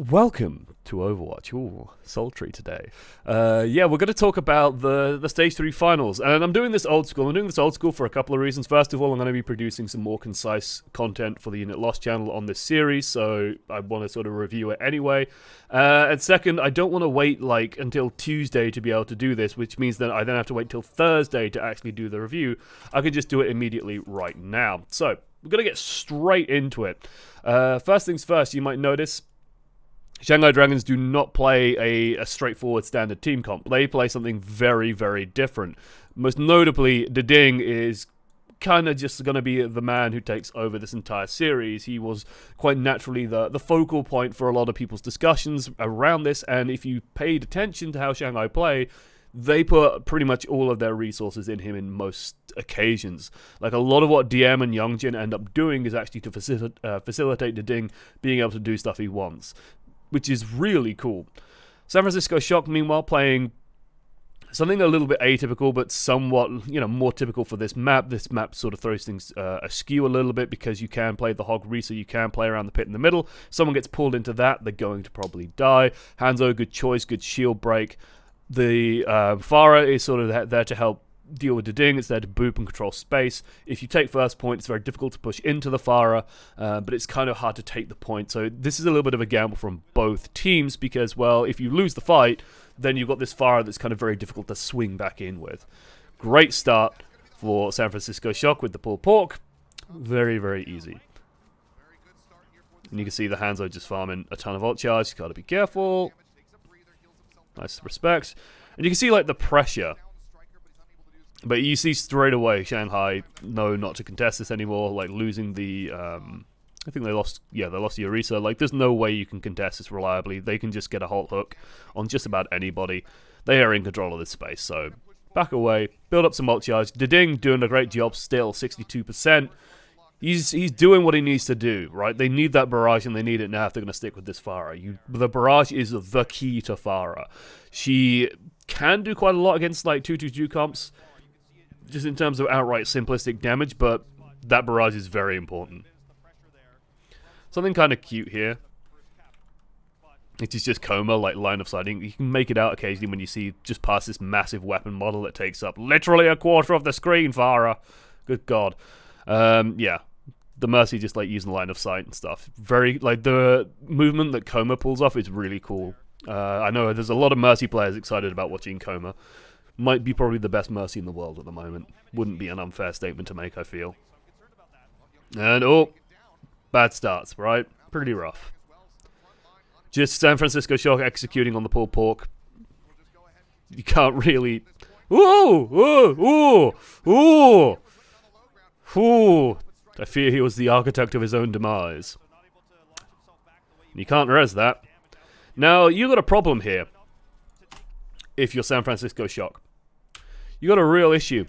Welcome to Overwatch. Ooh, sultry today. Yeah, we're going to talk about the Stage 3 finals. And I'm doing this old school. I'm doing this old school for a couple of reasons. First of all, I'm going to be producing some more concise content for the Unit Lost channel on this series, so I want to sort of review it anyway. And second, I don't want to wait until Tuesday to be able to do this, which means that I then have to wait till Thursday to actually do the review. I can just do it immediately right now. So, we're going to get straight into it. First things first, you might notice Shanghai Dragons do not play a straightforward standard team comp. They play something very, very different. Most notably, Ding is kind of just going to be the man who takes over this entire series. He was quite naturally the focal point for a lot of people's discussions around this, and if you paid attention to how Shanghai play, they put pretty much all of their resources in him in most occasions. Like a lot of what DM and Youngjin end up doing is actually to facilitate Ding being able to do stuff he wants, which is really cool. San Francisco Shock, meanwhile, playing something a little bit atypical, but somewhat, more typical for this map. This map sort of throws things askew a little bit because you can play the Hog Reaser, you can play around the pit in the middle. Someone gets pulled into that, they're going to probably die. Hanzo, good choice, good shield break. The Pharah is sort of there to help deal with the Ding. It's there to boop and control space. If you take first point, it's very difficult to push into the Pharah, but it's kind of hard to take the point. So this is a little bit of a gamble from both teams because, well, if you lose the fight, then you've got this Pharah that's kind of very difficult to swing back in with. Great start for San Francisco Shock with the pulled pork. Very, very easy. And you can see the Hanzo just farming a ton of ult charge. Got to be careful. Nice respect. And you can see, the pressure. But you see straight away Shanghai know not to contest this anymore, losing the, I think they lost the Orisa. There's no way you can contest this reliably. They can just get a halt hook on just about anybody. They are in control of this space, so back away, build up some ult charge. Ding doing a great job still, 62%. He's doing what he needs to do, right? They need that barrage, and they need it now if they're going to stick with this Pharah. The barrage is the key to Pharah. She can do quite a lot against, 2-2-2 comps, just in terms of outright simplistic damage, but that barrage is very important. Something kind of cute here. It is just Coma, line of sighting. You can make it out occasionally when you see just past this massive weapon model that takes up literally a quarter of the screen, Pharah. Good God. Yeah. The Mercy just using line of sight and stuff. Very, the movement that Coma pulls off is really cool. I know there's a lot of Mercy players excited about watching Coma. Might be probably the best Mercy in the world at the moment. Wouldn't be an unfair statement to make, I feel. And, bad starts, right? Pretty rough. Just San Francisco Shock executing on the pulled pork. You can't really... Ooh! I fear he was the architect of his own demise. You can't res that. Now, you got a problem here. If you're San Francisco Shock. You got a real issue.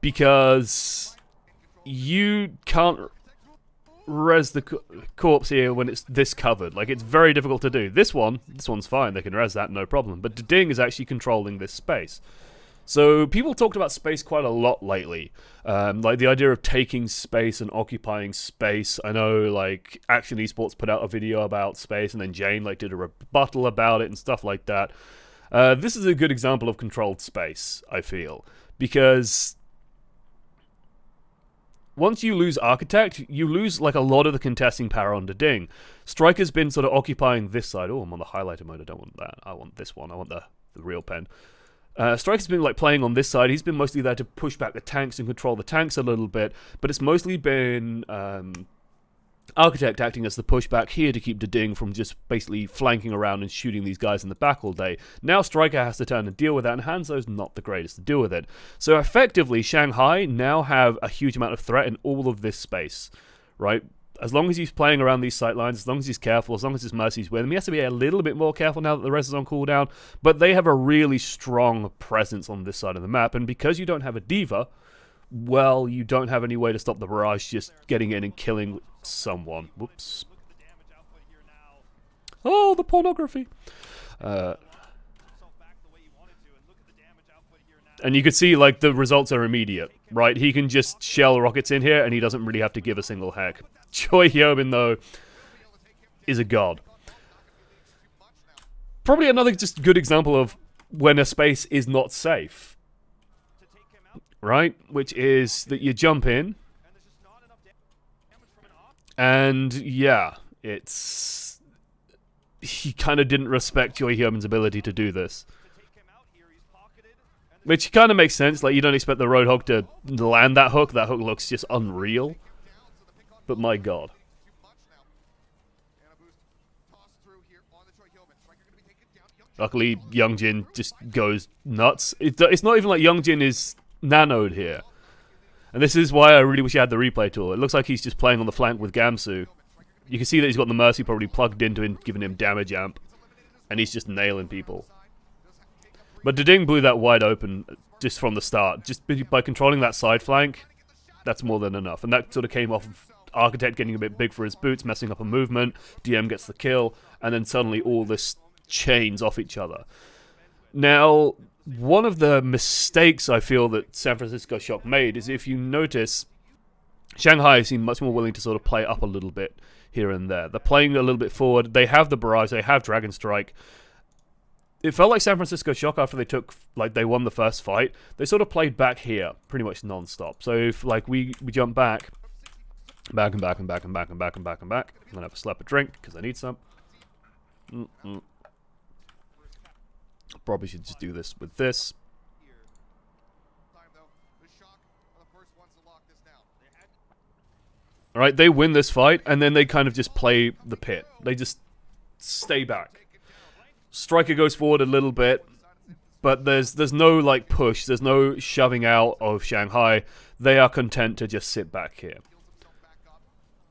Because you can't res the corpse here when it's this covered. It's very difficult to do. This one's fine. They can res that, no problem. But Ding is actually controlling this space. So people talked about space quite a lot lately. The idea of taking space and occupying space. I know, Action Esports put out a video about space, and then Jane, did a rebuttal about it and stuff like that. This is a good example of controlled space, I feel. Because once you lose Architect, you lose, a lot of the contesting power on Ding. Striker's been sort of occupying this side. Oh, I'm on the highlighter mode. I don't want that. I want this one. I want the real pen. Striker's been playing on this side. He's been mostly there to push back the tanks and control the tanks a little bit, but it's mostly been Architect acting as the pushback here to keep Ding from just basically flanking around and shooting these guys in the back all day. Now Striker has to turn and deal with that, and Hanzo's not the greatest to deal with it. So effectively, Shanghai now have a huge amount of threat in all of this space, right? As long as he's playing around these sight lines, as long as he's careful, as long as his Mercy's with him, he has to be a little bit more careful now that the res is on cooldown, but they have a really strong presence on this side of the map, and because you don't have a Diva, well, you don't have any way to stop the barrage just getting in and killing someone. Whoops. Oh, the pornography. And you could see, the results are immediate, right? He can just shell rockets in here, and he doesn't really have to give a single heck. Choi Hyobin, though, is a god. probably another just good example of when a space is not safe. Right? Which is that you jump in. And yeah, it's... He kind of didn't respect Joy Herman's ability to do this. Which kind of makes sense. Like, you don't expect the Roadhog to land that hook. That hook looks just unreal. But my god. Luckily, Youngjin just goes nuts. It's not even like Youngjin is nanoed here. And this is why I really wish he had the replay tool. It looks like he's just playing on the flank with Gamsu. You can see that he's got the Mercy probably plugged into him, giving him damage amp. And he's just nailing people. But Deding blew that wide open just from the start. Just by controlling that side flank, that's more than enough. And that sort of came off of Architect getting a bit big for his boots, messing up a movement. DM gets the kill. And then suddenly all this chains off each other. Now, one of the mistakes I feel that San Francisco Shock made is, if you notice, Shanghai seemed much more willing to sort of play up a little bit here and there. They're playing a little bit forward. They have the barrage. They have Dragon Strike. It felt like San Francisco Shock, after they took, like, they won the first fight, they sort of played back here pretty much non-stop. So if, like, we jump back and back and back and back and back and back and back and back, I'm gonna have a slap a drink because I need some. Probably should just do this with this. Alright, they win this fight, and then they kind of just play the pit. They just stay back. Striker goes forward a little bit, but there's no, like, push. There's no shoving out of Shanghai. They are content to just sit back here.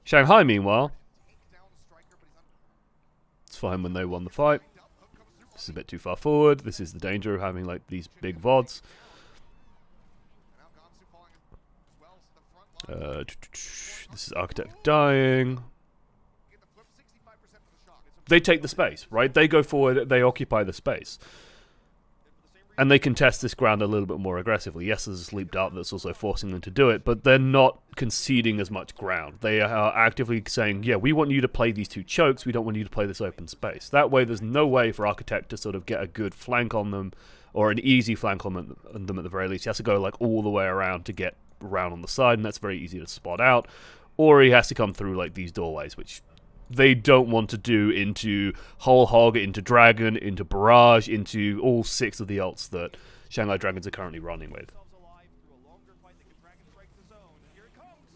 Shanghai, meanwhile, it's fine when they won the fight. This is a bit too far forward. This is the danger of having, like, these big VODs. This is Architect dying. They take the space, right? They go forward, they occupy the space. And they contest this ground a little bit more aggressively. Yes, there's a sleep dart that's also forcing them to do it, but they're not conceding as much ground. They are actively saying, yeah, we want you to play these two chokes, we don't want you to play this open space. That way, there's no way for Architect to sort of get a good flank on them, or an easy flank on them at the very least. He has to go, like, all the way around to get around on the side, and that's very easy to spot out. Or he has to come through, like, these doorways, which they don't want to do into Whole Hog, into Dragon, into Barrage, into all 6 of the ults that Shanghai Dragons are currently running with.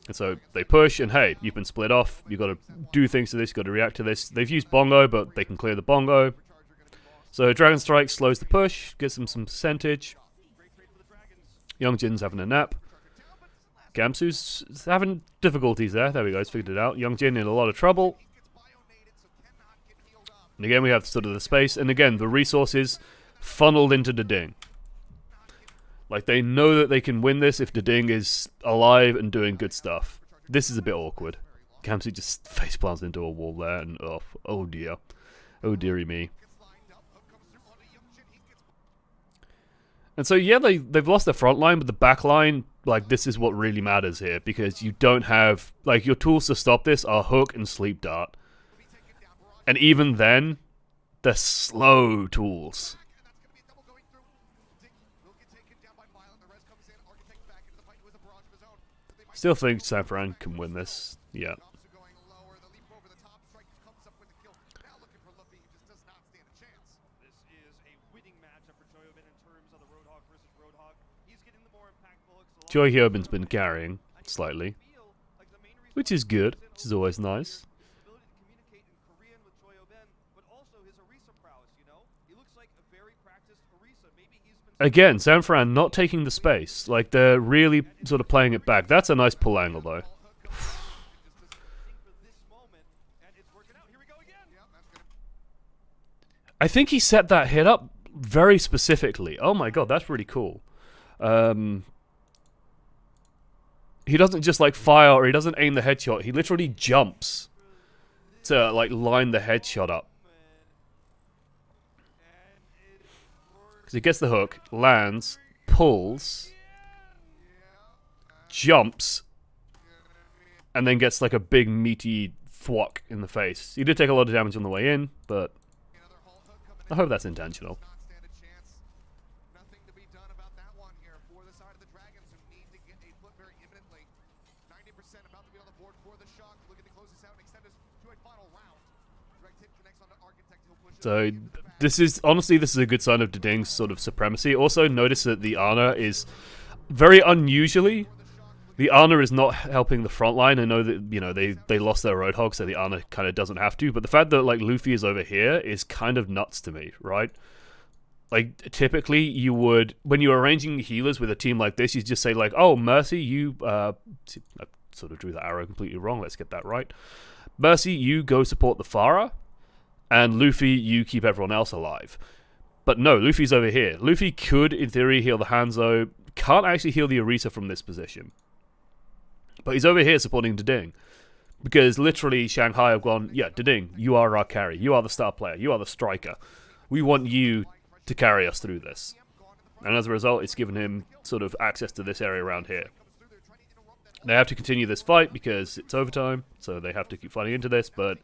And so they push, and hey, you've been split off. You've got to do things to this, you've got to react to this. They've used Bongo, but they can clear the Bongo. So Dragon Strike slows the push, gets them some percentage. Youngjin's having a nap. Gamsu's having difficulties there. There we go, he's figured it out. Youngjin in a lot of trouble. And again, we have sort of the space. And again, the resources funneled into Deding. Like, they know that they can win this if Deding is alive and doing good stuff. This is a bit awkward. Gamsu just faceplants into a wall there. And oh dear. Oh dearie me. And so, yeah, they've lost their front line, but the back line, like, this is what really matters here. Because you don't have, like, your tools to stop this are Hook and Sleep Dart. And even then, they're slow tools. Still think San Fran can win this. Yeah. Joy Hyobin's been carrying slightly, which is good, which is always nice. Again, San Fran not taking the space. Like, they're really sort of playing it back. That's a nice pull angle, though. I think he set that hit up very specifically. Oh my god, that's really cool. He doesn't just, like, fire, or he doesn't aim the headshot. He literally jumps to, like, line the headshot up. Because he gets the hook, lands, pulls, jumps, and then gets, like, a big meaty thwack in the face. He did take a lot of damage on the way in, but I hope that's intentional. So this is a good sign of Deding's sort of supremacy. Also, notice that the Ana is very unusually. The Ana is not helping the front line. I know that they lost their Roadhog, so the Ana kind of doesn't have to. But the fact that like Luffy is over here is kind of nuts to me, right? Like typically you would, when you're arranging healers with a team like this, you just say like, "Oh, Mercy, you I sort of drew the arrow completely wrong. Let's get that right. Mercy, you go support the Farah. And Luffy, you keep everyone else alive." But no, Luffy's over here. Luffy could, in theory, heal the Hanzo. Can't actually heal the Orisa from this position. But he's over here supporting Deding. Because literally, Shanghai have gone, yeah, Deding, you are our carry. You are the star player. You are the striker. We want you to carry us through this. And as a result, it's given him sort of access to this area around here. They have to continue this fight because it's overtime, so they have to keep fighting into this, but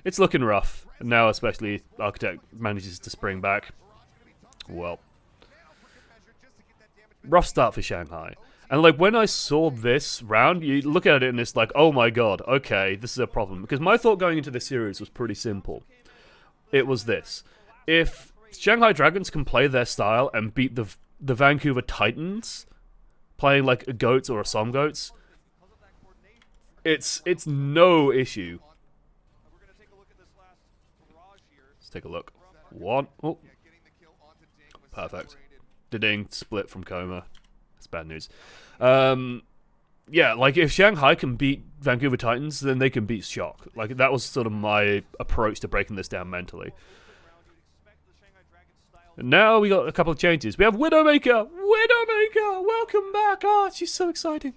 it's looking rough. And now especially Architect manages to spring back. Well, rough start for Shanghai. And like when I saw this round, you look at it and it's like, oh my god, okay, this is a problem. Because my thought going into this series was pretty simple. It was this. If Shanghai Dragons can play their style and beat the Vancouver Titans, playing like a Goats or a Som Goats, it's no issue. Let's take a look. One. Oh. Perfect. Deding split from coma. That's bad news. Yeah, like if Shanghai can beat Vancouver Titans, then they can beat Shock. Like that was sort of my approach to breaking this down mentally. And now we got a couple of changes. We have Widowmaker! Widowmaker! Welcome back! Oh, she's so exciting.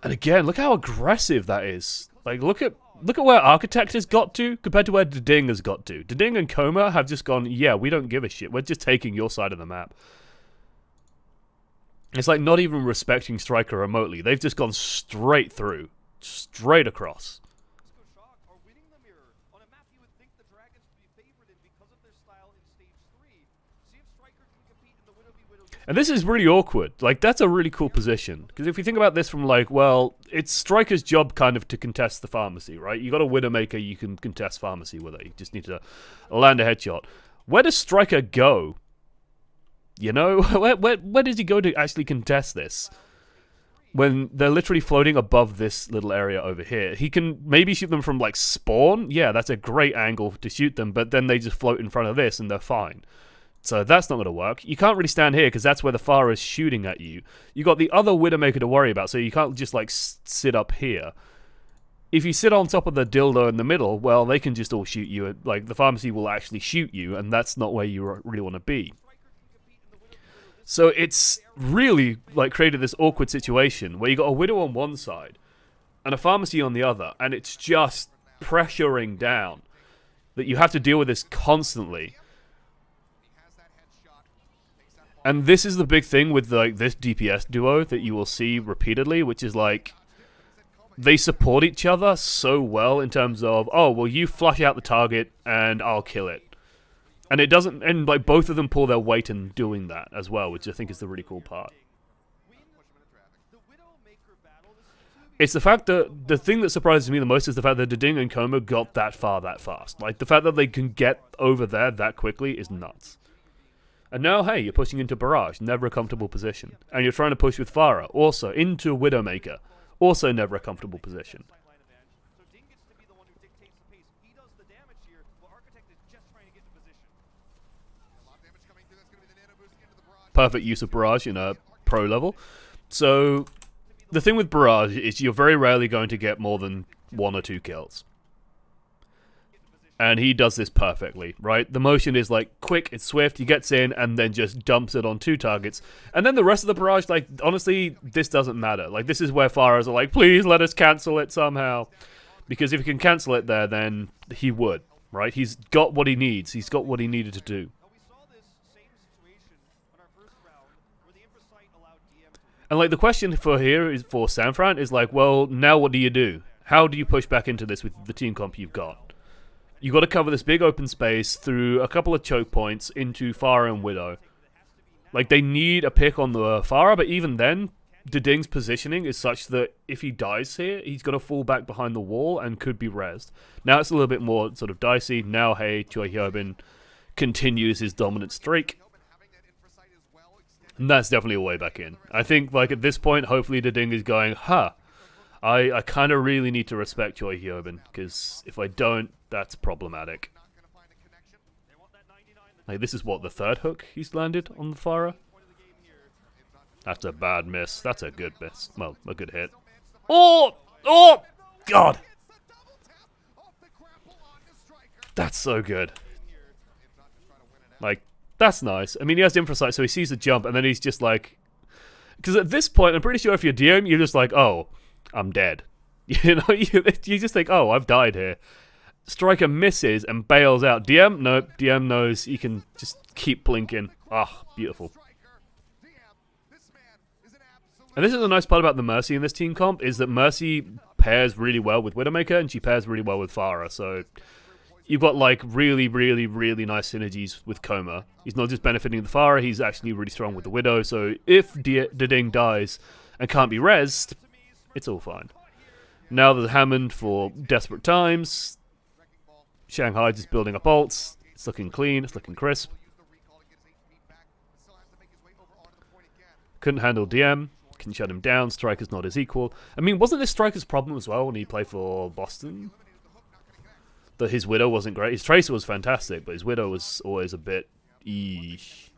And again, look how aggressive that is. Like, look at where Architect has got to compared to where Deding has got to. Deding and Coma have just gone, yeah, we don't give a shit. We're just taking your side of the map. It's like not even respecting Striker remotely. They've just gone straight through. Straight across. And this is really awkward. Like, that's a really cool position. Because if you think about this from, like, well, it's Striker's job kind of to contest the pharmacy, right? You got a Widowmaker, you can contest pharmacy with it. You just need to land a headshot. Where does Striker go? You know? Where does he go to actually contest this? When they're literally floating above this little area over here. He can maybe shoot them from, like, spawn. Yeah, that's a great angle to shoot them. But then they just float in front of this and they're fine. So that's not going to work. You can't really stand here because that's where the Farah is shooting at you. You got the other Widowmaker to worry about, so you can't just like sit up here. If you sit on top of the dildo in the middle, well, they can just all shoot you. Like the pharmacy will actually shoot you, and that's not where you really want to be. So it's really like created this awkward situation where you got a Widow on one side and a pharmacy on the other, and it's just pressuring down that you have to deal with this constantly. And this is the big thing with like this DPS duo that you will see repeatedly, which is like they support each other so well in terms of, oh, well, you flush out the target and I'll kill it. And it doesn't, and like both of them pull their weight in doing that as well, which I think is the really cool part. It's the fact that the thing that surprises me the most is the fact that Deding and Coma got that far that fast. Like the fact that they can get over there that quickly is nuts. And now, hey, you're pushing into Barrage, never a comfortable position. And you're trying to push with Farah, also into Widowmaker, also never a comfortable position. Perfect use of Barrage in a pro level. So, the thing with Barrage is you're very rarely going to get more than 1 or 2 kills. And he does this perfectly, right? The motion is like quick, it's swift, he gets in and then just dumps it on 2 targets. And then the rest of the barrage, like, honestly, this doesn't matter. Like, this is where Farahs are like, please let us cancel it somehow. Because if he can cancel it there, then he would, right? He's got what he needs. He's got what he needed to do. And, like, the question for here is for Sanfran is like, well, now what do you do? How do you push back into this with the team comp you've got? You got to cover this big open space through a couple of choke points into Pharah and Widow. Like, they need a pick on the Pharah, but even then, Deding's positioning is such that if he dies here, he's going to fall back behind the wall and could be rezzed. Now it's a little bit more sort of dicey. Now, hey, Choi Hyobin continues his dominant streak. And that's definitely a way back in. I think, like, at this point, hopefully Deding is going, I kind of really need to respect Choi Hyobin, because if I don't, that's problematic. Like, this is what, the third hook he's landed on the Pharah? That's a bad miss. That's a good miss. Well, a good hit. Oh! Oh! God! That's so good. Like, that's nice. I mean, he has infrasight, so he sees the jump, and then he's just like... Because at this point, I'm pretty sure if you're DM, you're just like, oh, I'm dead. You know, you just think, oh, I've died here. Striker misses and bails out. DM? Nope. DM knows he can just keep blinking. Ah, beautiful. And this is a nice part about the Mercy in this team comp, is that Mercy pairs really well with Widowmaker, and she pairs really well with Pharah, so... You've got, like, really, really, really nice synergies with Coma. He's not just benefiting the Pharah, he's actually really strong with the Widow, so if Deding dies and can't be rezzed, it's all fine. Now there's Hammond for desperate times. Shanghai just building up ults. It's looking clean, it's looking crisp. Couldn't handle DM. Can shut him down. Striker's not his equal. I mean, wasn't this Striker's problem as well when he played for Boston? That his Widow wasn't great. His Tracer was fantastic, but his Widow was always a bit eesh.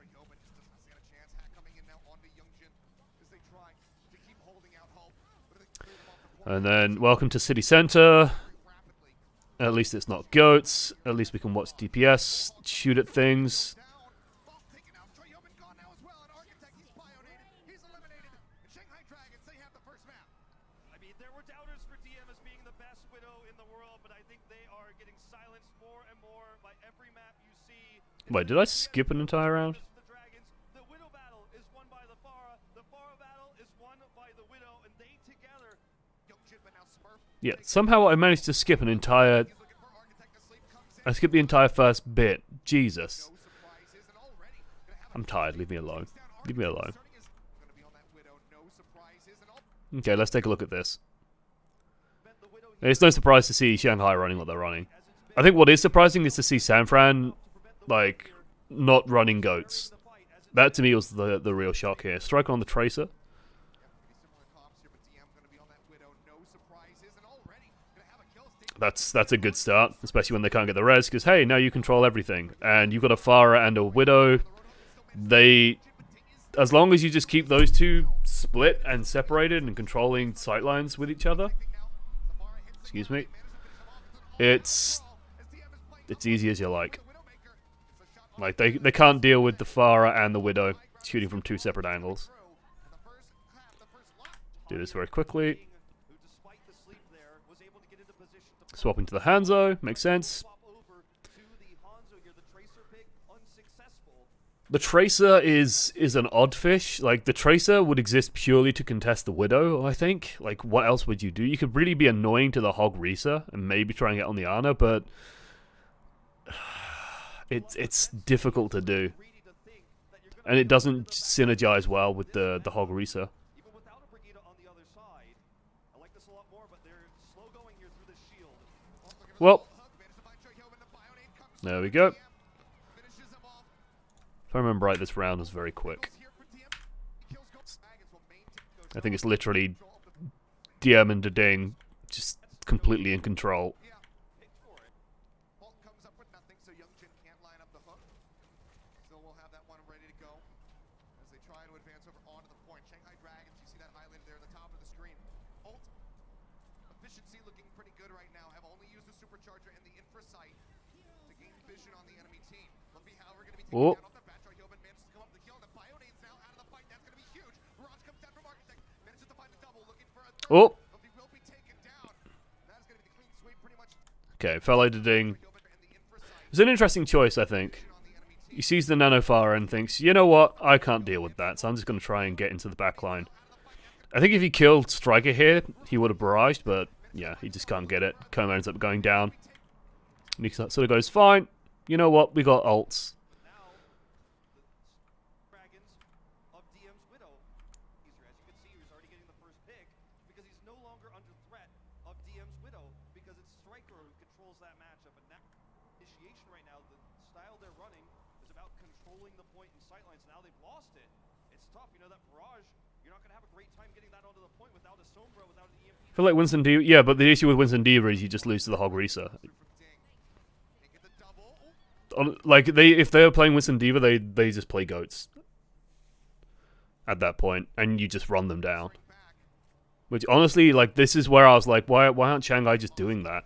And then, welcome to City Center. At least it's not goats. At least we can watch DPS shoot at things. Wait, did I skip an entire round? Yeah, somehow I managed to skip an entire... I skipped the entire first bit. Jesus. I'm tired, leave me alone. Leave me alone. Okay, let's take a look at this. It's no surprise to see Shanghai running what they're running. I think what is surprising is to see Sanfran, like, not running goats. That to me was the real shock here. Strike on the Tracer. That's a good start, especially when they can't get the res, because hey, now you control everything. And you've got a Pharah and a Widow. They, as long as you just keep those two split and separated and controlling sightlines with each other, excuse me, it's easy as you like. Like, they can't deal with the Pharah and the Widow shooting from two separate angles. Do this very quickly. Swapping to the Hanzo, makes sense. The Tracer is an odd fish. Like, the Tracer would exist purely to contest the Widow, I think. Like, what else would you do? You could really be annoying to the Hog Risa and maybe try and get on the Ana, but it's difficult to do. And it doesn't synergize well with the Hog Risa. Well, there we go. If I remember right, this round was very quick. I think it's literally DM and Deding just completely in control. Oh. Oh. Okay, fellow Deding. It's an interesting choice, I think. He sees the Nano Pharah and thinks, you know what, I can't deal with that, so I'm just going to try and get into the back line. I think if he killed Striker here, he would have barraged, but yeah, he just can't get it. Coma ends up going down. And he sort of goes, fine, you know what, we got ults. I feel like Winston D. Yeah, but the issue with Winston Diva is you just lose to the Hog Reaser. Like if they were playing Winston Diva, they just play goats at that point, and you just run them down. Which honestly, like this is where I was like, why aren't Shanghai just doing that?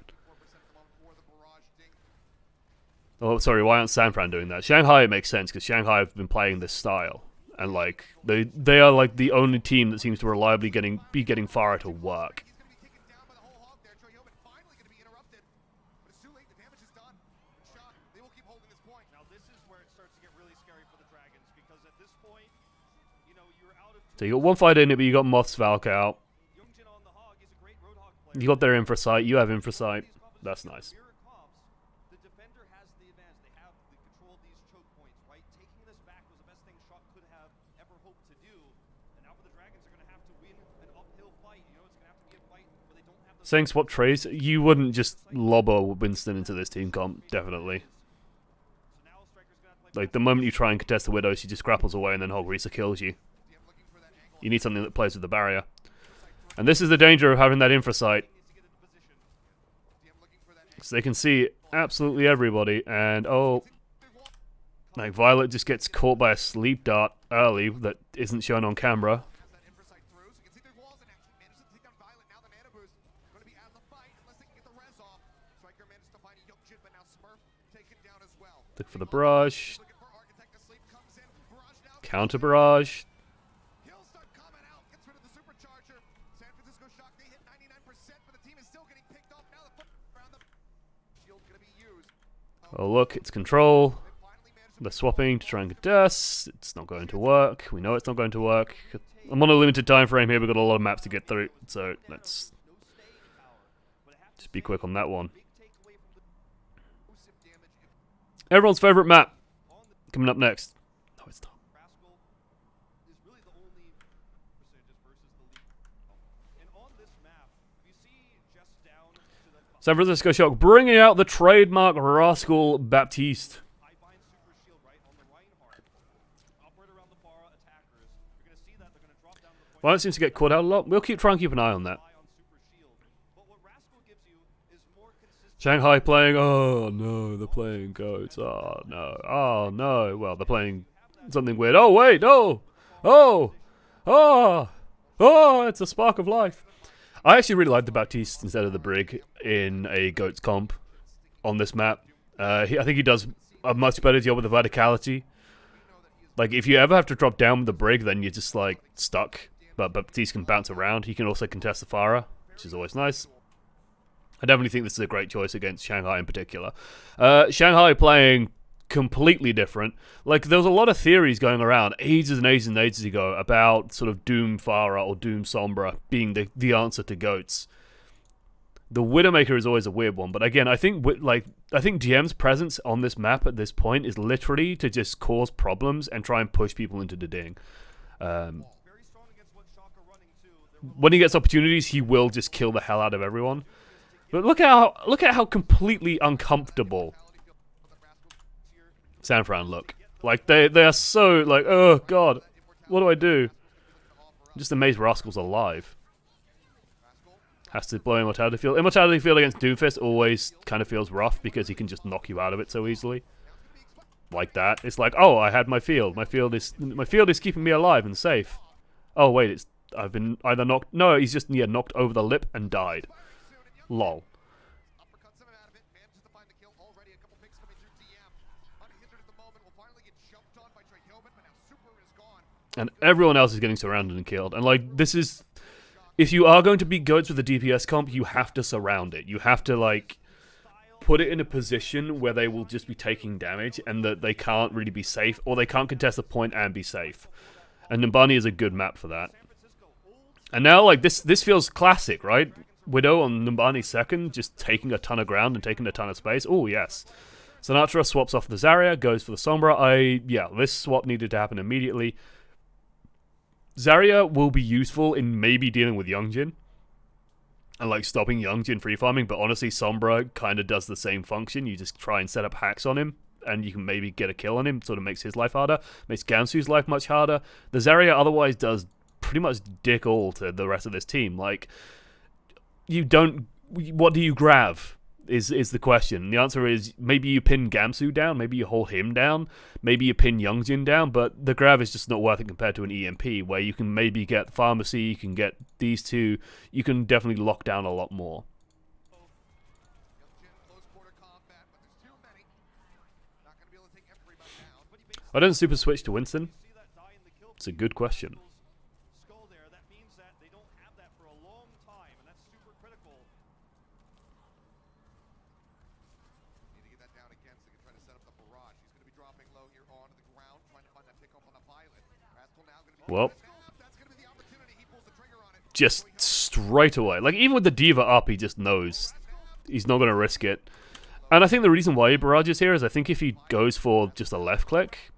Oh, sorry, why aren't San Fran doing that? Shanghai, it makes sense because Shanghai have been playing this style, and like they are like the only team that seems to reliably be getting Pharah to work. So you got one fight in it, but you got Moth's Valk out. You got their Infrasight. You have Infrasight. That's nice. Saying swap trays, you wouldn't just lob a Winston into this team comp, definitely. Like, the moment you try and contest the Widow, she just grapples away and then Hog Reaser kills you. You need something that plays with the barrier. And this is the danger of having that Infrasight. So they can see absolutely everybody, and oh... Like, Violet just gets caught by a sleep dart early that isn't shown on camera. Look for the barrage. Counter barrage. Oh look, it's control. They're swapping to try and contest. It's not going to work. We know it's not going to work. I'm on a limited time frame here. We've got a lot of maps to get through, so let's just be quick on that one. Everyone's favorite map coming up next. No, it's not. San Francisco Shock bringing out the trademark Rascal Baptiste. Violet seems to get caught out a lot. We'll try and keep an eye on that. Shanghai playing, oh no, they're playing goats, oh no, oh no, well, they're playing something weird, oh wait, oh, oh, oh, oh, it's a spark of life. I actually really like the Baptiste instead of the Brig in a goats comp on this map. I think he does a much better job with the verticality. Like, if you ever have to drop down with the Brig, then you're just, like, stuck. But Baptiste can bounce around. He can also contest the Pharah, which is always nice. I definitely think this is a great choice against Shanghai in particular. Shanghai playing completely different. Like, there was a lot of theories going around ages and ages and ages ago about sort of Doom Pharah or Doom Sombra being the answer to goats. The Widowmaker is always a weird one, but again, I think GM's presence on this map at this point is literally to just cause problems and try and push people into the ding. When he gets opportunities, he will just kill the hell out of everyone. But look at how completely uncomfortable San Fran look. Like they are so like, oh god, what do I do? I'm just amazed Rascal's alive. Has to blow Immortality Field. Immortality Field against Doomfist always kind of feels rough because he can just knock you out of it so easily. Like that. It's like, oh, I had my field. My field is keeping me alive and safe. Oh wait, I've been either knocked. No, he's just knocked over the lip and died. Lol. And everyone else is getting surrounded and killed. And like, this is... If you are going to beat goats with a DPS comp, you have to surround it. You have to, like, put it in a position where they will just be taking damage and that they can't really be safe, or they can't contest a point and be safe. And Nimbani is a good map for that. And now, like, this feels classic, right? Widow on Numbani second, just taking a ton of ground and taking a ton of space. Oh, yes. Sinatra swaps off the Zarya, goes for the Sombra. Yeah, this swap needed to happen immediately. Zarya will be useful in maybe dealing with Youngjin and like stopping Youngjin free farming, but honestly, Sombra kind of does the same function. You just try and set up hacks on him, and you can maybe get a kill on him. Sort of makes his life harder, makes Gamsu's life much harder. The Zarya otherwise does pretty much dick all to the rest of this team. Like, you don't. What do you grab? Is the question. The answer is maybe you pin Gamsu down, maybe you hold him down, maybe you pin Youngjin down, but the grab is just not worth it compared to an EMP, where you can maybe get Pharmacy, you can get these two, you can definitely lock down a lot more. I don't super switch to Winston. It's a good question. Well, just straight away. Like, even with the Diva up, he just knows he's not going to risk it. And I think the reason why he barrages here is I think if he goes for just a left click,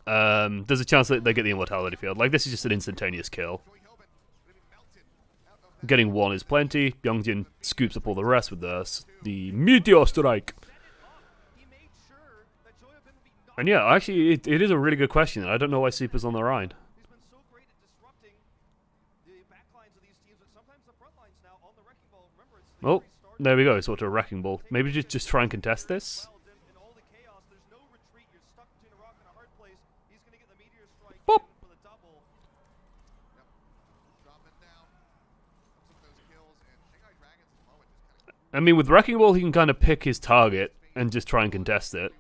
there's a chance that they get the Immortality Field. Like, this is just an instantaneous kill. Getting one is plenty. Youngjin scoops up all the rest with the Meteor Strike. And yeah, actually, it is a really good question. I don't know why Super's on the Rhine. Oh, there we go. Sort of a Wrecking Ball. Maybe just try and contest this. Pop! I mean, with Wrecking Ball, he can kind of pick his target and just try and contest it.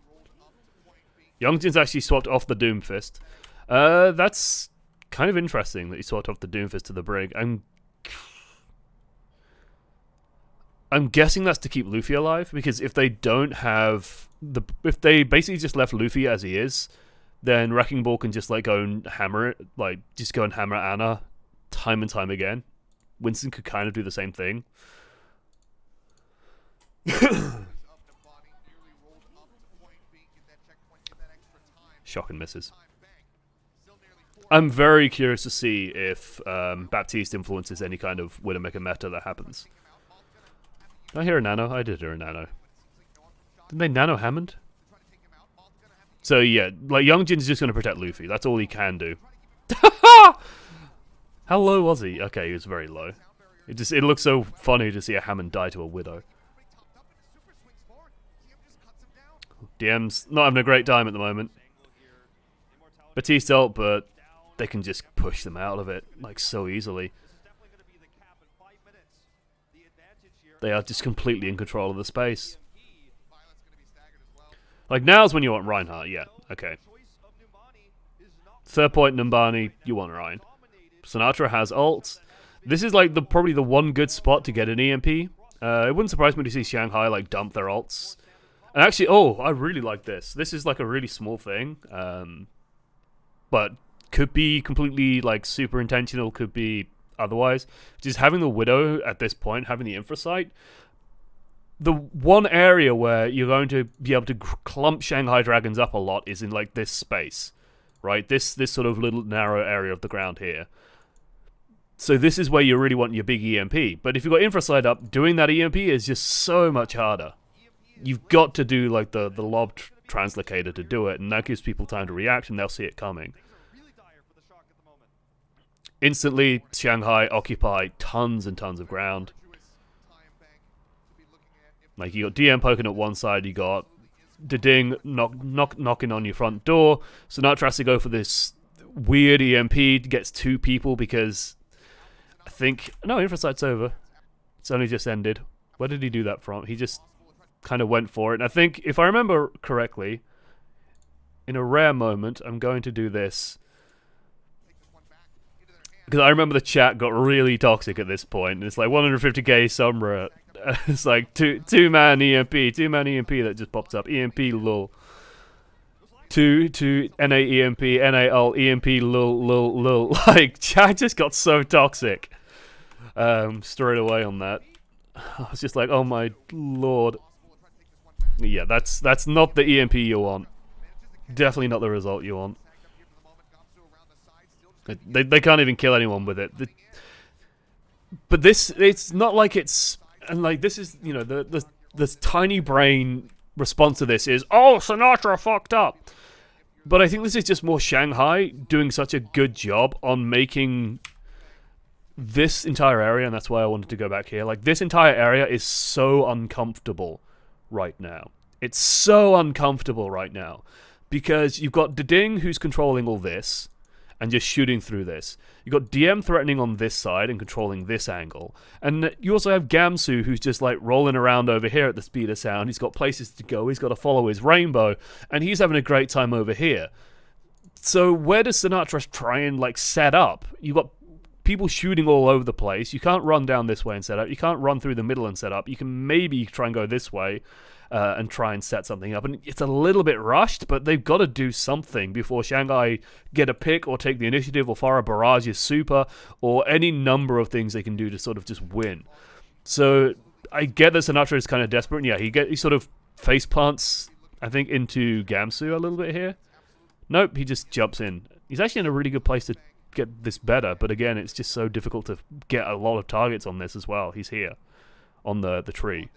Youngjin's actually swapped off the Doomfist. That's kind of interesting that he swapped off the Doomfist to the Brig. I'm guessing that's to keep Luffy alive, because if they don't have if they basically just left Luffy as he is, then Wrecking Ball can just like go and hammer it, like just go and hammer Anna time and time again. Winston could kind of do the same thing. Shocking misses. I'm very curious to see if Baptiste influences any kind of Widowmaker meta that happens. Did I hear a nano? I did hear a nano. Didn't they nano Hammond? So yeah, like Youngjin's just going to protect Luffy. That's all he can do. How low was he? Okay, he was very low. It looks so funny to see a Hammond die to a Widow. DM's not having a great time at the moment. Batiste ult, but they can just push them out of it, like, so easily. They are just completely in control of the space. Like, now's when you want Reinhardt, yeah, okay. Third point, Numbani, you want Ryan. Sinatra has ult. This is, like, probably the one good spot to get an EMP. It wouldn't surprise me to see Shanghai, like, dump their ults. And actually, oh, I really like this. This is, like, a really small thing. But could be completely like super intentional, could be otherwise. Just having the Widow at this point, having the infra site, the one area where you're going to be able to clump Shanghai Dragons up a lot is in like this space, right? This sort of little narrow area of the ground here. So this is where you really want your big EMP. But if you've got infra site up, doing that EMP is just so much harder. You've got to do like the lob translocator to do it, and that gives people time to react and they'll see it coming. Instantly, Shanghai occupy tons and tons of ground. Like, you got DM poking at one side, you got Deding knocking on your front door. Sinatra has to go for this weird EMP, gets two people because I think... No, Infrasite's over. It's only just ended. Where did he do that from? He just kind of went for it. And I think, if I remember correctly, in a rare moment, I'm going to do this. Because I remember the chat got really toxic at this point. It's like 150k Sombra. It's like two-man EMP. Two-man EMP that just pops up. EMP lol. Two NA EMP, NA ult, EMP lol lol lol. Like, chat just got so toxic. straight away on that. I was just like, oh my lord. Yeah, that's not the EMP you want. Definitely not the result you want. They can't even kill anyone with it. But this, it's not like it's, and like this is, you know, the tiny brain response to this is, oh, Sinatra fucked up. But I think this is just more Shanghai doing such a good job on making this entire area, and that's why I wanted to go back here. Like, this entire area is so uncomfortable right now. It's so uncomfortable right now. Because you've got Ding who's controlling all this and just shooting through this. You've got DM threatening on this side and controlling this angle. And you also have Gamsu who's just like rolling around over here at the speed of sound. He's got places to go. He's got to follow his rainbow. And he's having a great time over here. So where does Sinatra try and like set up? You've got people shooting all over the place. You can't run down this way and set up. You can't run through the middle and set up. You can maybe try and go this way. And try and set something up. And it's a little bit rushed, but they've got to do something before Shanghai get a pick or take the initiative or fire a barrage is super or any number of things they can do to sort of just win. So I get that Sinatra is kind of desperate. And yeah, he sort of face plants, I think, into Gamsu a little bit here. Nope, he just jumps in. He's actually in a really good place to get this better, but again, it's just so difficult to get a lot of targets on this as well. He's here on the tree.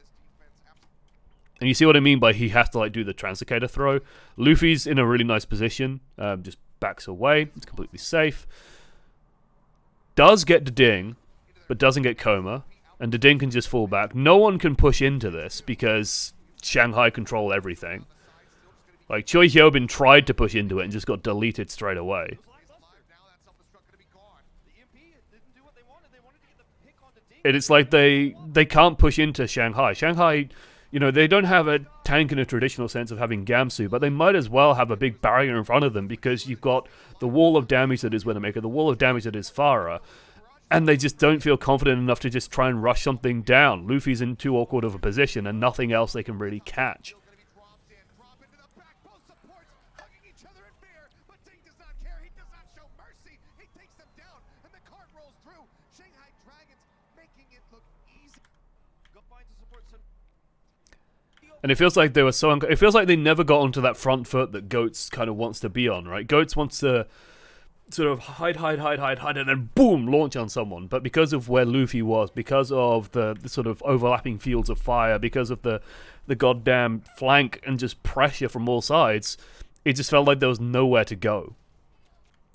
And you see what I mean by he has to like do the translocator throw. Luffy's in a really nice position. Just backs away. It's completely safe. Does get Ding, but doesn't get Coma. And Ding can just fall back. No one can push into this because Shanghai control everything. Like Choi Hyobin tried to push into it and just got deleted straight away. And it's like they can't push into Shanghai. Shanghai, you know, they don't have a tank in a traditional sense of having Gamsu, but they might as well have a big barrier in front of them because you've got the wall of damage that is Widowmaker, the wall of damage that is Farah, and they just don't feel confident enough to just try and rush something down. Luffy's in too awkward of a position and nothing else they can really catch. And it feels like they were so... it feels like they never got onto that front foot that Goats kind of wants to be on, right? Goats wants to sort of hide, and then boom, launch on someone. But because of where Luffy was, because of the sort of overlapping fields of fire, because of the goddamn flank and just pressure from all sides, it just felt like there was nowhere to go.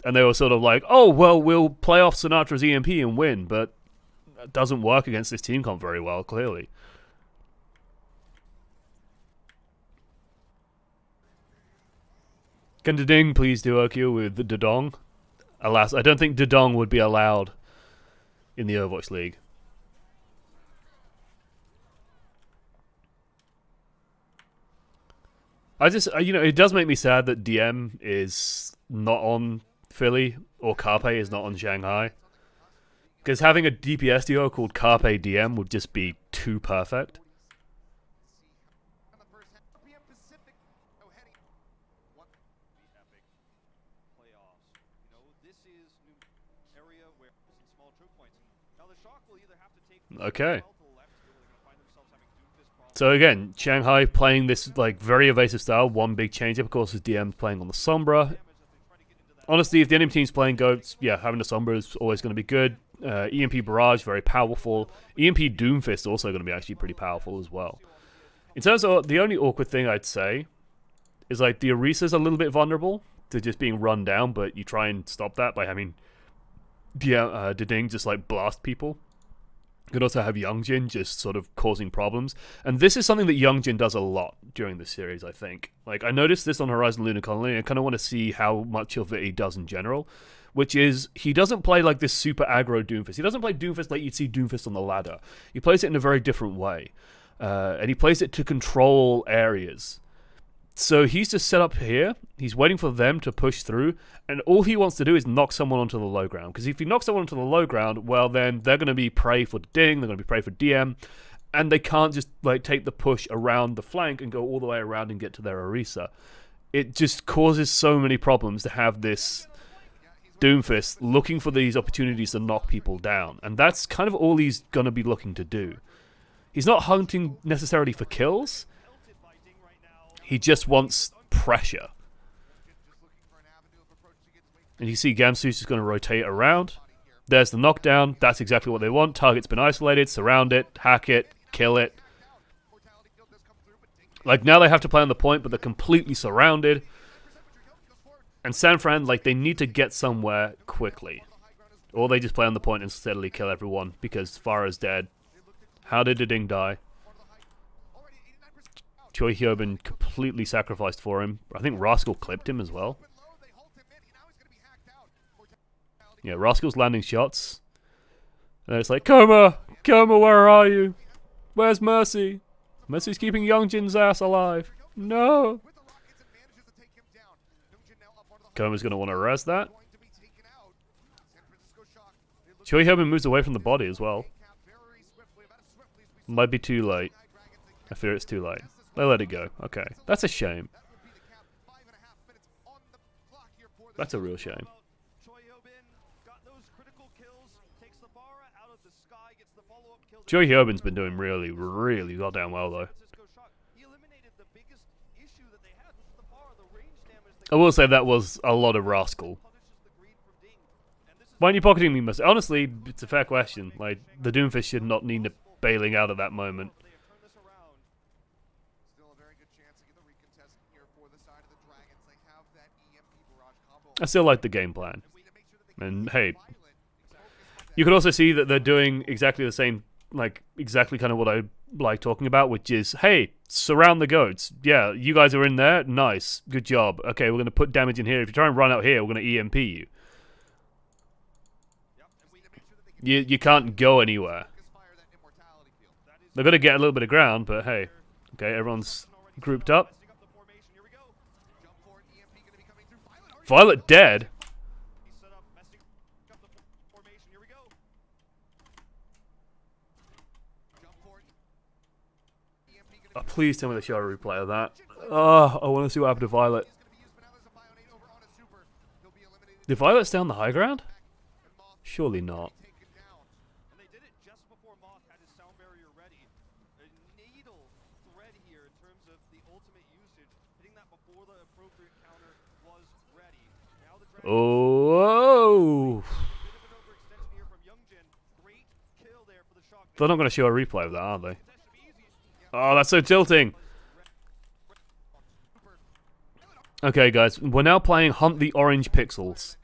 And they were sort of like, oh, well, we'll play off Sinatra's EMP and win, but it doesn't work against this team comp very well, clearly. Can Ding please do Okio with the Dodong? Alas, I don't think Dodong would be allowed in the Overwatch League. I just, you know, it does make me sad that DM is not on Philly or Carpe is not on Shanghai. Because having a DPS duo called Carpe DM would just be too perfect. Okay. So again, Shanghai playing this like very evasive style. One big change up, of course, is DM playing on the Sombra. Honestly, if the enemy team's playing Goats, yeah, having the Sombra is always going to be good. EMP Barrage, very powerful. EMP Doomfist also going to be actually pretty powerful as well. In terms of the only awkward thing I'd say is like the Orisa's a little bit vulnerable to just being run down, but you try and stop that by having Ding just like blast people. You could also have Youngjin just sort of causing problems. And this is something that Youngjin does a lot during the series, I think. Like, I noticed this on Horizon Lunar Colony, and I kind of want to see how much of it he does in general. Which is, he doesn't play like this super aggro Doomfist. He doesn't play Doomfist like you'd see Doomfist on the ladder. He plays it in a very different way. And he plays it to control areas. So he's just set up here, he's waiting for them to push through, and all he wants to do is knock someone onto the low ground. Because if he knocks someone onto the low ground, well then they're going to be prey for Ding, they're going to be prey for DM, and they can't just like take the push around the flank and go all the way around and get to their Orisa. It just causes so many problems to have this Doomfist looking for these opportunities to knock people down, and that's kind of all he's gonna be looking to do. He's not hunting necessarily for kills. He just wants pressure. And you see Gamsu's just going to rotate around. There's the knockdown. That's exactly what they want. Target's been isolated. Surround it. Hack it. Kill it. Like, now they have to play on the point, but they're completely surrounded. And San Fran, like, they need to get somewhere quickly. Or they just play on the point and steadily kill everyone, because Farah's dead. How did Ding die? Choi Hyobin completely sacrificed for him. I think Rascal clipped him as well. Yeah, Rascal's landing shots. And it's like, Koma! Koma, where are you? Where's Mercy? Mercy's keeping Youngjin's ass alive. No! Koma's going to want to res that. Choi Hyobin moves away from the body as well. Might be too late. I fear it's too late. They let it go. Okay. That's a shame. That's a real shame. Choi Hyobin's been doing really, really goddamn well, though. I will say that was a lot of Rascal. Why aren't you pocketing me, Mercy? Honestly, it's a fair question. Like, the Doomfist should not need bailing out at that moment. I still like the game plan. And hey, you can also see that they're doing exactly the same, like, exactly kind of what I like talking about, which is, hey, surround the goats. Yeah, you guys are in there. Nice. Good job. Okay, we're going to put damage in here. If you try and run out here, we're going to EMP you. You can't go anywhere. They're going to get a little bit of ground, but hey. Okay, everyone's grouped up. Violet dead? Oh, please tell me they show a replay of that. Oh, I want to see what happened to Violet. Did Violet stay on the high ground? Surely not. Oh! They're not going to show a replay of that, are they? Oh, that's so tilting! Okay, guys, we're now playing Hunt the Orange Pixels.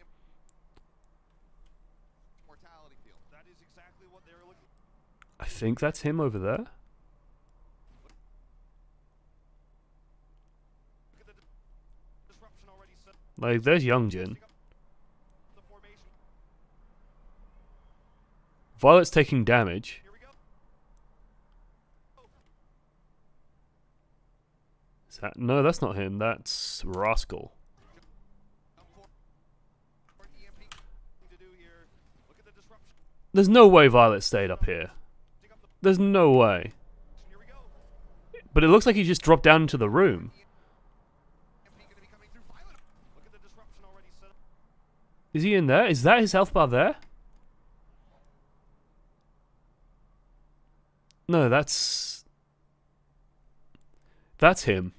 I think that's him over there. Like, there's Youngjin. Violet's taking damage. Is that... No, that's not him. That's Rascal. There's no way Violet stayed up here. There's no way. But it looks like he just dropped down into the room. Is he in there? Is that his health bar there? No, that's him.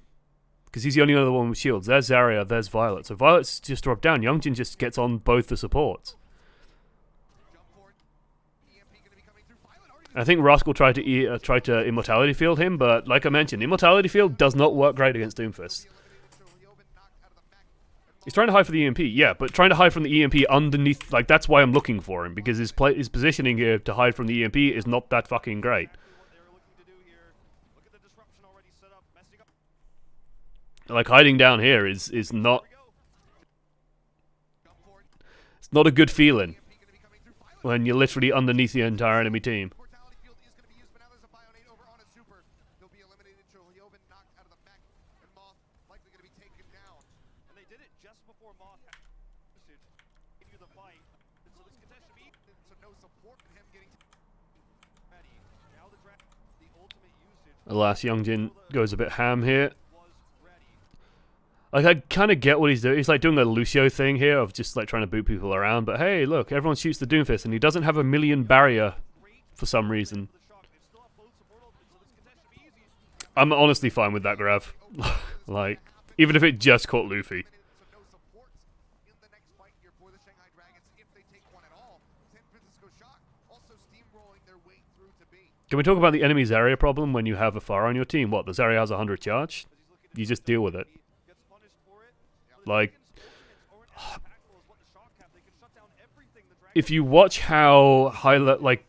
Because he's the only other one with shields. There's Zarya, there's Violet. So Violet's just dropped down. Youngjin just gets on both the supports. I think Rascal tried to Immortality Field him, but like I mentioned, Immortality Field does not work great against Doomfist. He's trying to hide for the EMP, yeah, but trying to hide from the EMP underneath, like, that's why I'm looking for him, because his positioning here to hide from the EMP is not that fucking great. Like, hiding down here is not... It's not a good feeling when you're literally underneath the entire enemy team. Alas, Youngjin goes a bit ham here. Like, I kind of get what he's doing. He's like doing the Lucio thing here of just like trying to boot people around. But hey, look, everyone shoots the Doomfist, and he doesn't have a million barrier for some reason. I'm honestly fine with that grab. Like, even if it just caught Luffy. Can we talk about the enemy Zarya problem when you have a Pharah on your team? What, the Zarya has 100 charge? You just deal with it. Like, if you watch how like,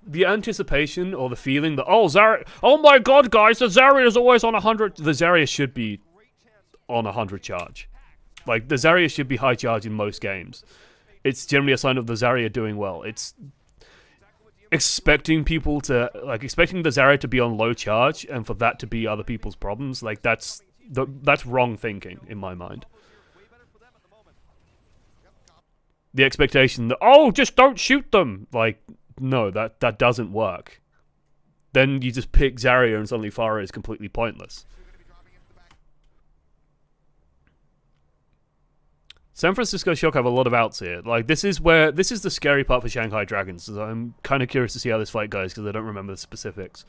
the anticipation or the feeling that, oh, Zarya, oh my god, guys, the Zarya is always on 100. The Zarya should be on 100 charge. Like, the Zarya should be high charge in most games. It's generally a sign of the Zarya doing well. It's expecting people to, like, expecting the Zarya to be on low charge and for that to be other people's problems. Like, that's wrong thinking in my mind. The expectation that, oh, just don't shoot them. Like, no, that doesn't work. Then you just pick Zarya and suddenly Pharah is completely pointless. San Francisco Shock have a lot of outs here. Like, this is the scary part for Shanghai Dragons. So I'm kind of curious to see how this fight goes because I don't remember the specifics.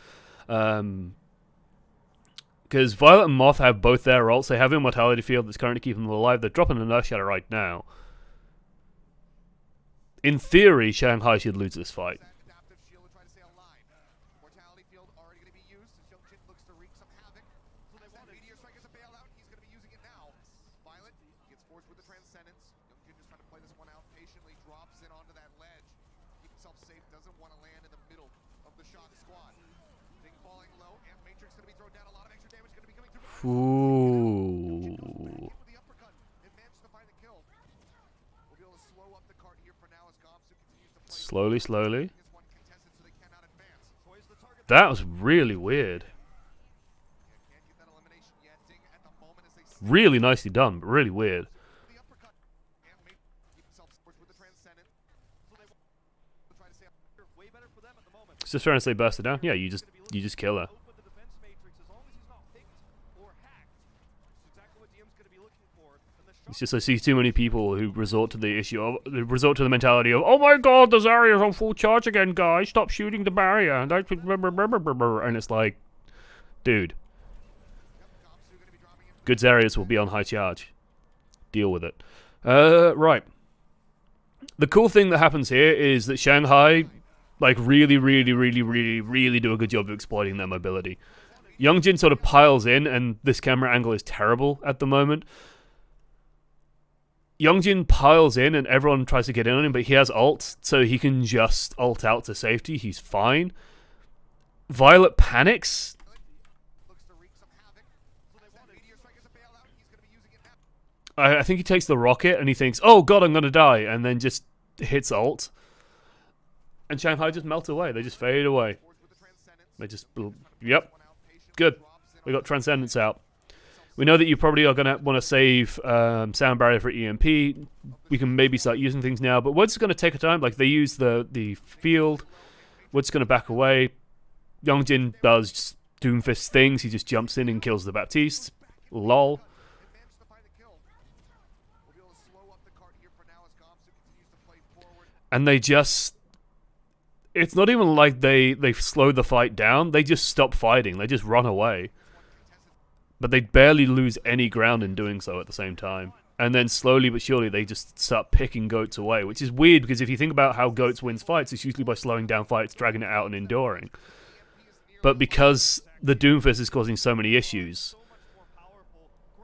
Because Violet and Moth have both their ults. They have Immortality Field that's currently keeping them alive. They're dropping an Earth Shatter right now. In theory, Shanghai should lose this fight. Ooh. Slowly, slowly. That was really weird. Really nicely done, but really weird. It's just trying to say burst her down. Yeah, you just kill her. It's just I see too many people who resort to the mentality of, oh my god, the Zarya's on full charge again, guys. Stop shooting the barrier. And it's like, dude, good Zaryas will be on high charge. Deal with it. Right. The cool thing that happens here is that Shanghai, like, really do a good job of exploiting their mobility. Youngjin sort of piles in, and this camera angle is terrible at the moment. Youngjin piles in and everyone tries to get in on him, but he has ult, so he can just ult out to safety. He's fine. Violet panics. I think he takes the rocket and he thinks, oh god, I'm gonna die, and then just hits ult. And Shanghai just melts away. They just fade away. They just, yep. Good. We got Transcendence out. We know that you probably are going to want to save Sound Barrier for EMP. We can maybe start using things now, but Wood's going to take a time. Like, they use the field. Wood's going to back away. Youngjin does Doomfist things. He just jumps in and kills the Baptiste. Lol. And they just... It's not even like they slow the fight down. They just stop fighting. They just run away. But they barely lose any ground in doing so at the same time. And then slowly but surely they just start picking Goats away, which is weird because if you think about how Goats wins fights, it's usually by slowing down fights, dragging it out, and enduring. But because the Doomfist is causing so many issues,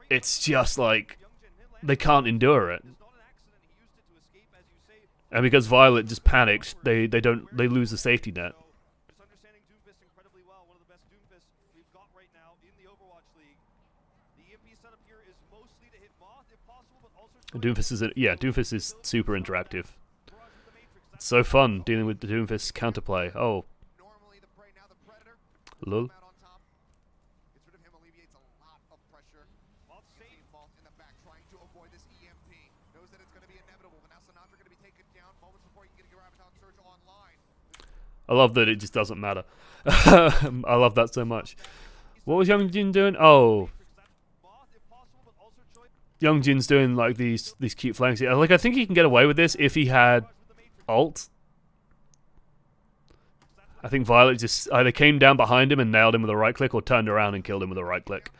it's just like they can't endure it. And because Violet just panics, they lose the safety net. Doomfist is super interactive. It's so fun dealing with the Doomfist counterplay. Oh. Lol. I love that it just doesn't matter. I love that so much. What was Youngjin doing? Oh. Young Jin's doing like these cute flanks. Like I think he can get away with this if he had ult. I think Violet just either came down behind him and nailed him with a right click, or turned around and killed him with a right click.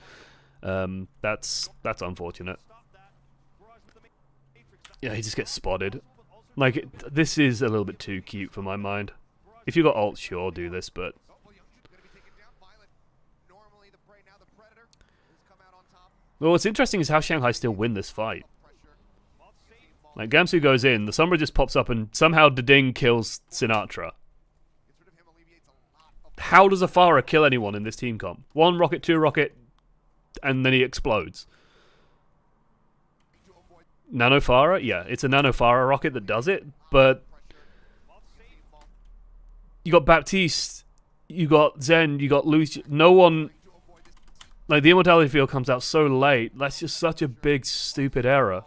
That's unfortunate. Yeah, he just gets spotted. Like, this is a little bit too cute for my mind. If you got ult, sure, do this, but... Well, what's interesting is how Shanghai still win this fight. Like, Gamsu goes in, the Sombra just pops up, and somehow Deding kills Sinatra. How does a Pharah kill anyone in this team comp? 1 rocket, 2 rocket, and then he explodes. Nano Pharah? Yeah, it's a Nano Pharah rocket that does it, but... You got Baptiste, you got Zen, you got Lucio. No one... Like, the immortality field comes out so late. That's just such a big, stupid error.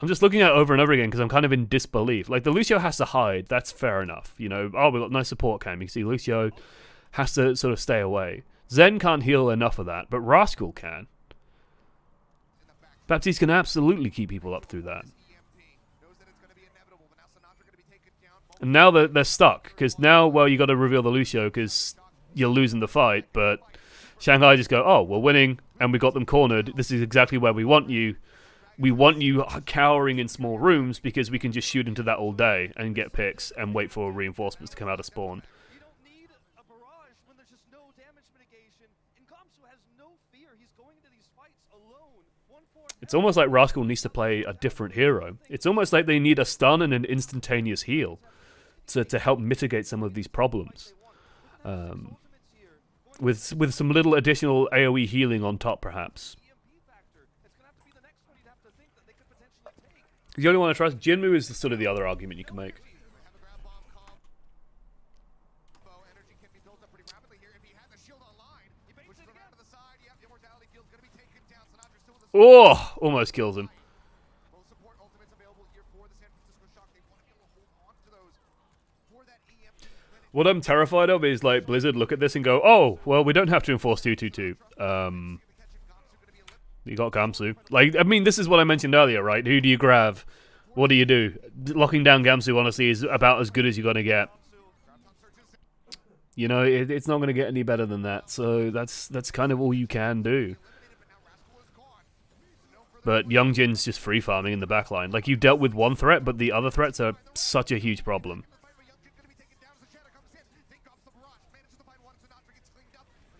I'm just looking at it over and over again because I'm kind of in disbelief. Like, the Lucio has to hide. That's fair enough. You know, oh, we've got no support cam. You can see Lucio has to sort of stay away. Zen can't heal enough of that, but Rascal can. Baptiste can absolutely keep people up through that. And now they're stuck, because now, well, you got to reveal the Lucio because you're losing the fight, but Shanghai just go, oh, we're winning, and we got them cornered. This is exactly where we want you. We want you cowering in small rooms because we can just shoot into that all day and get picks and wait for reinforcements to come out of spawn. It's almost like Rascal needs to play a different hero. It's almost like they need a stun and an instantaneous heal to help mitigate some of these problems. With some little additional AoE healing on top, perhaps. The only one I trust, Jinmu is sort of the other argument you can make. Oh, almost kills him. What I'm terrified of is, like, Blizzard look at this and go, oh, well, we don't have to enforce 222. You got Gamsu. Like, I mean, this is what I mentioned earlier, right? Who do you grab? What do you do? Locking down Gamsu, honestly, is about as good as you're going to get. You know, it's not going to get any better than that. So that's kind of all you can do. But Young Jin's just free farming in the backline. Like, you dealt with one threat, but the other threats are such a huge problem.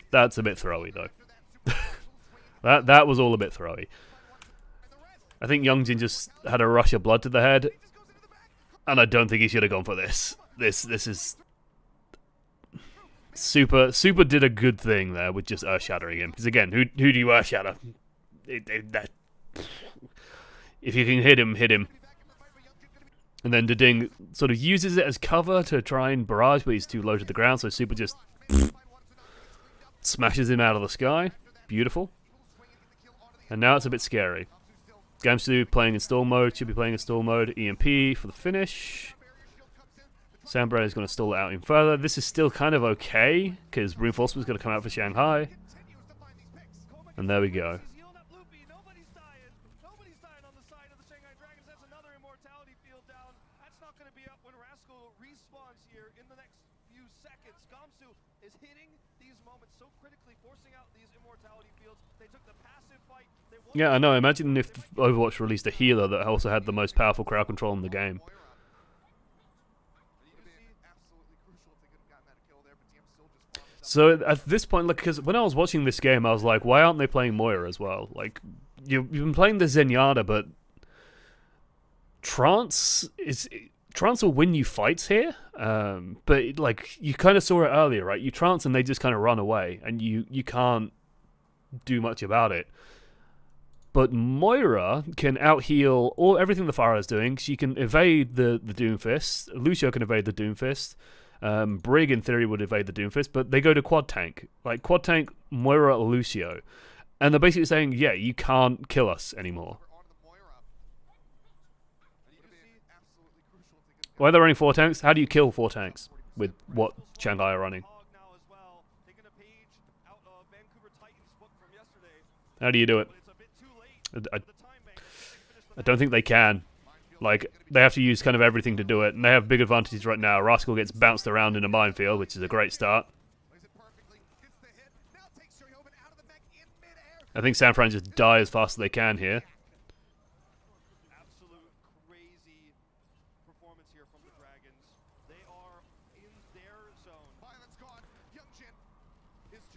That's a bit throwy, though. That was all a bit throwy. I think Young Jin just had a rush of blood to the head, and I don't think he should have gone for this. This is... Super did a good thing there with just earth-shattering him. Because again, who do you earth-shatter? If you can hit him, hit him. And then Deding sort of uses it as cover to try and barrage, but he's too low to the ground, so Super just smashes him out of the sky. Beautiful. And now it's a bit scary. Gamsu playing in stall mode, should be playing in stall mode. EMP for the finish. Sambra is going to stall it out even further. This is still kind of okay, because reinforcement's going to come out for Shanghai. And there we go. Yeah, I know. Imagine if Overwatch released a healer that also had the most powerful crowd control in the game. So at this point, like, because when I was watching this game, I was like, why aren't they playing Moira as well? Like, you've been playing the Zenyatta, but Trance will win you fights here. But like, you kind of saw it earlier, right? You Trance and they just kind of run away, and you can't do much about it. But Moira can out-heal everything the Pharah is doing. She can evade the Doomfist. Lucio can evade the Doomfist. Brig, in theory, would evade the Doomfist. But they go to Quad Tank. Like, Quad Tank, Moira, Lucio. And they're basically saying, yeah, you can't kill us anymore. Why are they running 4 tanks? How do you kill 4 tanks with what Shanghai are running? How do you do it? I don't think they can. Like, they have to use kind of everything to do it, and they have big advantages right now. Rascal gets bounced around in a minefield, which is a great start. I think San Fran just die as fast as they can here.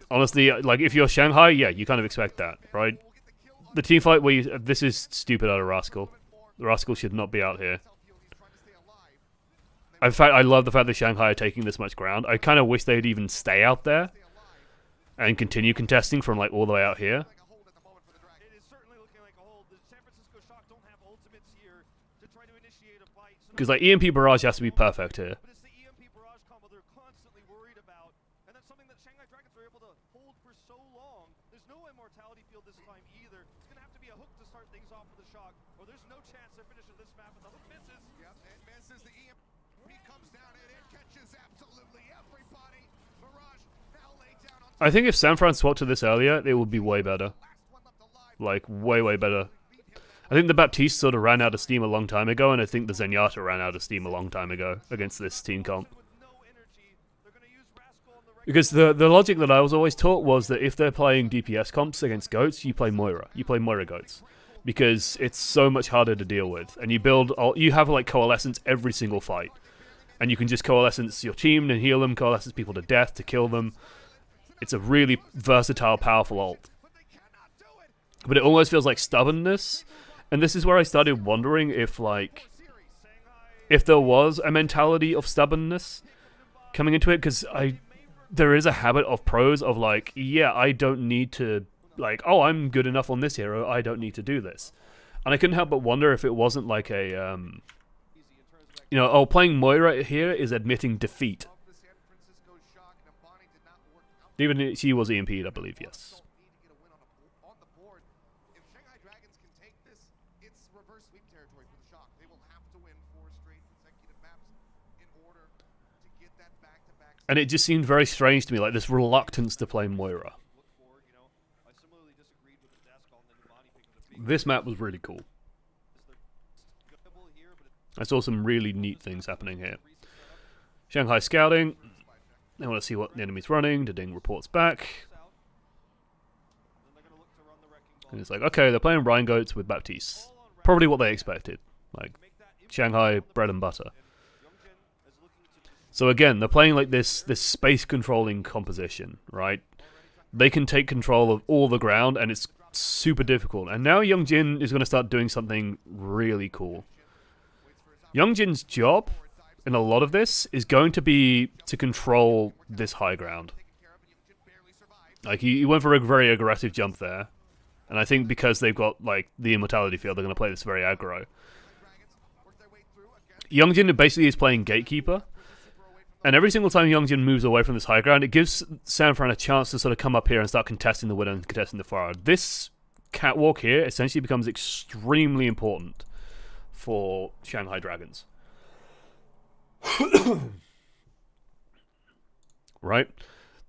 Honestly, like, if you're Shanghai, yeah, you kind of expect that, right? The team fight where you... This is stupid out of Rascal. Rascal should not be out here. In fact, I love the fact that Shanghai are taking this much ground. I kind of wish they'd even stay out there and continue contesting from, like, all the way out here. Because, like, EMP Barrage has to be perfect here. I think if San Fran swapped to this earlier, it would be way better. Like, way, way better. I think the Baptiste sort of ran out of steam a long time ago, and I think the Zenyatta ran out of steam a long time ago against this team comp. Because the logic that I was always taught was that if they're playing DPS comps against goats, you play Moira. You play Moira goats. Because it's so much harder to deal with. And you have like coalescence every single fight. And you can just coalescence your team and heal them, coalescence people to death to kill them. It's a really versatile, powerful ult. But it almost feels like stubbornness. And this is where I started wondering if, like, if there was a mentality of stubbornness coming into it. Because there is a habit of pros of, like, yeah, I don't need to, like, oh, I'm good enough on this hero, I don't need to do this. And I couldn't help but wonder if it wasn't like a, you know, oh, playing Moira here is admitting defeat. Even she was EMP'd, I believe, yes. And it just seemed very strange to me, like this reluctance to play Moira. This map was really cool. I saw some really neat things happening here. Shanghai scouting. They want to see what the enemy's running. Ding reports back. And it's like, okay, they're playing Rhine Goats with Baptiste. Probably what they expected. Like, Shanghai bread and butter. So again, they're playing like this space controlling composition, right? They can take control of all the ground, and it's super difficult. And now Youngjin is going to start doing something really cool. Youngjin's job in a lot of this is going to be to control this high ground. Like, he went for a very aggressive jump there. And I think because they've got, like, the immortality field, they're going to play this very aggro. Youngjin basically is playing Gatekeeper. And every single time Youngjin moves away from this high ground, it gives San Fran a chance to sort of come up here and start contesting the Widow and contesting the Farah. This catwalk here essentially becomes extremely important for Shanghai Dragons. Right?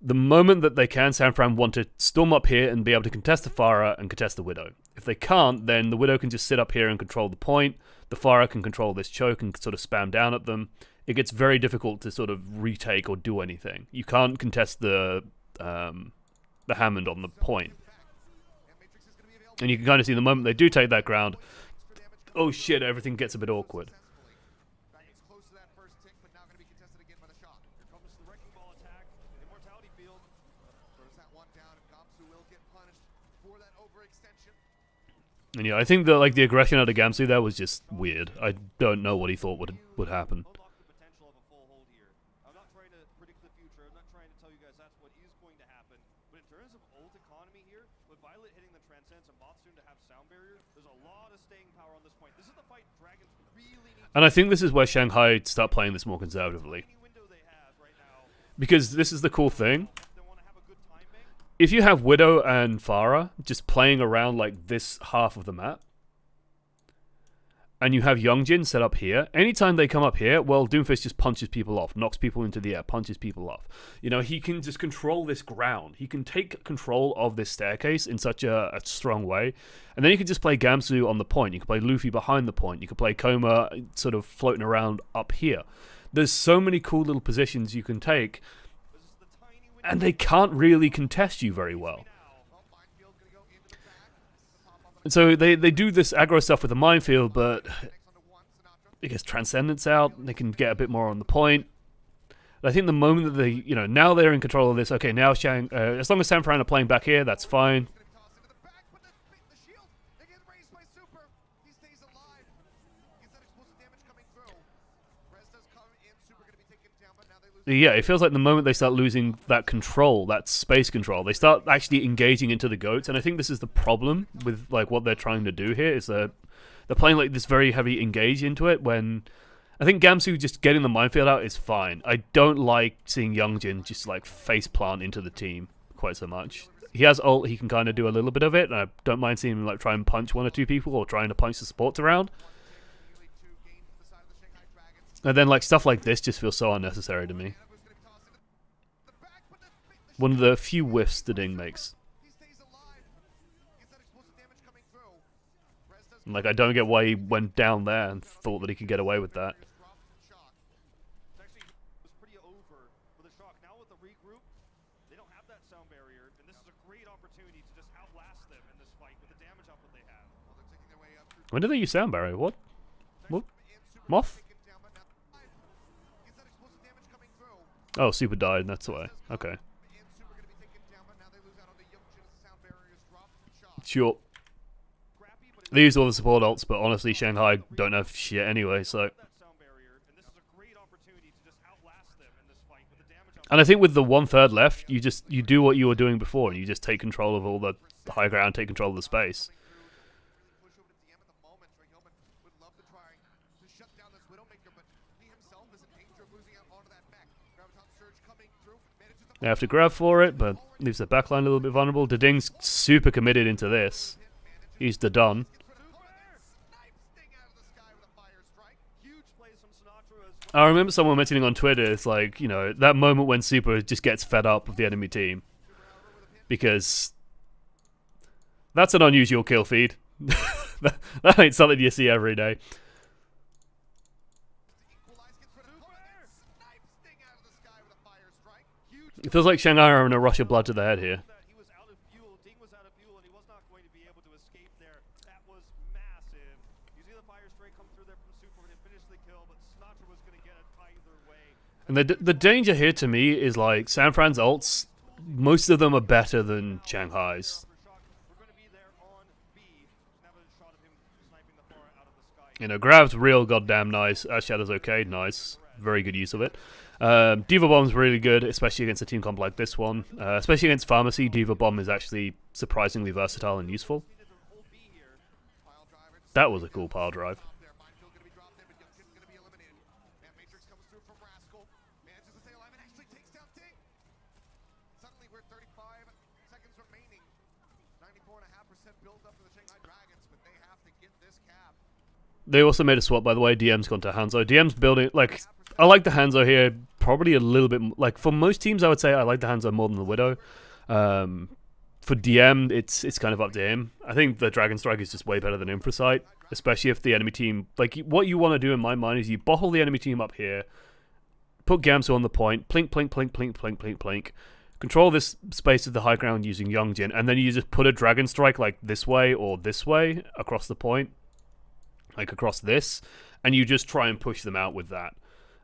The moment that they can, San Fran want to storm up here and be able to contest the Farah and contest the Widow. If they can't, then the Widow can just sit up here and control the point. The Farah can control this choke and sort of spam down at them. It gets very difficult to sort of retake or do anything. You can't contest the Hammond on the point. And you can kind of see the moment they do take that ground, oh shit, everything gets a bit awkward. And yeah, I think that like the aggression out of Gamsu there was just weird. I don't know what he thought would happen. And I think this is where Shanghai start playing this more conservatively. Because this is the cool thing. If you have Widow and Farah just playing around like this half of the map, and you have Youngjin set up here, anytime they come up here, well, Doomfist just punches people off, knocks people into the air, punches people off. You know, he can just control this ground. He can take control of this staircase in such a strong way. And then you can just play Gamsu on the point. You can play Luffy behind the point. You can play Koma sort of floating around up here. There's so many cool little positions you can take, and they can't really contest you very well. And so they do this aggro stuff with the minefield, but it gets Transcendence out. They can get a bit more on the point. But I think the moment that they, you know, now they're in control of this, okay, now as long as Sanfran are playing back here, that's fine. Yeah, it feels like the moment they start losing that control, that space control, they start actually engaging into the goats, and I think this is the problem with like what they're trying to do here, is that they're playing like this very heavy engage into it, when I think Gamsu just getting the minefield out is fine. I don't like seeing Youngjin just like face plant into the team quite so much. He has ult, he can kind of do a little bit of it, and I don't mind seeing him like try and punch one or two people, or trying to punch the supports around. And then like stuff like this just feels so unnecessary to me. One of the few whiffs the Ding makes. And, like, I don't get why he went down there and thought that he could get away with that. When did they use sound barrier? What? Moth? Oh, Super died, that's why. Okay. Sure. They use all the support ults, but honestly, Shanghai don't have shit anyway, so... And I think with the 1/3 left, you do what you were doing before, and you just take control of all the high ground, take control of the space. They have to grab for it, but leaves the backline a little bit vulnerable. Ding's super committed into this. He's the done. I remember someone mentioning on Twitter, it's like, you know, that moment when Super just gets fed up with the enemy team. Because that's an unusual kill feed. That ain't something you see every day. It feels like Shanghai are in a rush of blood to the head here. And the danger here to me is like Sanfran's ults, most of them are better than Shanghai's. You know, Grav's real goddamn nice. Shadow's okay, nice. Very good use of it. Diva Bomb's really good, especially against a team comp like this one. Especially against Pharmacy, Diva Bomb is actually surprisingly versatile and useful. That was a cool pile drive. They also made a swap, by the way. DM's gone to Hanzo. DM's building, like, I like the Hanzo here probably a little bit, like, for most teams I would say I like the Hanzo more than the Widow. For DM, it's kind of up to him. I think the Dragon Strike is just way better than Infrasight, especially if the enemy team, like, what you want to do in my mind is you bottle the enemy team up here, put Gamsu on the point, plink, plink, plink, plink, plink, plink, plink, control this space of the high ground using Youngjin, and then you just put a Dragon Strike, like, this way or this way across the point. Like across this, and you just try and push them out with that.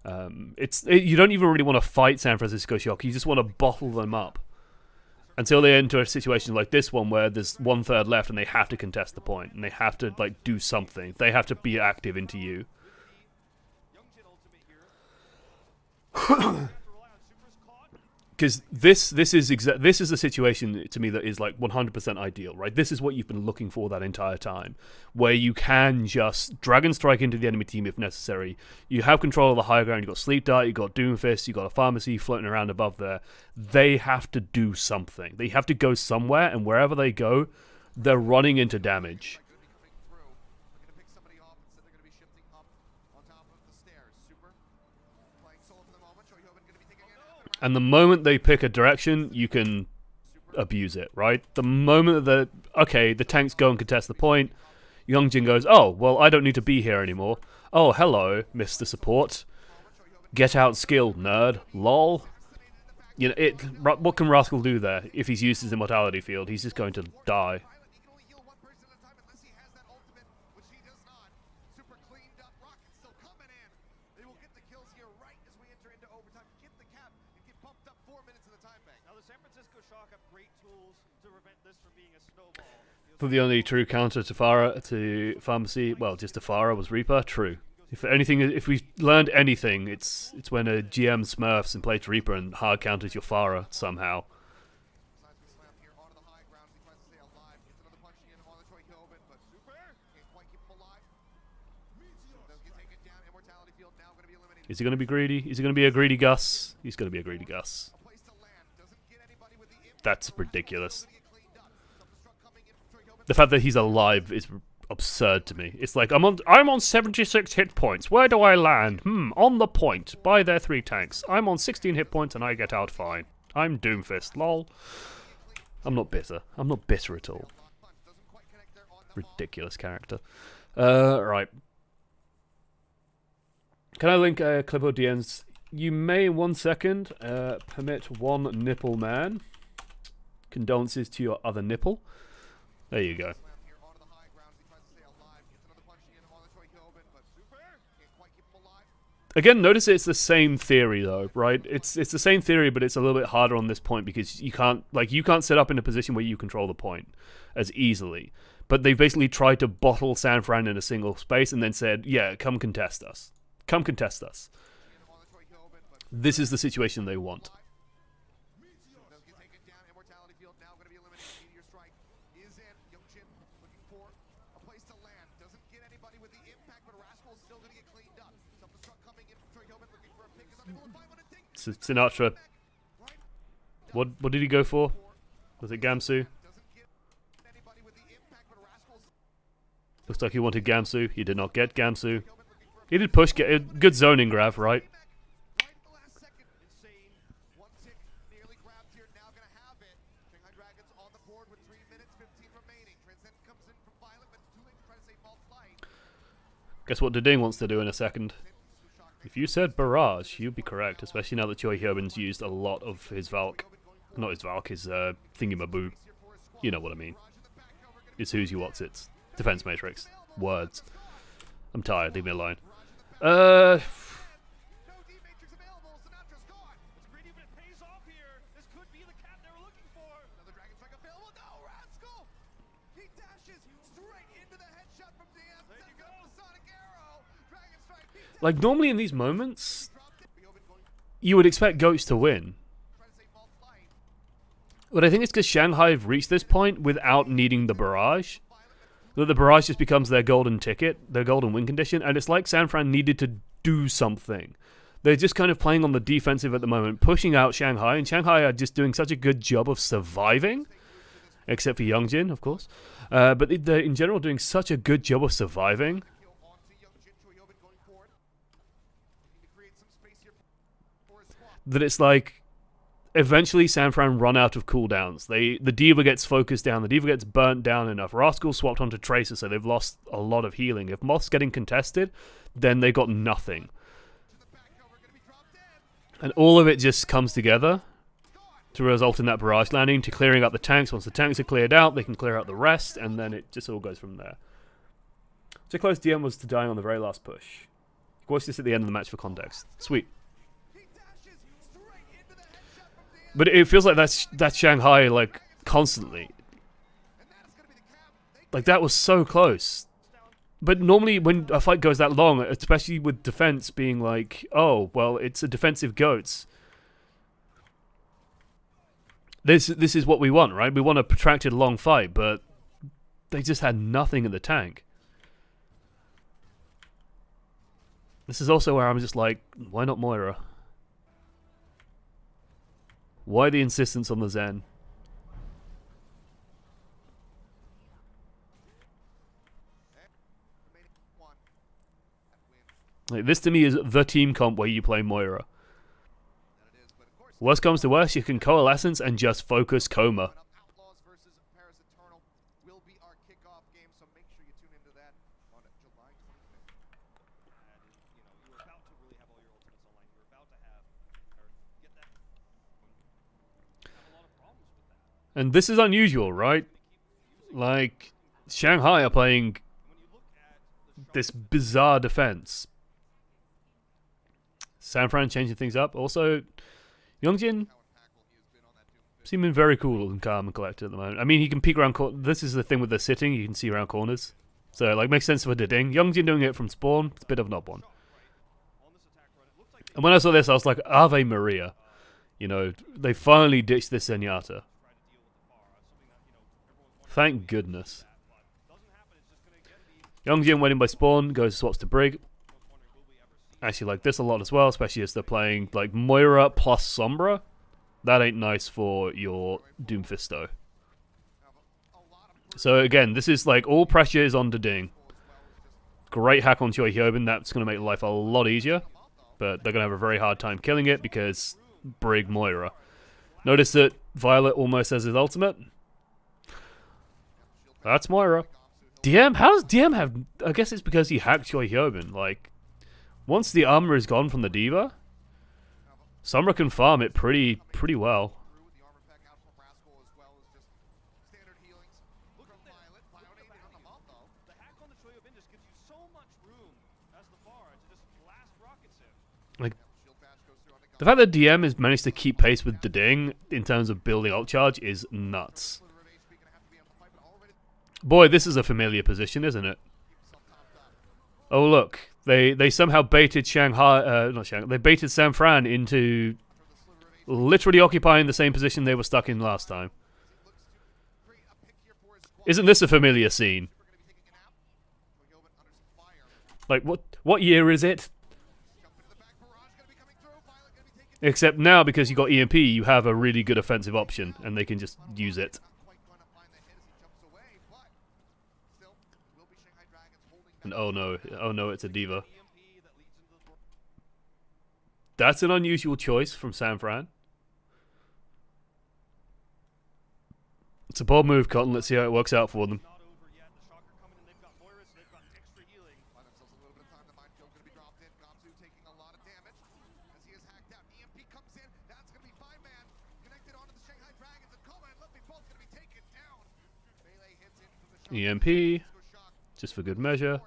You don't even really want to fight San Francisco Shock. You just want to bottle them up until they enter a situation like this one where there's 1/3 left and they have to contest the point and they have to like do something. They have to be active into you. Because this is the situation to me that is like 100% ideal, right? This is what you've been looking for that entire time, where you can just Dragon Strike into the enemy team if necessary. You have control of the high ground. You've got Sleep Dart, you've got Doomfist, you've got a Pharmacy floating around above there. They have to do something. They have to go somewhere, and wherever they go, they're running into damage. And the moment they pick a direction, you can abuse it, right? The moment that the tanks go and contest the point, Youngjin goes, oh, well, I don't need to be here anymore. Oh, hello, Mr. Support. Get out skill, nerd. Lol. You know, what can Rascal do there if he's used his immortality field? He's just going to die. For the only true counter to Pharmacy, well, just to Farah was Reaper. True. If anything, if we learned anything, it's when a GM smurfs and plays Reaper and hard counters your Farah somehow. Is he going to be greedy? Is he going to be a greedy Gus? He's going to be a greedy Gus. That's ridiculous. The fact that he's alive is absurd to me. It's like I'm on 76 hit points. Where do I land? On the point. By their 3 tanks. I'm on 16 hit points and I get out fine. I'm Doomfist. Lol. I'm not bitter. I'm not bitter at all. Ridiculous character. Right. Can I link Clipboard DNs? You may in 1 second. Permit one nipple man. Condolences to your other nipple. There you go. Again, notice it's the same theory though, right? It's the same theory, but it's a little bit harder on this point because you can't set up in a position where you control the point as easily. But they basically tried to bottle San Fran in a single space and then said, yeah, come contest us. Come contest us. This is the situation they want. Sinatra. What did he go for? Was it Gamsu? Looks like he wanted Gamsu. He did not get Gamsu. He did push. Good zoning grab, right? Guess what Deding wants to do in a second. If you said Barrage, you'd be correct, especially now that Choi Hyobin's used a lot of his Valk. Not his Valk, his thingy-maboo. You know what I mean. It's who's you what's it's. Defense Matrix. Words. I'm tired, leave me alone. Like, normally in these moments, you would expect Goats to win. But I think it's because Shanghai have reached this point without needing the Barrage. That the Barrage just becomes their golden ticket, their golden win condition, and it's like San Fran needed to do something. They're just kind of playing on the defensive at the moment, pushing out Shanghai, and Shanghai are just doing such a good job of surviving. Except for Youngjin, of course. But they're in general doing such a good job of surviving. That it's like, eventually San Fran run out of cooldowns. The D.Va gets focused down, the D.Va gets burnt down enough. Rascal swapped onto Tracer, so they've lost a lot of healing. If Moth's getting contested, then they got nothing. And all of it just comes together to result in that Barrage landing, to clearing out the tanks. Once the tanks are cleared out, they can clear out the rest, and then it just all goes from there. So close DM was to dying on the very last push. Voice this at the end of the match for context. Sweet. But it feels like that's Shanghai, like, constantly. Like, that was so close. But normally when a fight goes that long, especially with defense being like, oh, well, it's a defensive Goats. This is what we want, right? We want a protracted long fight, but they just had nothing in the tank. This is also where I'm just like, why not Moira? Why the insistence on the Zen? Like, this to me is the team comp where you play Moira. Worst comes to worst, you can Coalescence and just focus Coma. And this is unusual, right? Like, Shanghai are playing this bizarre defense. San Fran changing things up. Also, Youngjin seeming very cool and calm and collected at the moment. I mean, he can peek around corners. This is the thing with the sitting. You can see around corners. So, like, makes sense for Diding. Youngjin doing it from spawn. It's a bit of an odd one. And when I saw this, I was like, Ave Maria. You know, they finally ditched this Zenyatta. Thank goodness. Youngjin went in by spawn, goes swaps to Brig. Actually like this a lot as well, especially as they're playing like Moira plus Sombra. That ain't nice for your Doomfisto. So again, this is like all pressure is on Diding. Great hack on Choi Hyobin, that's going to make life a lot easier. But they're going to have a very hard time killing it because Brig Moira. Notice that Violet almost has his ultimate. That's Moira. DM? How does DM have... I guess it's because he hacked Choi Hyobin. Like, once the armor is gone from the Diva, Sombra can farm it pretty well. Like, the fact that DM has managed to keep pace with Diding in terms of building ult charge is nuts. Boy, this is a familiar position, isn't it? Oh look, they somehow baited Shanghai, not Shanghai, they baited San Fran into literally occupying the same position they were stuck in last time. Isn't this a familiar scene? Like, what year is it? Except now, because you got EMP, you have a really good offensive option, and they can just use it. And oh no, it's a Diva. That's an unusual choice from San Fran. It's a bold move, Cotton. Let's see how it works out for them. EMP, just for good measure.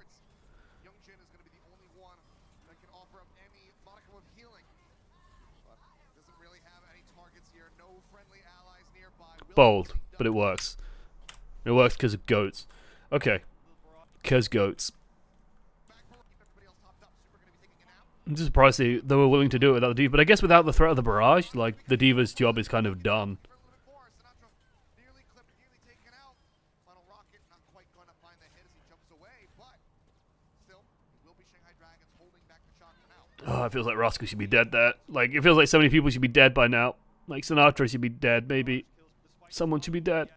Bold, but it works. It works because of goats. Okay, because goats. I'm just surprised they were willing to do it without the Diva, but I guess without the threat of the barrage, like, the Diva's job is kind of done. Oh, it feels like Roscoe should be dead there. Like, it feels like so many people should be dead by now. Like, Sinatra should be dead, maybe. Someone should be dead.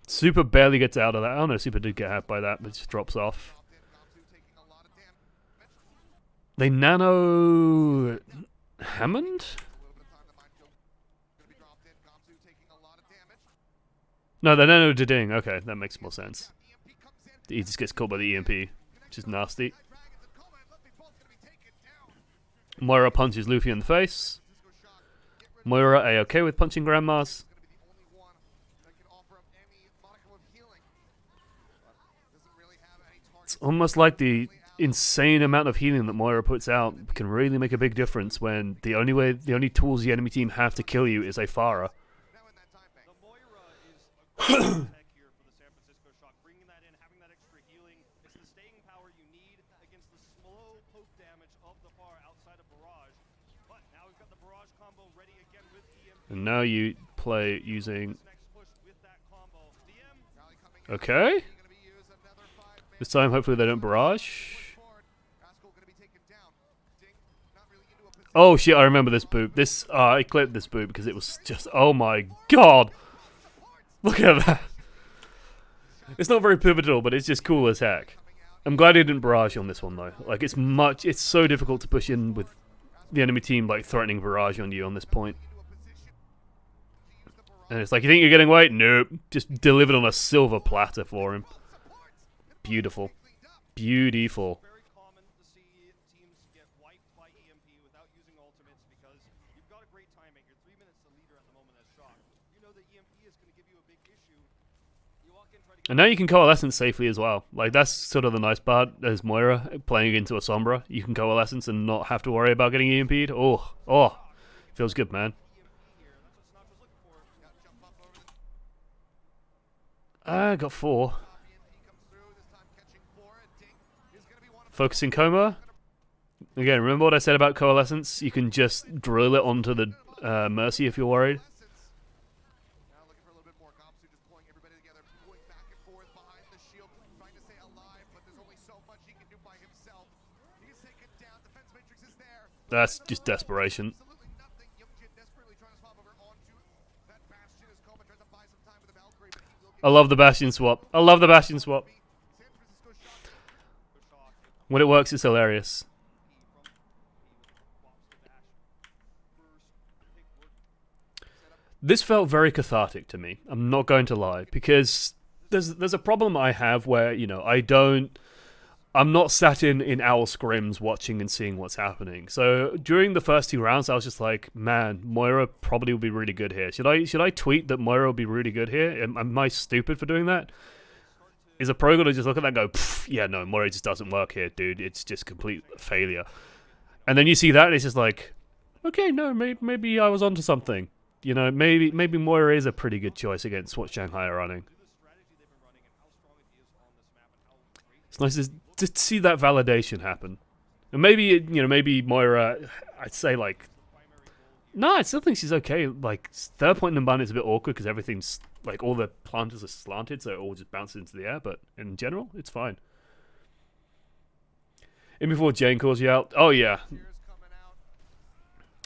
Super barely gets out of that. I don't know, Super did get hacked by that, but it just drops off. They nano... Hammond? No, they nano Diding. Okay, that makes more sense. He just gets caught by the EMP, which is nasty. Moira punches Luffy in the face. Moira A-okay with punching grandmas. It's almost like the insane amount of healing that Moira puts out can really make a big difference when the only tools the enemy team have to kill you is a Pharah. And now you play using... Okay. This time, hopefully they don't barrage. Oh shit, I remember this boop. I clipped this boop because it was just... Oh my god! Look at that! It's not very pivotal, but it's just cool as heck. I'm glad he didn't barrage on this one though. Like, it's so difficult to push in with the enemy team like threatening barrage on you on this point. And it's like, you think you're getting away? Nope. Just delivered on a silver platter for him. Beautiful. Beautiful. Very common to see teams get wiped by EMP without using ultimates because you've got a great timing. You're 3 minutes the leader at the moment as shock. You know that EMP is going to give you a big issue. You walk in, try to... And now you can coalescence safely as well. Like, that's sort of the nice part as Moira playing into a Sombra. You can coalescence and not have to worry about getting EMP'd. Oh, feels good, man. I got 4. Focusing coma. Again, remember what I said about coalescence? You can just drill it onto the Mercy if you're worried. Now looking for a little bit more comps, just pulling everybody together, going back and forth behind the shield, trying to stay alive, but there's only so much he can do by himself. He's taken down, defense matrix is there. That's just desperation. Absolutely nothing. Youngjin desperately trying to swap over onto that Bastion as Coma tries to buy some time with the Valkyrie, but he will get... I love the Bastion swap. I love the Bastion swap. San Francisco shot. When it works, it's hilarious. This felt very cathartic to me. I'm not going to lie, because there's a problem I have where, you know, I'm not sat in owl scrims watching and seeing what's happening. So during the first 2 rounds, I was just like, man, Moira probably will be really good here. Should I tweet that Moira will be really good here? Am I stupid for doing that? Is a pro gonna just look at that and go, yeah, no, Moira just doesn't work here, dude. It's just complete failure. And then you see that and it's just like, okay, no, maybe I was onto something. You know, maybe Moira is a pretty good choice against what Shanghai are running. It's nice to see that validation happen. And maybe Moira, I'd say like, no, I still think she's okay. Like, third point in the is a bit awkward because everything's, like, all the planters are slanted, so it all just bounces into the air, but in general, it's fine. In before Jane calls you out. Oh, yeah.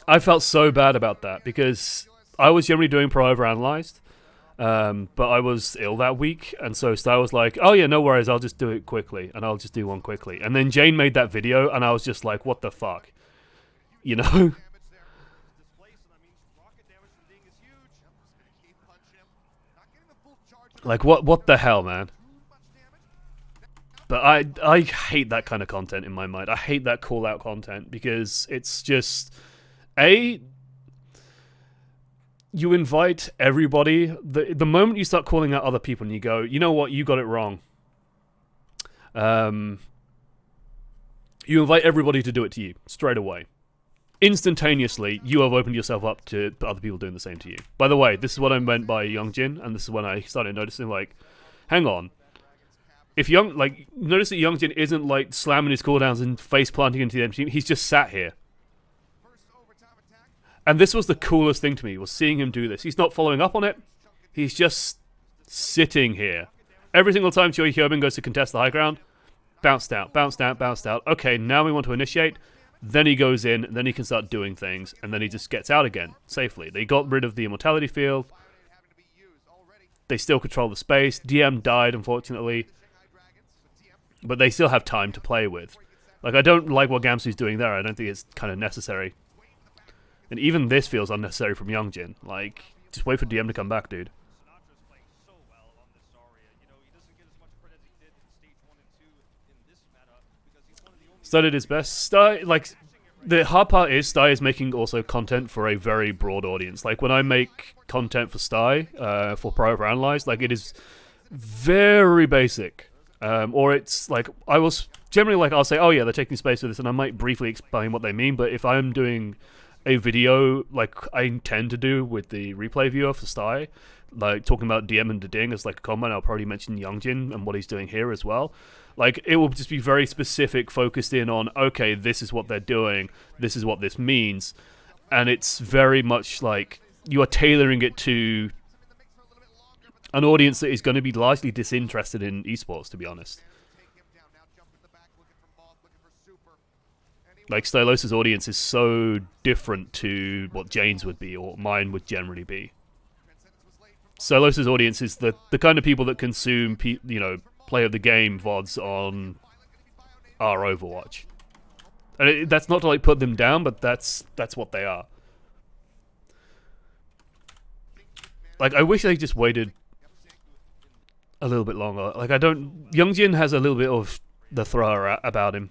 I felt so bad about that because I was generally doing pro overanalyzed, but I was ill that week, and so Star was like, oh, yeah, no worries, I'll just do it quickly, and I'll just do one quickly. And then Jane made that video, and I was just like, what the fuck? You know? Like, what the hell, man? But I hate that kind of content in my mind. I hate that call-out content because it's just... you invite everybody... The moment you start calling out other people and you go, you know what, you got it wrong. You invite everybody to do it to you, straight away. Instantaneously, you have opened yourself up to other people doing the same to you. By the way, this is what I meant by Youngjin, and this is when I started noticing, like, hang on. If notice that Youngjin isn't, like, slamming his cooldowns and face planting into the enemy team, he's just sat here. And this was the coolest thing to me, was seeing him do this. He's not following up on it, he's just sitting here. Every single time Choi Hyobin goes to contest the high ground, bounced out, bounced out, bounced out. Okay, now we want to initiate. Then he goes in, then he can start doing things, and then he just gets out again, safely. They got rid of the immortality field. They still control the space. DM died, unfortunately. But they still have time to play with. Like, I don't like what Gamsu's doing there. I don't think it's kind of necessary. And even this feels unnecessary from Youngjin. Like, just wait for DM to come back, dude. Sty did his best. Sty, like, the hard part is Sty is making also content for a very broad audience. Like, when I make content for Sty, for Pro Overanalyzed, like, it is very basic. Or it's, like, I will generally, like, I'll say, oh yeah, they're taking space for this, and I might briefly explain what they mean, but if I'm doing a video, like I intend to do with the replay viewer for Sty, like, talking about DM and Ding as, like, a comment, I'll probably mention Youngjin and what he's doing here as well. Like, it will just be very specific, focused in on, okay, this is what they're doing, this is what this means, and it's very much like you are tailoring it to an audience that is going to be largely disinterested in esports, to be honest. Like, Stylos' audience is so different to what Jane's would be, or mine would generally be. Stylos' audience is the kind of people that consume, you know, play of the game VODs on our Overwatch. And that's not to like put them down, but that's what they are. Like, I wish they just waited a little bit longer. Like, I don't... Youngjin has a little bit of the thrower about him.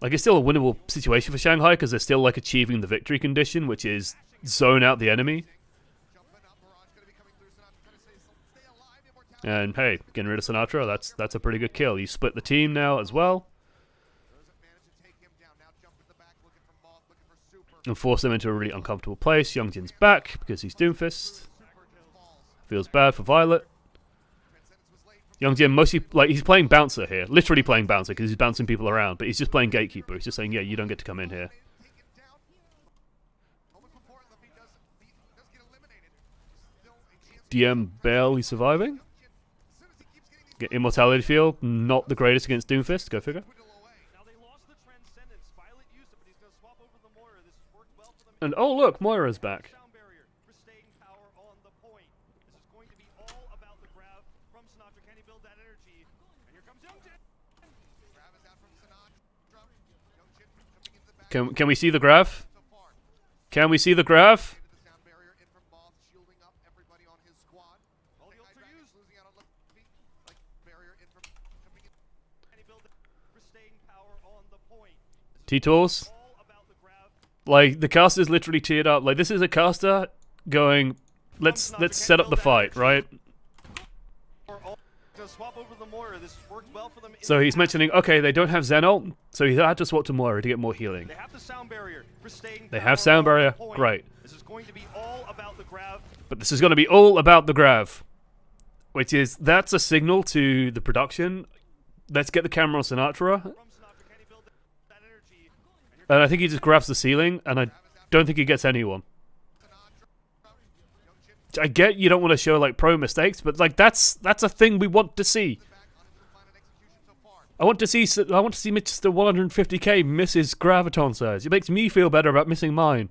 Like, it's still a winnable situation for Shanghai because they're still, like, achieving the victory condition, which is zone out the enemy. And, hey, getting rid of Sinatra, that's a pretty good kill. You split the team now as well. And force them into a really uncomfortable place. Youngjin's back because he's Doomfist. Feels bad for Violet. Youngjin mostly, like, he's playing bouncer here. Literally playing bouncer because he's bouncing people around. But he's just playing gatekeeper. He's just saying, yeah, you don't get to come in here. DM barely surviving. Get immortality field. Not the greatest against Doomfist. Go figure. And oh look, Moira's back. Can we see the graph? Can we see the graph? T-Tools? Like, the caster's literally teared up. Like, this is a caster going, let's set up the fight, right? So he's mentioning, okay, they don't have Zen ult, so he had to swap to Moira to get more healing. They have sound barrier, great. But this is going to be all about the grav. Which is, that's a signal to the production. Let's get the camera on Sinatra. And I think he just grabs the ceiling, and I don't think he gets anyone. I get you don't want to show like pro mistakes, but like that's a thing we want to see. I want to see Mr. 150k miss his graviton surge. It makes me feel better about missing mine.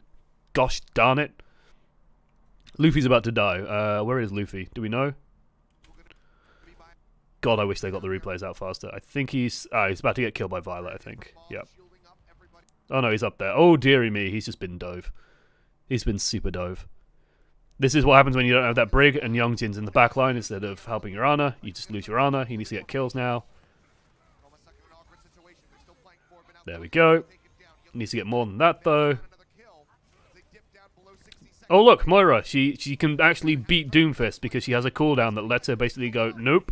Gosh darn it. Luffy's about to die. Where is Luffy? Do we know? God, I wish they got the replays out faster. I think he's about to get killed by Violet, I think. Yep. Oh no, he's up there. Oh dearie me, he's just been dove. He's been super dove. This is what happens when you don't have that brig and Youngjin's in the back line instead of helping your Ana. You just lose your Ana. He needs to get kills now. There we go. Needs to get more than that though. Oh look, Moira. She can actually beat Doomfist because she has a cooldown that lets her basically go, nope.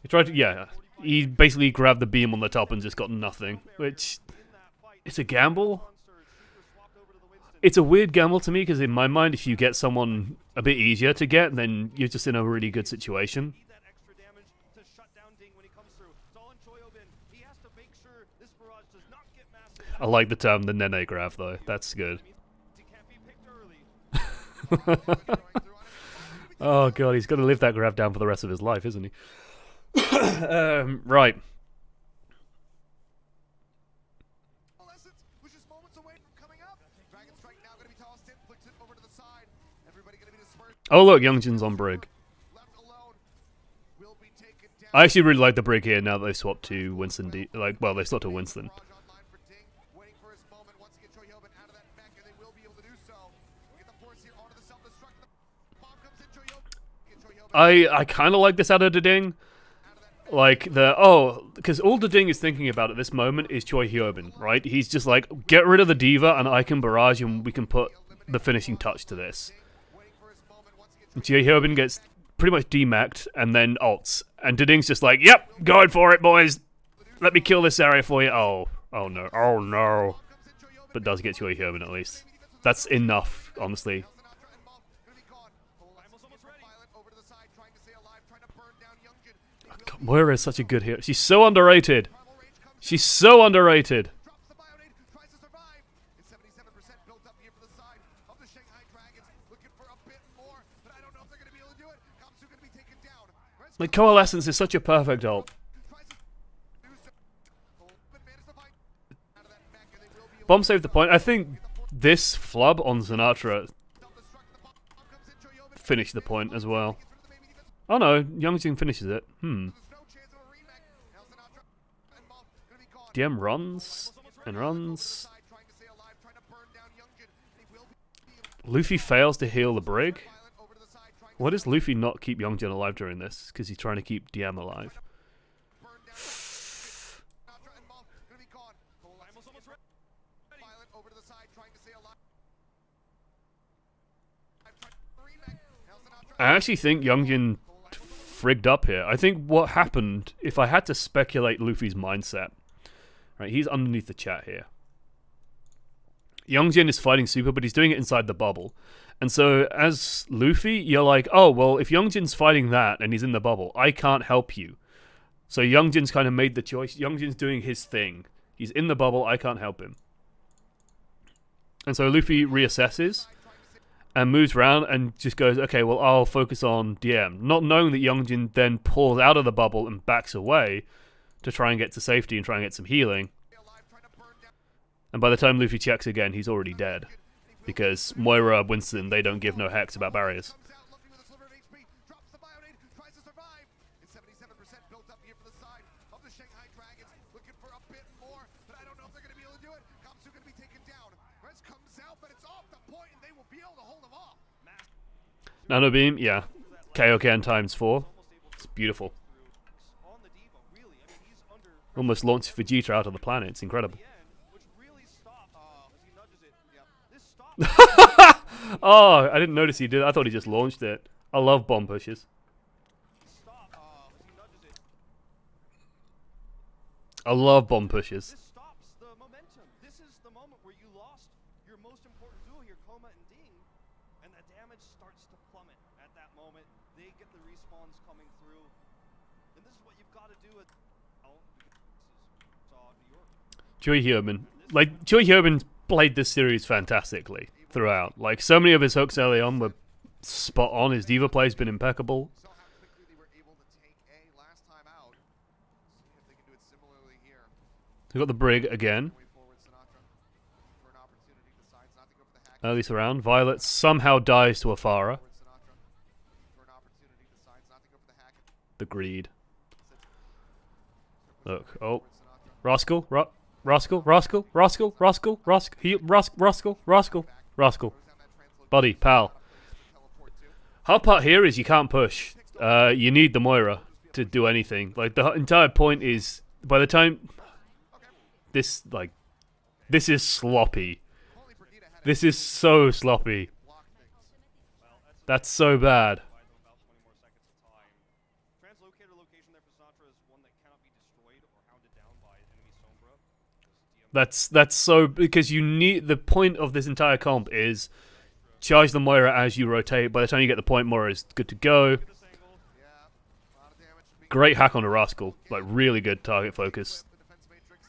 He tried to, yeah. He basically grabbed the beam on the top and just got nothing, which it's a gamble. It's a weird gamble to me because in my mind, if you get someone a bit easier to get, then you're just in a really good situation. I like the term the Nene grab though. That's good. Oh god, he's going to live that grab down for the rest of his life, isn't he? Right. Oh look, Youngjin's on brig. I actually really like the brig here now that they've swapped to Winston. Well, they swapped to Winston. I kind of like this out of the Ding. Like, because all the Ding is thinking about at this moment is Choi Hyobin, right? He's just like, get rid of the Diva and I can barrage and we can put the finishing touch to this. And Choi Hyobin gets pretty much demacked and then ults. And Ding's just like, yep, going for it, boys. Let me kill this area for you. Oh no. But does get Choi Hyobin at least. That's enough, honestly. Moira is such a good hero. She's so underrated. She's so underrated. Like, Coalescence is such a perfect ult. Bomb saved the point. I think this flub on Sinatra finished the point as well. Oh no, Youngjin finishes it. There's no chance of a remake. Now Sinatra and Muff gonna be gone. DM runs and runs. Side trying to stay alive, trying to burn down Youngjin. He will be Luffy fails to heal the brig. violent over to the side, trying to Why does Luffy not keep Youngjin alive during this? Because he's trying to keep DM alive. burn down Sinatra and Muff gonna be gone. Violent over to the side, trying to stay alive. Remake. Now Sinatra I actually think Youngjin frigged up here. I think what happened, if I had to speculate Luffy's mindset, right, he's underneath the chat here. Youngjin is fighting Super, but he's doing it inside the bubble. And so as Luffy, you're like, oh, well, if Youngjin's fighting that and he's in the bubble, I can't help you. So Youngjin's kind of made the choice. Youngjin's doing his thing. He's in the bubble, I can't help him. And so Luffy reassesses and moves around and just goes, okay, well, I'll focus on DM. Not knowing that Youngjin then pulls out of the bubble and backs away to try and get to safety and try and get some healing. And by the time Luffy checks again, he's already dead. Because Moira, Winston, they don't give no hex about barriers. comes out, Luffy with a sliver of HP, drops the bionade, tries to survive. It's 77% built up here for the side of the Shanghai Dragons, looking for a bit more, but I don't know if they're going to be able to do it. Kamsu going to be taken down. Res comes out, but it's off the point, and they will be able to hold him off. Nano Beam, yeah. Kaioken times 4. It's beautiful. on the Diva, really. I mean, he's under Almost launched Vegeta out of the planet. It's incredible. the end, which really stopped as he nudges it. This stopped. Oh, I didn't notice he did. I thought he just launched it. I love bomb pushes. Stop as he nudges it. I love bomb pushes. This stops the momentum. This is the moment where you lost your most important duo here, Koma and Ding, and the damage starts to plummet at that moment. They get the respawns coming through, and this is what you've got to do at New York. Joey Human. Like, Joey Human played this series fantastically throughout. Like, so many of his hooks early on were spot on. His Diva play's been impeccable. Saw how quickly they were able to take A last time out. See if they can do it similarly here. We got the brig again. Way forward, Sinatra for an opportunity, decides not to go for the hack. Early surround. Violet somehow dies to Afara. Forward, Sinatra for an opportunity, decides not to go for the hack. The greed. Look. Oh. Forward, Sinatra. Rascal. Rascal. Rascal. Rascal. Rascal. Rascal. Rascal. Rascal. Rascal. Goes down that translocation, Buddy. Pal. teleport to. Hard part here is you can't push. You need the Moira to do anything. Like, the entire point is, by the time this is sloppy. Only Brigitte had This is so sloppy. block things. That's so bad. Provide them about 20 more seconds of time. Translocator location there for Sinatra is one that cannot be destroyed or hounded down by enemy Sombra. That's so, because you need, the point of this entire comp is charge the Moira as you rotate. By the time you get the point, Moira is good to go. This angle, Yeah, a lot of damage to be Great hack on the Rascal. Like, really good target focus. the defense matrix.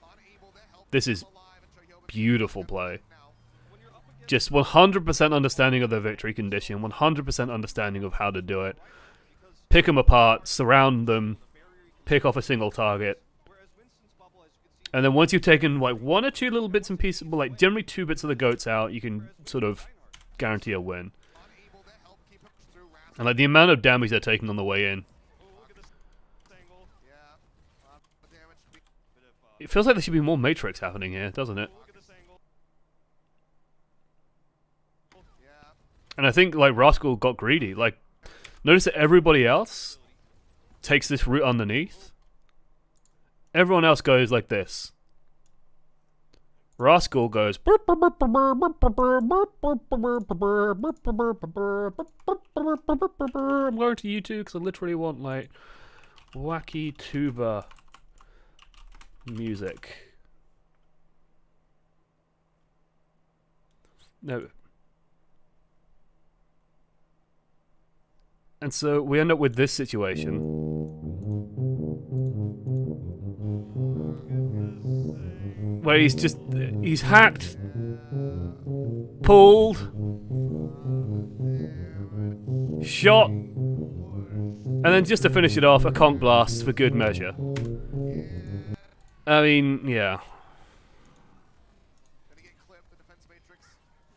Unable to help This is alive, and Choyoba beautiful play. now. when you're up against Just 100% understanding of the victory condition, 100% understanding of how to do it. Pick them apart, surround them, pick off a single target. whereas Winston's bubble, as you can see, And then once you've taken like one or two little bits and pieces, well, like generally 2 bits of the goats out, you can sort of guarantee a win. Unable to help keep him through Rascal. And like the amount of damage they're taking on the way in, look at this angle. Yeah, a lot of damage to be Bit of, it feels like there should be more Matrix happening here, doesn't it? look at this angle. yeah. And I think like Rascal got greedy. Like, notice that everybody else takes this route underneath. Everyone else goes like this. Rascal goes. I'm going to YouTube because I literally want like wacky tuba music. No. And so we end up with this situation. Where he's hacked, pulled, shot, and then just to finish it off, a conch blast for good measure. I mean, yeah. Gonna get clipped, the defense matrix.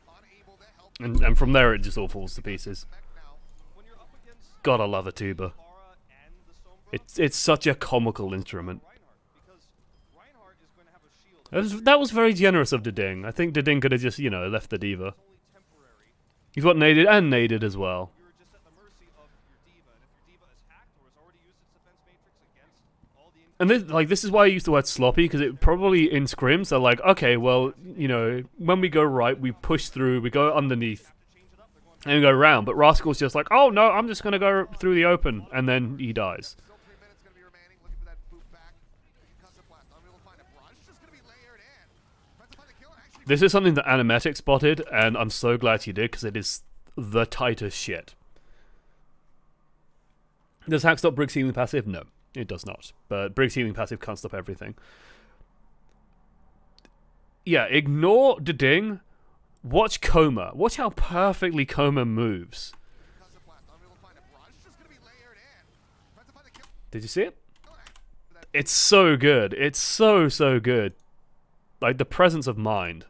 Unable to help And from there it just all falls to pieces. back now. When you're up against Gotta love a tuba. Aura and the Stormblood It's such a comical instrument. Reinhardt, because Reinhardt is going to have a shield. That was very generous of Deding. I think Deding could have just, you know, left the diva. It's only temporary. He's got naded and naded as well. You're just at the mercy of your diva, and if your diva is hacked or has already used its defense matrix against all the And this is why I used the word sloppy, because it probably in scrims they're like, okay, well, you know, when we go right, we push through, we go underneath, and we go round. But Rascal's just like, oh no, I'm just gonna go through the open, and then he dies. Still 3 minutes gonna be remaining. Looking for that boot back. Concussive blast. Unable to find a brush. Just gonna be layered in. Tries to find the killer. Actually, This is something that Animatic spotted, and I'm so glad he did, because it is the tightest shit. Does hack stop Briggs healing passive? No, it does not. But Briggs healing passive can't stop everything. Yeah, ignore Deding. Watch Coma. Watch how perfectly Coma moves. concussive blast. Unable to find a brush. Just gonna be layered in. Tries to find the killer. Did you see it? It's so good. It's so good. Like, the presence of mind.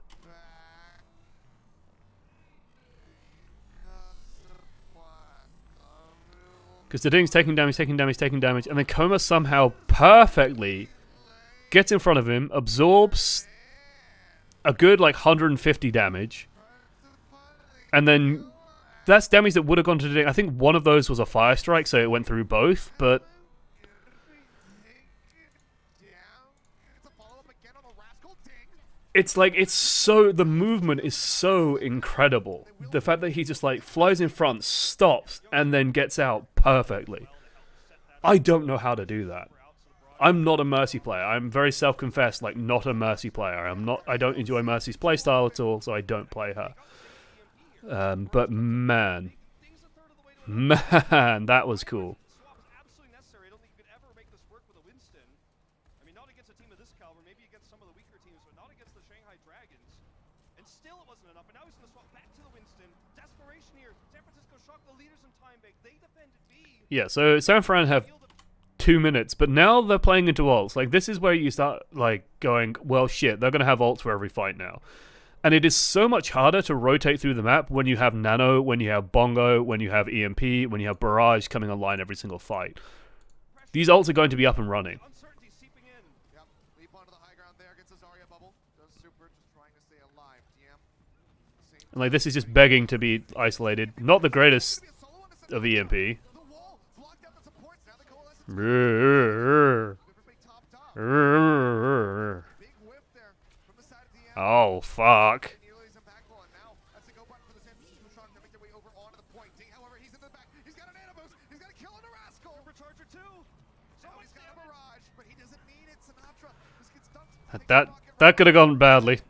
Because Deding's taking damage, and then Coma somehow perfectly gets in front of him, absorbs a good, like, 150 damage, and then that's damage that would have gone to Deding. I think one of those was a fire strike, so it went through both, but It's a follow-up again on the Rascal Ding. it's like, it's so, the movement is so incredible. The fact that he just, like, flies in front, stops, and then gets out perfectly. I don't know how to do that. I'm not a Mercy player. I'm very self-confessed, like, not a Mercy player. I don't enjoy Mercy's playstyle at all, so I don't play her. But man, that was cool. Swap is absolutely necessary. I don't think you could ever make this work with a Winston. I mean, not against a team of this caliber, maybe against some of the weaker teams, but not against the Shanghai Dragons. And still it wasn't enough, and now he's going to swap back to the Winston. Desperation here. San Francisco shocked the leaders in time bank. They defended B. Yeah, so San Fran have 2 minutes, but now they're playing into ults. Like, this is where you start, like, going, well, shit, they're going to have ults for every fight now. And it is so much harder to rotate through the map when you have Nano, when you have Bongo, when you have EMP, when you have Barrage coming online every single fight. These ults are going to be up and running. Uncertainty seeping in. Yep. Leap onto the high ground there. Gets a Zarya bubble. Does super. Just trying to stay alive. DM. And, like, this is just begging to be isolated. Not the greatest Be a solo on this. of EMP. The wall. Blocked out the supports. Now the coalescence. Oh, Everybody top. Big whip there from the side of DM. fuck. Nearly as impactful, and now that's a go button for the San Francisco Shock to make their way over onto the point. Ding, however, he's in the back. He's got an nano boost. He's got a kill on the Rascal. Supercharger 2. Now he's got a barrage, but he doesn't need it. Sinatra. This gets dunked. That could have gone badly.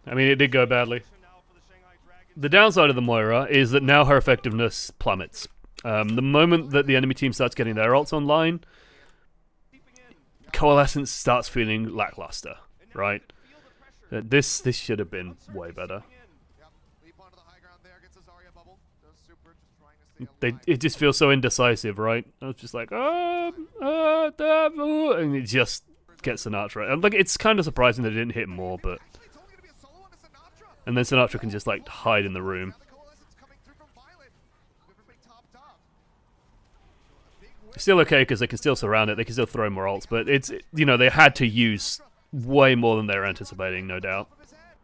I mean, it did go badly. Now for the Shanghai Dragons. The downside of the Moira is that now her effectiveness plummets. The moment that the enemy team starts getting their ults online, Seeping in. Coalescence starts feeling lackluster, right? Feel the pressure. This should have been way better. Seeping in. Yep. Leap onto the high ground there. Gets a Zarya bubble. Does super. Just trying to stay alive. It just feels so indecisive, right? I was just like, and it just gets Sinatra. And, like, it's kind of surprising that it didn't hit more, but Actually, it's only going to be a solo on the Sinatra. and then Sinatra can just, like, hide in the room. Now the coalescence coming through from Violet. Everybody topped up. Big whip. Still okay because they can still surround it. They can still throw more ults, but it's, you know, they had to use way more than they were anticipating, no doubt. Of his head.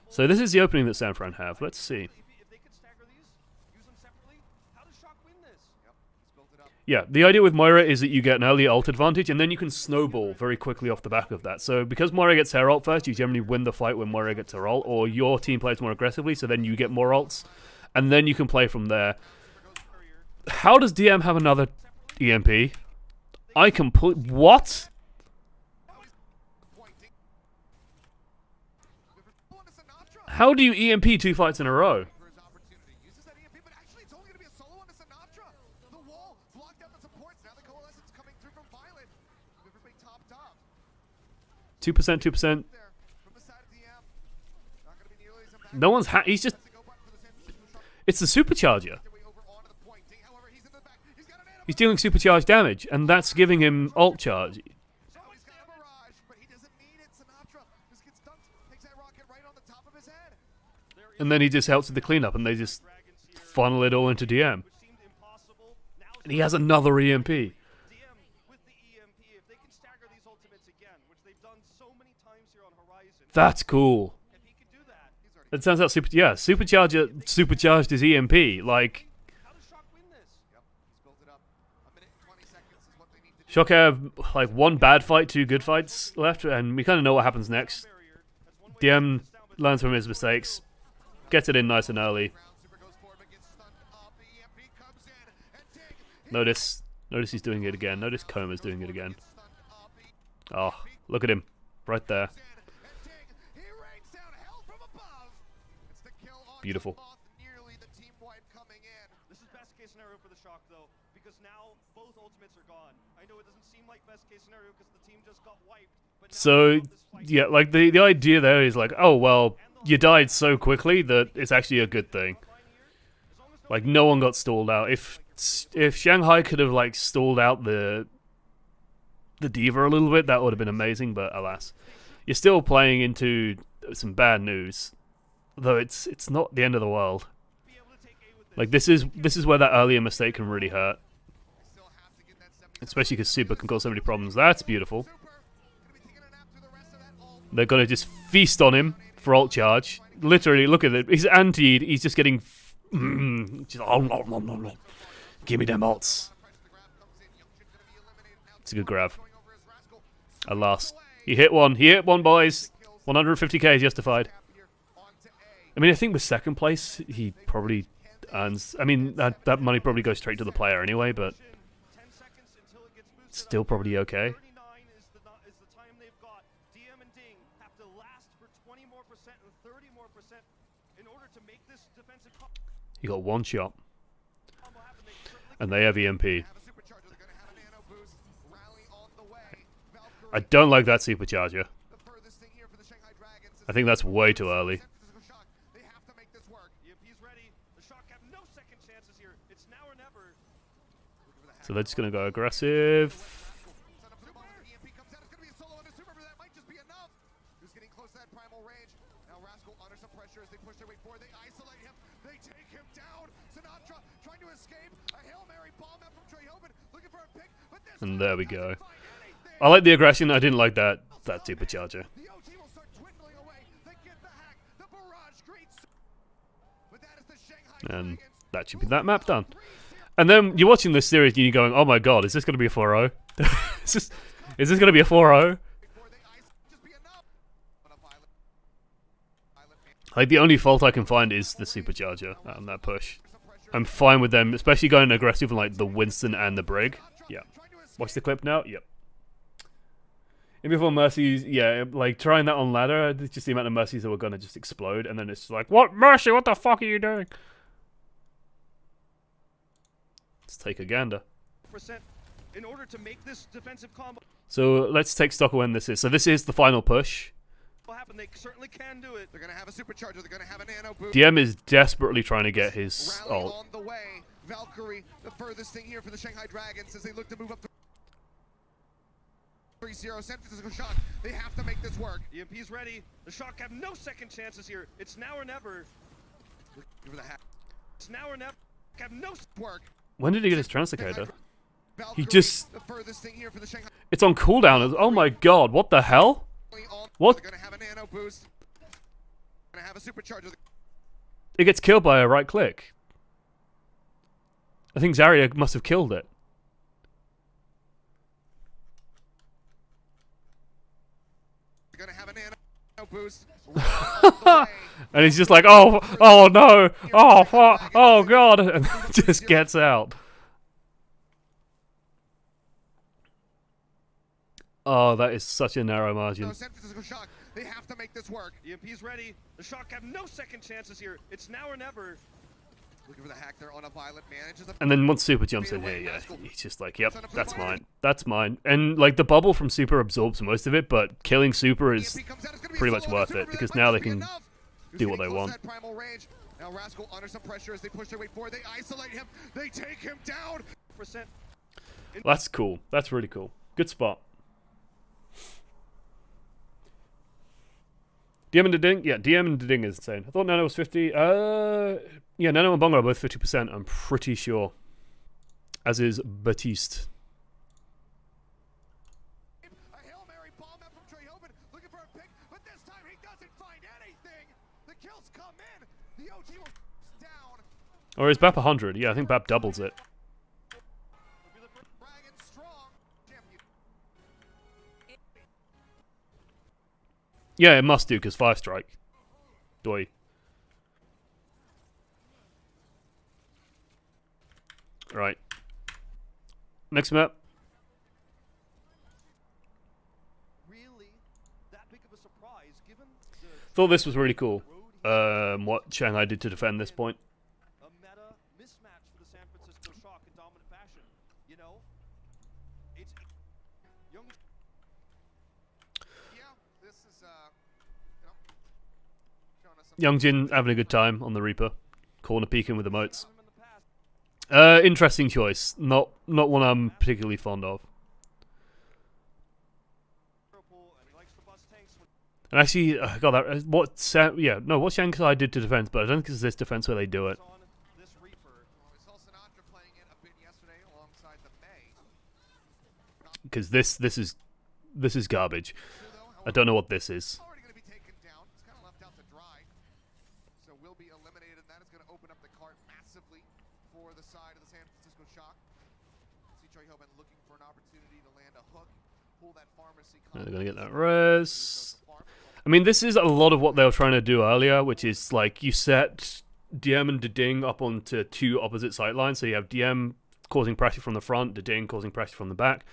So this is the opening that San Fran have. Let's see. If they could stagger these, use them separately, how does Shock win this? Yep. He's built it up. Yeah, the idea with Moira is that you get an early ult advantage, and then you can snowball very quickly off the back of that. So because Moira gets her ult first, you generally win the fight when Moira gets her ult, or your team plays more aggressively, so then you get more ults, and then you can play from there. How does DM have another EMP? What? Pointing. On to Sinatra. How do you EMP 2 fights in a row? For his opportunity. Uses that EMP, but actually it's only going to be a solo on to Sinatra. The wall blocked out the supports. Now the coalescence coming through from Violet. Everybody topped up. 2%, 2%. There from the side of DM. Not going to be nearly as impactful. No one's he's just, That's a go button for the San Francisco Shock. it's the supercharger. Their way over onto the point. Ding, however, he's in the back. He's got an nano. He's dealing supercharged damage, and that's giving him ult charge. So he's got a barrage, but he doesn't need it. Sinatra just gets dunked. Takes that rocket right on the top of his head. And then he just helps with the cleanup, and they just Dragons here, funnel it all into DM. which seemed impossible. Now And he has another EMP. DM with the EMP, if they can stagger these ultimates again, which they've done so many times here on Horizon, That's cool. if he can do that, It turns out supercharged his EMP. Like, how does Shock win this? Yep, he's built it up. A minute and 20 seconds is what they need to do. Shock have like one bad fight, two good fights left, and we kind of know what happens next. Barrier, that's one way to DM get this down, but learns from his mistakes, gets it in nice and early. Super goes forward, but gets stunned up. The EMP comes in, and Dig Notice he's doing it again. Notice Coma's doing it again. stunned up. Oh, look at him, right there. And Dig, he rains down hell from above. It's the kill on Beautiful. Moth, nearly the team wipe coming in. this is best case scenario for the Shock though, because now both ultimates are gone. I know it doesn't seem like best case scenario because the team just got wiped, but now So this fight yeah, like the idea there is like, oh well, you died so quickly that it's actually a good thing. fine here, as long as no Like no one got stalled out. If Shanghai could have like stalled out the Diva a little bit, that would have been amazing. But alas, you're still playing into some bad news. Though it's not the end of the world. be able to take A with this. Like this is where that earlier mistake can really hurt, Still have to get that 77. especially because Super can cause so many problems. That's beautiful. Super gonna be taking a nap through the rest of that ult. They're gonna just feast on him for ult charge. Literally, look at it. He's antied. He's just getting. Just, oh, no. Give me them ults. It's a good grab. Alas, he hit one. He hit one, boys. 150k is justified. I mean, I think with second place, he probably earns. I mean, that money probably goes straight to the player anyway, but 10 seconds until it gets boosted still up. probably okay. 39 is the time they've got. DM and Ding have to last for 20 more percent and 30 more percent in order to make this defensive combo He got one shot, happen. They certainly and they have EMP. Have a supercharger, they're gonna have a nano boost. Rally on the way. I Valkyrie, don't like that supercharger. the furthest thing here for the Shanghai Dragons. I think that's way too early. Shock. They have to make this work. EMP's ready. The Shock have no second chances here. It's now or never. So they're just gonna go aggressive. Set up for the bomb. The EMP comes out. It's gonna be a solo on the super, but that might just be enough. Who's getting close to that primal range? Now Rascal under some pressure as they push their way forward. They isolate him. They take him down. Sinatra trying to escape. A Hail Mary bomb out from Trey Hoban, looking for a pick, but this And time there we doesn't go. find anything. I like the aggression. I didn't like that supercharger. The OT will start dwindling away. They get the hack. The barrage greets. But that is the Shanghai And Dragons. that should be that map done. And then you're watching this series and you're going, oh my god, is this going to be a 4-0? is this going to be a 4-0? Before they ice, just be enough. On a pilot man. Like, the only fault I can find is the supercharger on that push. I'm fine with them, especially going aggressive on, like, the Winston and the Brig. Yeah. Watch the clip now? Yep. In before Mercies, yeah, like, trying that on ladder, just the amount of Mercies that were going to just explode, and then it's like, what, Mercy, what the fuck are you doing? Let's take a gander. Percent in order to make this defensive combo So, let's take stock of when this is. So, this is the final push. happen. They certainly can do it. They're gonna have a supercharger. They're gonna have a nano boost. DM is desperately trying to get his Rally ult. on the way. Valkyrie, the furthest thing here for the Shanghai Dragons as they look to move up to 3-0. San Francisco Shock. They have to make this work. EMP's ready. The Shock have no second chances here. It's now or never. Looking for the hack. It's now or never. Have no Work. When did he get his translocator? Valkyrie, just- the furthest thing here for the Shanghai. It's on cooldown. Oh my god, what the hell? On. What? They're gonna have a nano boost. Gonna have a supercharger. It gets killed by a right click. I think Zarya must have killed it. They're gonna have a nano boost. Rally on the way. And he's just like, oh no, oh fuck, oh god, and just gets out. Oh, that is such a narrow margin. No, San Francisco Shock. They have to make this work. EMP's ready. The Shock have no second chances here. It's now or never. Looking for the hack there on a violet manages a And then once Super jumps in here, yeah, he's just like, yep, that's mine, that's mine. And like the bubble from Super absorbs most of it, but killing Super is EMP comes out, it's gonna be a pretty much solo on worth the it super, because that now might they just be can enough. Who's do what getting they close want. to that primal range. Now Rascal under some pressure as they push their way forward. They isolate him. They take him down. Percent. That's cool. That's really cool. Good spot. DM and the Ding? Yeah, DM and the Ding is insane. I thought Nano was 50. Yeah, Nano and Bongo are both 50%, I'm pretty sure. as is Batiste. A Hail Mary bomb out from Trehoven, looking for a pick, but this time he doesn't find anything. The kills come in. The OG will down. Or is BAP 100? Yeah, I think BAP doubles it. Dragon strong. Champion. Yeah, it must do, because 5 strike. Doi. Right. Next map. Really, that big of a surprise given the Thought this was really cool. What Shanghai did to defend this point. a meta mismatch for the San Francisco Shock in dominant fashion. You know, it's young. Yeah, this is showing us some Youngjin having a good time on the Reaper. Corner peeking with the moats. Him in the past. Interesting choice. Not one I'm particularly fond of. Liverpool, and he likes to bust tanks when And actually, God, that what what Shanghai did to defense, but I don't think it's this defense where they do it. it's on this Reaper. Well, we saw Sinatra playing it a bit yesterday alongside the May. Because this is garbage. I don't know what this is. Already going to be taken down. It's kind of left out to dry. So will be eliminated. That is going to open up the cart massively for the side of the San Francisco Shock. See Trehoven looking for an opportunity to land a hook, pull that pharmacy. They're gonna get that res. I mean, this is a lot of what they were trying to do earlier, which is like you set DM and Ding up onto 2 opposite sight lines. So you have DM causing pressure from the front, Ding causing pressure from the back.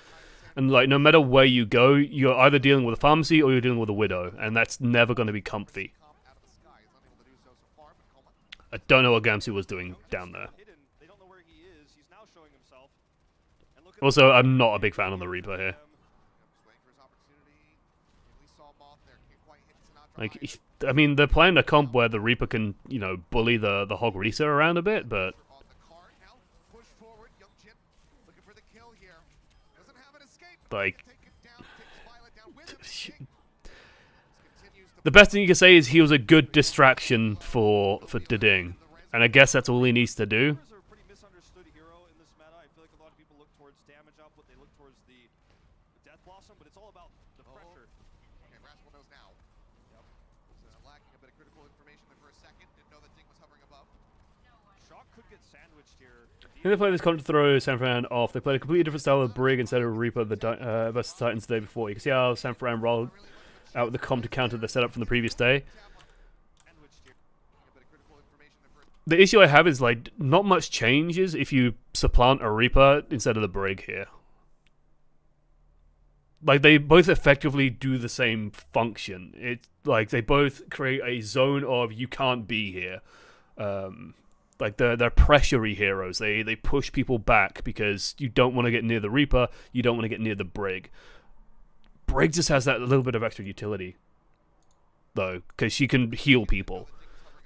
And like no matter where you go, you're either dealing with a pharmacy or you're dealing with a widow, and that's never going to be comfy. Out of the sky is unable to do so so far, but Coma I don't know what Gamsu was doing down there. Hidden. They don't know where he is. He's now showing himself. And look at Also, I'm not a big fan on the Reaper here. just waiting for his opportunity. At least saw Moth there. Can't quite hit Sinatra. Like, I mean, they're playing a comp where the Reaper can, bully the Hog Risa around a bit, but On the card now, push forward. Young Jin looking for the kill here. Doesn't have an escape. like, Take it down. Takes Violet down with him. King continues to the best thing you can say is he was a good distraction for Ding, and I guess that's all he needs to do. Reapers are a pretty misunderstood hero in this meta. I feel like a lot of people look towards damage output. They look towards the Death Blossom, but it's all about the pressure. Okay, Rascal knows now. Yep. Lacking a bit of critical information there for a second. Didn't know that Ding was hovering above. Shock could get sandwiched here. I think they played this comp to throw San Fran off. They played a completely different style of Brig instead of Reaper versus Titans the day before. You can see how San Fran rolled out with the comp to counter the setup from the previous day. Sandwiched here. A bit of critical information there for The issue I have is, like, not much changes if you supplant a Reaper instead of the Brig here. Like, they both effectively do the same function. It's like they both create a zone of you can't be here. Like they're pressure-y heroes. They push people back because you don't want to get near the Reaper, you don't want to get near the Brig. Brig just has that little bit of extra utility, though, because she can heal people.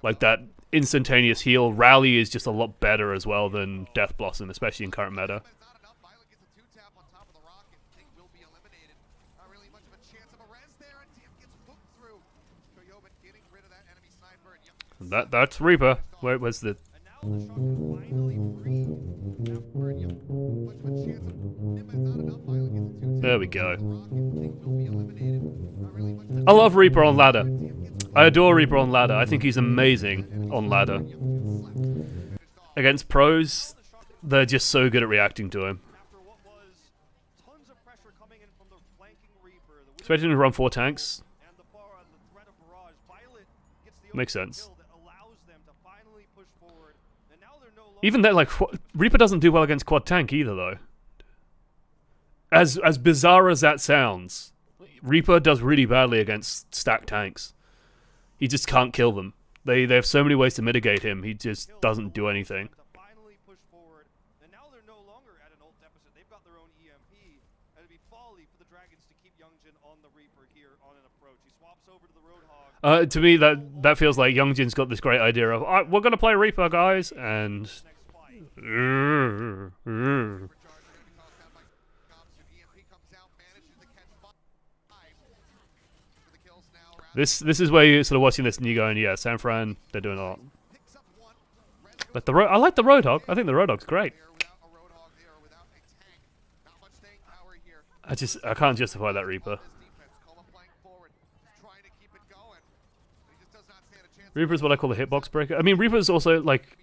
Like that instantaneous heal. Rally is just a lot better as well than Death Blossom, especially in current meta. But it's not enough. Violet gets a 2-tap on top of the rock, and Ding will be eliminated. Not really much of a chance of a res there, and TM gets hooked through. Trehoven getting rid of that enemy sniper, and yep. That's Reaper. Where's the... And now the Shock are finally free. Much of a chance of but not enough. Violet gets a 2-tap. There we go. Rock, and Ding will be eliminated. Not really much of I love Reaper on ladder. I adore Reaper on ladder. I think he's amazing on ladder. Against pros, they're just so good at reacting to him. After what was tons of pressure coming in from the flanking Reaper, the Expecting him to run 4 tanks. and the threat of barrage, Violet gets the Makes opening sense. kill that allows them to finally push forward. And now they're no longer Even then, like, Reaper doesn't do well against quad tank either, though. As bizarre as that sounds, Reaper does really badly against stacked tanks. He just can't kill them. They have so many ways to mitigate him. He just doesn't do anything. to finally push forward. And now they're no longer at an ult deficit. They've got their own EMP. And it'd be folly for the Dragons to keep Youngjin on the Reaper here on an approach. He swaps over to the Roadhog. To me, that feels like Youngjin's got this great idea of, "All right, we're gonna play Reaper, guys," and Next fight. Recharge, they're gonna be tossed down by Cops. EMP comes out, manages to catch 5. For the kills now. this is where you're sort of watching this and you're going, "Yeah, San Fran, they're doing a lot." Picks up one. Res Like I like the Roadhog. I think the Roadhog's great. there without a Roadhog there, I can't justify that Reaper. Reaper is what I call a hitbox breaker. I mean, Reaper's also like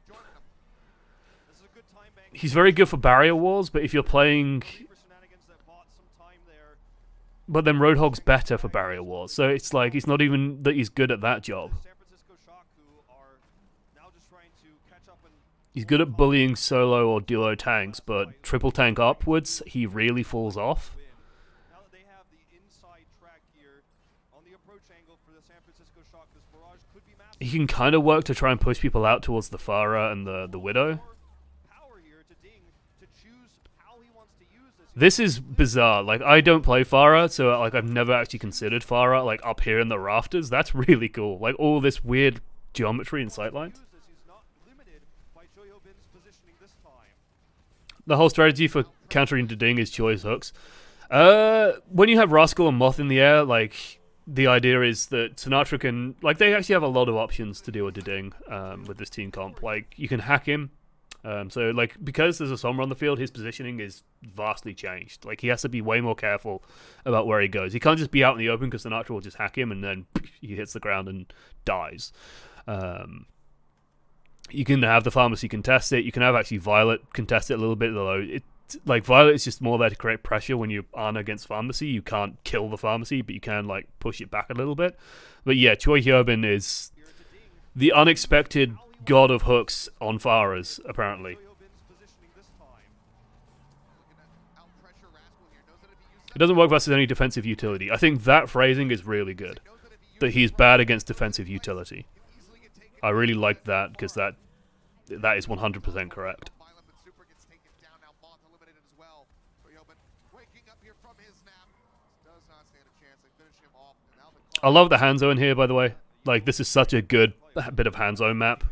This is a good time bank. he's very good for barrier wars, but if you're playing, For shenanigans that bought some time there. but then Roadhog's better for barrier wars, so it's like it's not even that he's good at that job. San Francisco Shock, who are now just trying to catch up and He's good at bullying solo or duo tanks, but triple tank upwards, he really falls off. win. Now that they have the inside track here on the approach angle for the San Francisco Shock, this barrage could be massive. He can kind of work to try and push people out towards the Farah and the Widow. Power here to Ding to choose how he wants to use this. This is bizarre. Like, I don't play Farah, so like I've never actually considered Farah like up here in the rafters. That's really cool. Like all this weird geometry and sightlines. He's not limited by Choyobin's positioning this time. The whole strategy for countering the Ding is choice hooks. When you have Rascal and Moth in the air, like the idea is that Sinatra can, like, they actually have a lot of options to deal with the Ding with this team comp. Like, you can hack him. So, like, because there's a Sombra on the field, his positioning is vastly changed. Like, he has to be way more careful about where he goes. He can't just be out in the open because Sinatra will just hack him and then he hits the ground and dies. You can have the Pharmacy contest it. You can have actually Violet contest it a little bit, although like Violet is just more there to create pressure when you aren't against Pharmacy. You can't kill the Pharmacy, but you can like push it back a little bit. But yeah, Choi Hyobin is the unexpected god of hooks on Farahs, apparently. Choyobin's positioning this time. It doesn't work versus any defensive utility. I think that phrasing is really good. That he's bad against defensive utility. I really like that because that is 100% correct. I love the Hanzo in here, by the way. Like, this is such a good bit of Hanzo map.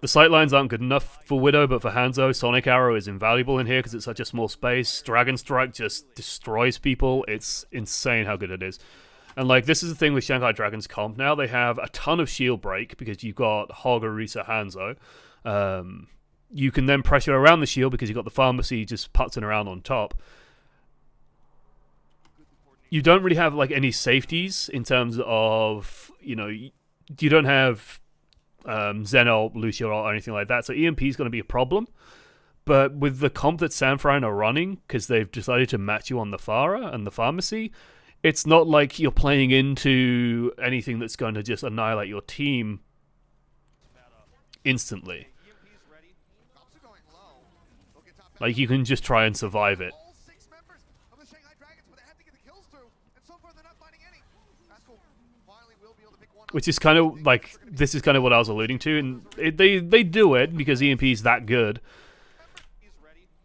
The sightlines aren't good enough for Widow, but for Hanzo, Sonic Arrow is invaluable in here because it's such a small space. Dragon Strike just destroys people. It's insane how good it is. And, like, this is the thing with Shanghai Dragon's comp now. They have a ton of shield break because you've got Hog, Orisa, Hanzo. You can then pressure around the shield because you've got the Pharmacy just putzing around on top. You don't really have, like, any safeties in terms of, you know, you don't have Zenol, Lucio, or anything like that. So EMP is going to be a problem. But with the comp that Sanfran are running, because they've decided to match you on the Farah and the Pharmacy, it's not like you're playing into anything that's going to just annihilate your team instantly. Like, you can just try and survive it. Which is kind of like, this is kind of what I was alluding to, and they do it because EMP is that good.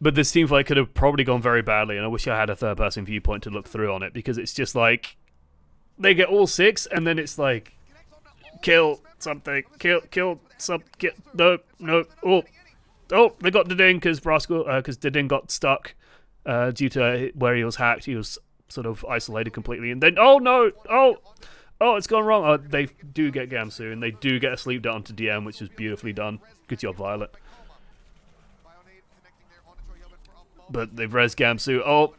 But this team fight could have probably gone very badly, and I wish I had a third-person viewpoint to look through on it, because it's just like, they get all 6, and then it's like, kill something, kill some, no, oh, they got Deding because Deding got stuck due to where he was hacked. He was sort of isolated completely, and then, oh no, oh, it's gone wrong. Oh, they do get Gamsu, and they do get a sleep dart onto DM, which is beautifully done. Good job, Violet. But they've res Gamsu. Oh,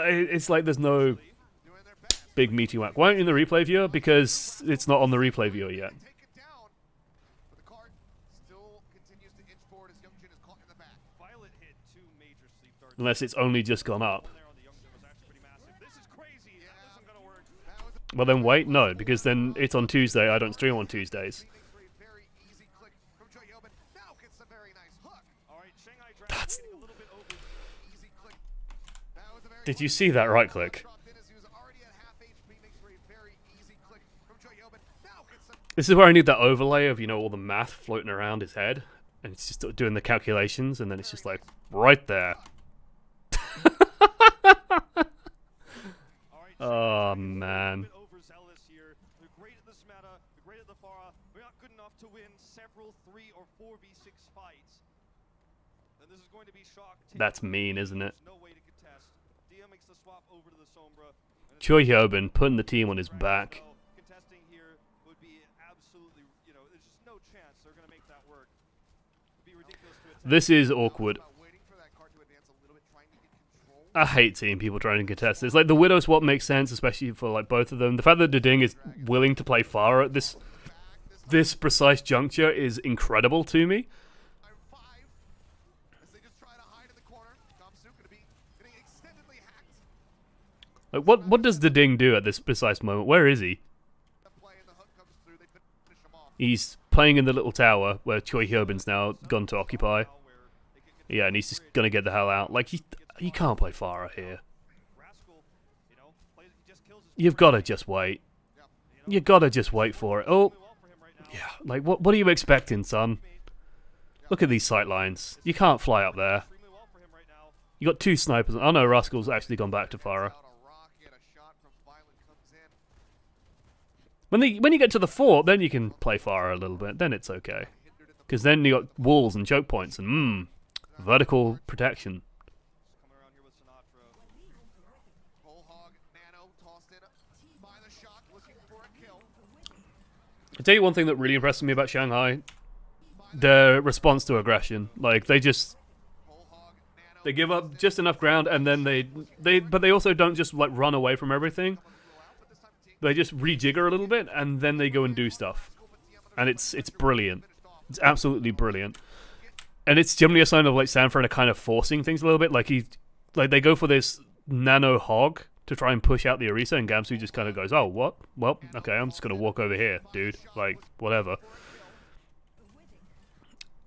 it's like there's no big meaty whack. Why aren't you in the replay viewer? Because it's not on the replay viewer yet. Unless it's only just gone up. Well then wait, no, because then it's on Tuesday. I don't stream on Tuesdays. That's... Did you see that right click? This is where I need that overlay of, you know, all the math floating around his head. And it's just doing the calculations, and then it's just like, right there. Oh, man. That's mean, isn't it? Choi Hyobin putting the team on his back. This is awkward. I hate seeing people trying to contest this. Like, the Widow swap makes sense, especially for, like, both of them. The fact that Deding is willing to play Pharah at this precise juncture is incredible to me. Like, what does Deding do at this precise moment? Where is he? He's playing in the little tower where Choi Hyobin's now gone to occupy. Yeah, and he's just gonna get the hell out. Like, you can't play Pharah here. You've got to just wait. You gotta just wait for it. Oh, yeah. Like, what are you expecting, son? Look at these sight lines. You can't fly up there. You got 2 snipers. Oh no, Rascal's actually gone back to Pharah. When you get to the fort, then you can play Pharah a little bit. Then it's okay, because then you got walls and choke points and vertical protection. I'll tell you one thing that really impressed me about Shanghai: their response to aggression. Like, they give up just enough ground, and then but they also don't just like run away from everything. They just rejigger a little bit, and then they go and do stuff, and it's brilliant. It's absolutely brilliant, and it's generally a sign of like Sanford are kind of forcing things a little bit. Like they go for this nano hog to try and push out the Orisa, and Gamsu just kind of goes, "Oh, what? Well, okay, I'm just gonna walk over here, dude. Like, whatever."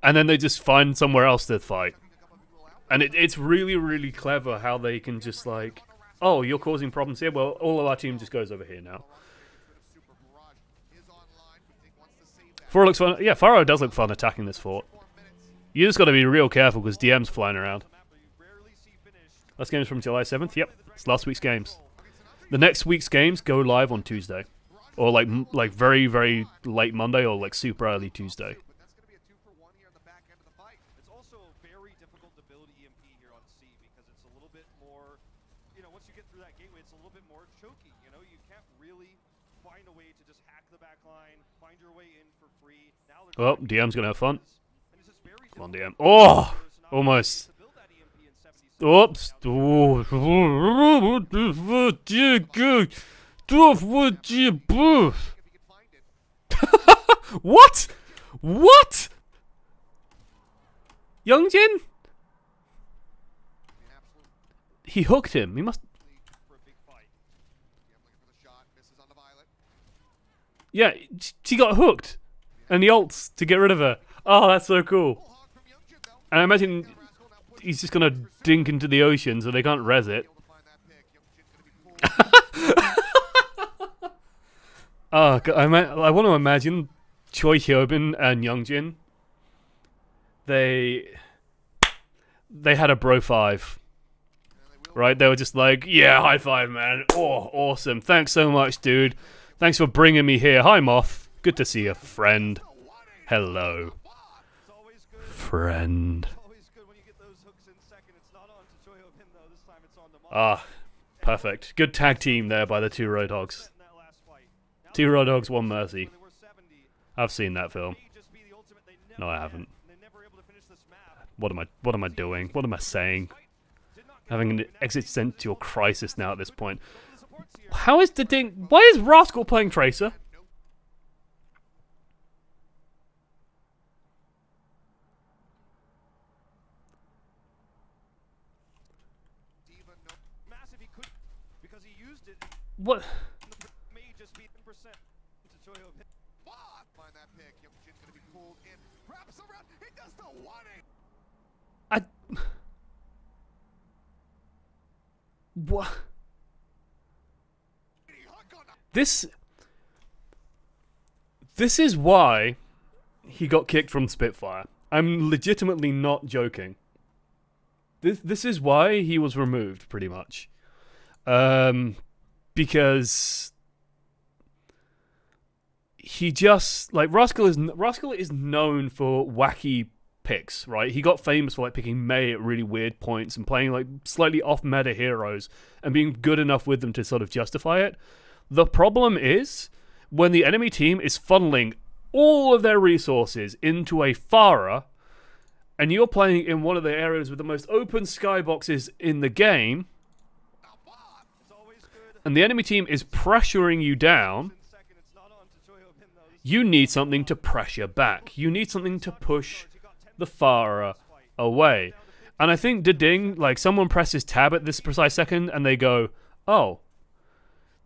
And then they just find somewhere else to fight, and it's really, really clever how they can just like, "Oh, you're causing problems here. Well, all of our team just goes over here now." Pharah looks fun. Yeah, Pharah does look fun attacking this fort. You just got to be real careful because DM's flying around. Last game's from July 7th. Yep, it's last week's games. The next week's games go live on Tuesday, or like very, very late Monday, or like super early Tuesday. It's also very difficult to build EMP here on C because it's a little bit more, once you get through that gateway, it's a little bit more choky. You can't really find a way to just hack the back line, find your way in for free. Now Well, DM's gonna have fun. Come on, DM. Oh, almost. Oops. What? What? Youngjin? He hooked him. He must. Yeah, she got hooked, and he ults to get rid of her. Oh, that's so cool. And I imagine he's just gonna dink into the ocean so they can't res it. Oh, God, I want to imagine Choi Hyobin and Youngjin. They had a bro 5. Right? They were just like, yeah, high five, man. Oh, awesome. Thanks so much, dude. Thanks for bringing me here. Hi, Moth. Good to see you, friend. Hello. Friend. Ah, perfect. Good tag team there by the 2 Roadhogs. 2 Roadhogs, 1 Mercy. I've seen that film. No, I haven't. What am I doing? What am I saying? Having an existential crisis now at this point. How is Deding? Why is Rascal playing Tracer? What? What? This is why he got kicked from Spitfire. I'm legitimately not joking. This is why he was removed, pretty much. Because he just like Rascal is known for wacky picks, right? He got famous for like picking Mei at really weird points and playing like slightly off meta heroes and being good enough with them to sort of justify it. The problem is when the enemy team is funneling all of their resources into a Pharah, and you're playing in one of the areas with the most open skyboxes in the game, and the enemy team is pressuring you down, you need something to pressure back. You need something to push the Pharah away. And I think Ding, like, someone presses tab at this precise second and they go, oh,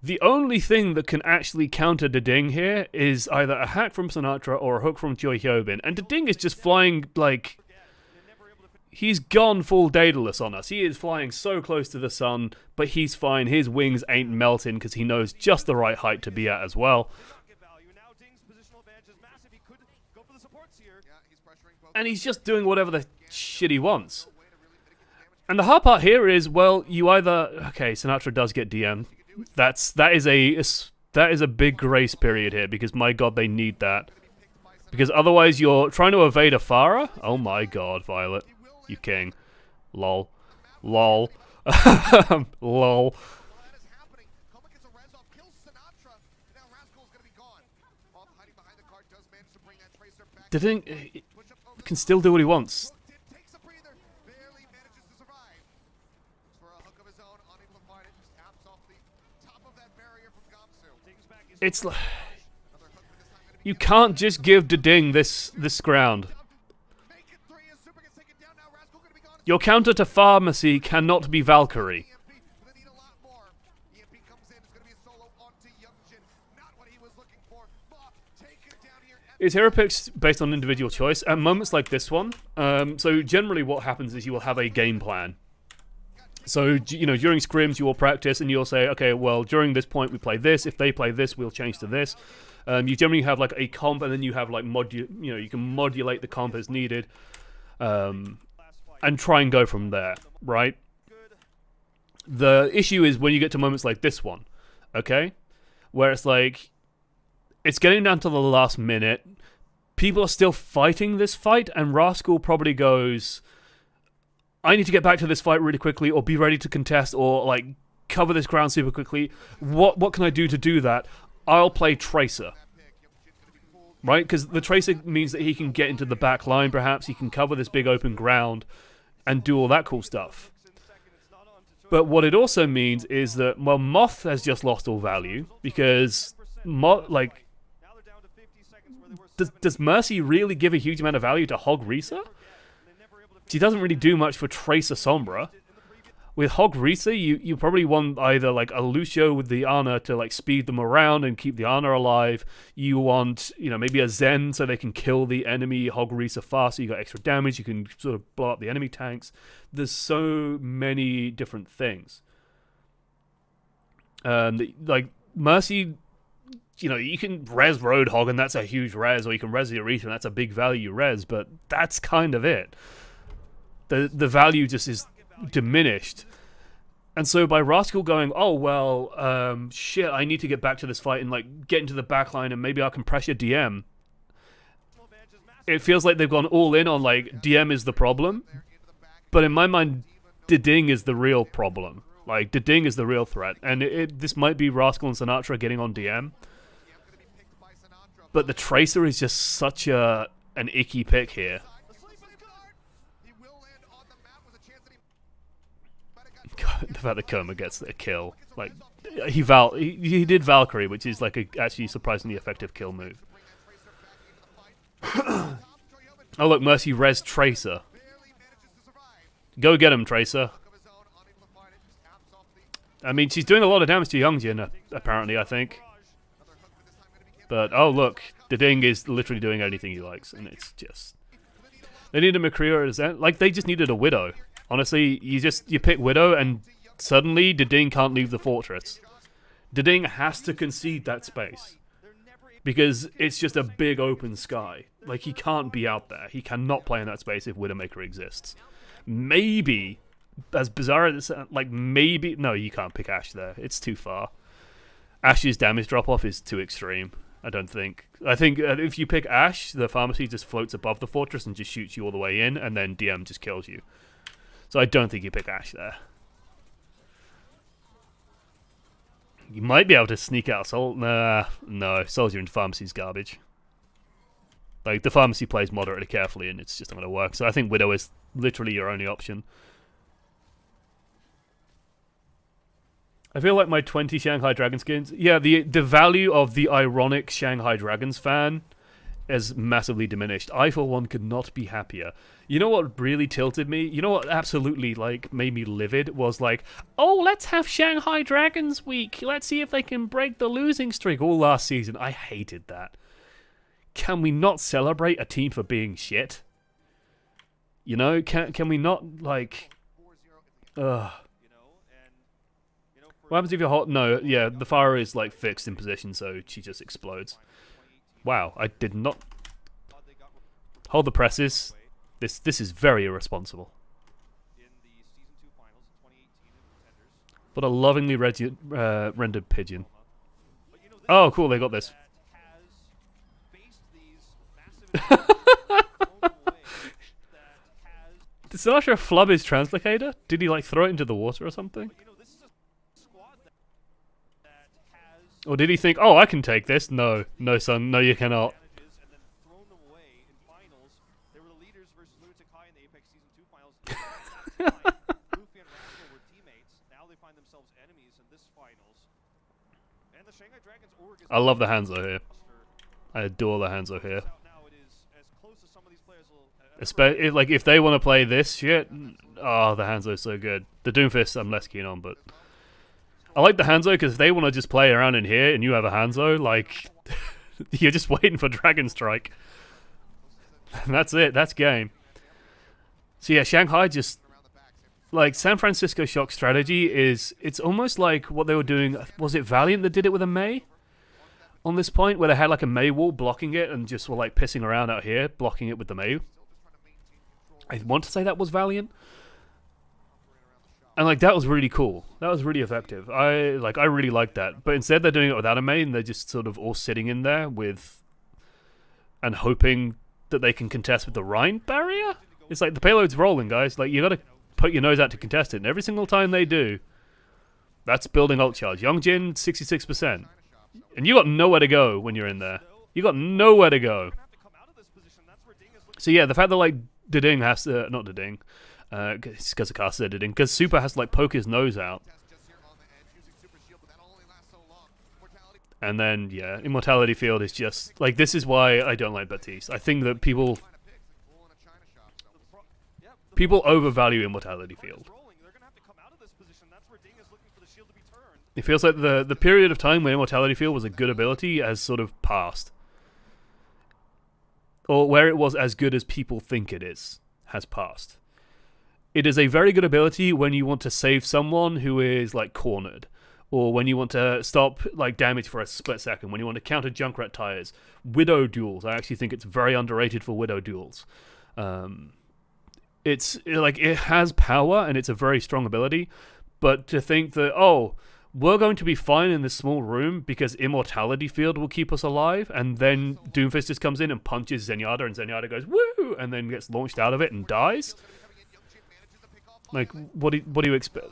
the only thing that can actually counter Ding here is either a hack from Sinatra or a hook from Choi Hyobin. And Ding is just flying, like, he's gone full Daedalus on us. He is flying so close to the sun, but he's fine. His wings ain't melting because he knows just the right height to be at as well. And he's just doing whatever the shit he wants. And the hard part here is, well, you either... Okay, Sinatra does get DM. That is a big grace period here, because my god, they need that. Because otherwise you're trying to evade a Pharah? Oh my god, Violet. You king. Lol. Lol. Lol. Didn't... can still do what he wants. It's like... You can't just give Ding this ground. Your counter to Pharmacy cannot be Valkyrie. Is hero picks based on individual choice? At moments like this one, so generally what happens is you will have a game plan. So, you know, during scrims you will practice and you'll say, okay, well, during this point we play this. If they play this, we'll change to this. You generally have like a comp, and then you have like you can modulate the comp as needed, and try and go from there, right? The issue is when you get to moments like this one, okay, where it's like it's getting down to the last minute. People are still fighting this fight, and Rascal probably goes, I need to get back to this fight really quickly, or be ready to contest, or like cover this ground super quickly. What can I do to do that? I'll play Tracer. Right? Because the Tracer means that he can get into the back line, perhaps. He can cover this big open ground and do all that cool stuff. But what it also means is that, well, Moth has just lost all value, because, like, does Mercy really give a huge amount of value to Hog Risa? She doesn't really do much for Tracer Sombra. With Hog Risa, you probably want either like a Lucio with the Ana to like speed them around and keep the Ana alive. You want, you know, maybe a Zen so they can kill the enemy Hog Risa fast, so you got extra damage, you can sort of blow up the enemy tanks. There's so many different things. Like Mercy, you know, you can res Roadhog and that's a huge res, or you can res the Aretha and that's a big value res, but that's kind of it. The value just is diminished. And so by Rascal going, oh, well, shit, I need to get back to this fight and, like, get into the backline and maybe I can pressure DM. It feels like they've gone all in on, like, DM is the problem. But in my mind, Ding is the real problem. Like, Ding is the real threat. And this might be Rascal and Sinatra getting on DM. But the Tracer is just such an icky pick here. God, the fact that Koma gets a kill, like he did Valkyrie, which is like a actually surprisingly effective kill move. Oh look, Mercy res Tracer. Go get him, Tracer. I mean, she's doing a lot of damage to Youngjin, apparently, I think. But oh look, the Ding is literally doing anything he likes, and it's just they need a McCree, like they just needed a Widow. Honestly, you pick Widow, and suddenly Ding can't leave the fortress. Ding has to concede that space. Because it's just a big open sky. Like, he can't be out there. He cannot play in that space if Widowmaker exists. Maybe, as bizarre as it sounds, like, maybe... No, you can't pick Ashe there. It's too far. Ashe's damage drop-off is too extreme, I don't think. I think if you pick Ashe, the Pharmacy just floats above the fortress and just shoots you all the way in, and then DM just kills you. So I don't think you pick Ashe there. You might be able to sneak out Soul. Nah, no. Soldier into Pharmacy's garbage. Like, the Pharmacy plays moderately carefully, and it's just not going to work. So I think Widow is literally your only option. I feel like my 20 Shanghai Dragon skins. Yeah, the value of the ironic Shanghai Dragons fan has massively diminished. I, for one, could not be happier. You know what really tilted me? You know what absolutely, like, made me livid? Was like, oh, let's have Shanghai Dragons week. Let's see if they can break the losing streak all last season. I hated that. Can we not celebrate a team for being shit? You know, can we not, like... Ugh. What happens if you're hot? No, yeah, the fire is, like, fixed in position, so she just explodes. Wow, I did not... Hold the presses. This is very irresponsible. What a lovingly rendered pigeon. Oh, cool, they got this. Did Sinatra flub his translocator? Did he, like, throw it into the water or something? Or did he think, oh, I can take this? No, no, son, no, you cannot. I love the Hanzo here. I adore the Hanzo here. Especially, like, if they want to play this shit, oh, the Hanzo's so good. The Doomfist I'm less keen on, but... I like the Hanzo because if they want to just play around in here and you have a Hanzo, like, you're just waiting for Dragon Strike. And that's it, that's game. So yeah, Shanghai just, like, San Francisco Shock strategy is, it's almost like what they were doing, was it Valiant that did it with a Mei? On this point, where they had like a Mei wall blocking it and just were like pissing around out here, blocking it with the Mei. I want to say that was Valiant. And, like, that was really cool. That was really effective. I really liked that. But instead they're doing it without a main, and they're just sort of all sitting in there with... and hoping that they can contest with the Rhine barrier? It's like, the payload's rolling, guys. Like, you gotta put your nose out to contest it. And every single time they do, that's building ult charge. Youngjin, 66%. And you got nowhere to go when you're in there. You got nowhere to go. So yeah, the fact that, like, Deding has to... not Deding. It's because Akasa said it in. Because Super has to, like, poke his nose out. And then, yeah, Immortality Field is just... like, this is why I don't like Baptiste. I think that people overvalue Immortality Field. It feels like the period of time when Immortality Field was a good ability has sort of passed. Or where it was as good as people think it is, has passed. It is a very good ability when you want to save someone who is, like, cornered. Or when you want to stop, like, damage for a split second. When you want to counter Junkrat tires. Widow duels. I actually think it's very underrated for Widow duels. It's, like, it has power and it's a very strong ability. But to think that, oh, we're going to be fine in this small room because Immortality Field will keep us alive, and then Doomfist just comes in and punches Zenyatta, and Zenyatta goes, woo! And then gets launched out of it and dies. Like, what do you expect?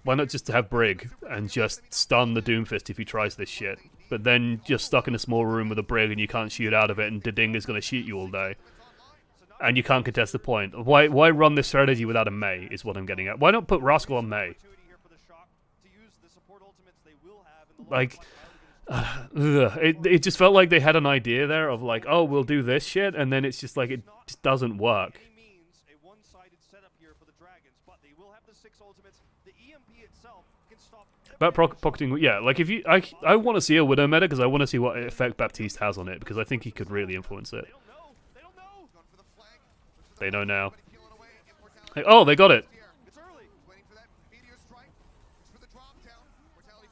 Why not just have Brig and just stun the Doomfist if he tries this shit? But then you're stuck in a small room with a Brig and you can't shoot out of it, and Deding is going to shoot you all day. And you can't contest the point. Why run this strategy without a Mei, is what I'm getting at. Why not put Rascal on Mei? Like... it just felt like they had an idea there of, like, oh, we'll do this shit, and then it's just like, it just doesn't work. About pocketing, yeah, like, if you, I want to see a Widow meta, because I want to see what effect Baptiste has on it, because I think he could really influence it. They know now. Like, oh, they got it.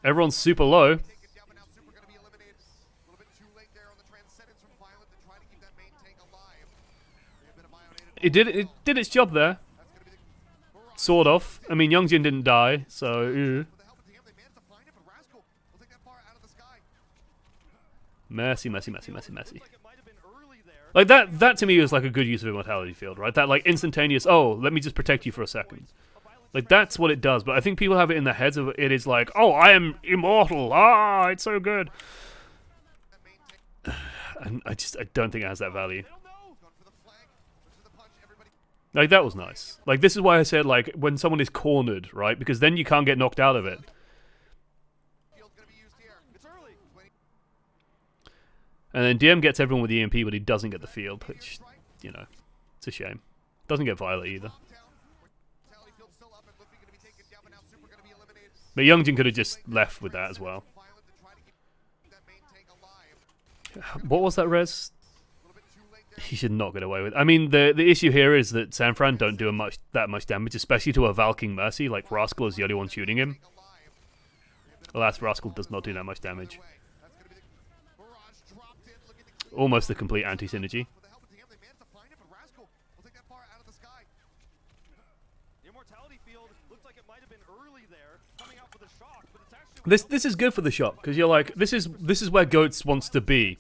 Everyone's super low. It did its job there. Sort of. I mean, Youngjin didn't die, so... Messy. Like, that to me was like a good use of Immortality Field, right? That, like, instantaneous, oh, let me just protect you for a second. Like, that's what it does, but I think people have it in their heads of it is like, oh, I am immortal, ah, it's so good. And I don't think it has that value. Like, that was nice. Like, this is why I said, like, when someone is cornered, right? Because then you can't get knocked out of it. And then DM gets everyone with EMP, but he doesn't get the field, which, you know, it's a shame. Doesn't get Violet either. But Youngjin could have just left with that as well. What was that res? He should not get away with it. I mean, the issue here is that San Fran don't do that much damage, especially to a Valking Mercy. Like, Rascal is the only one shooting him. Alas, Rascal does not do that much damage. Almost the complete anti-synergy. This is good for the shock, because you're like, this is where Goats wants to be.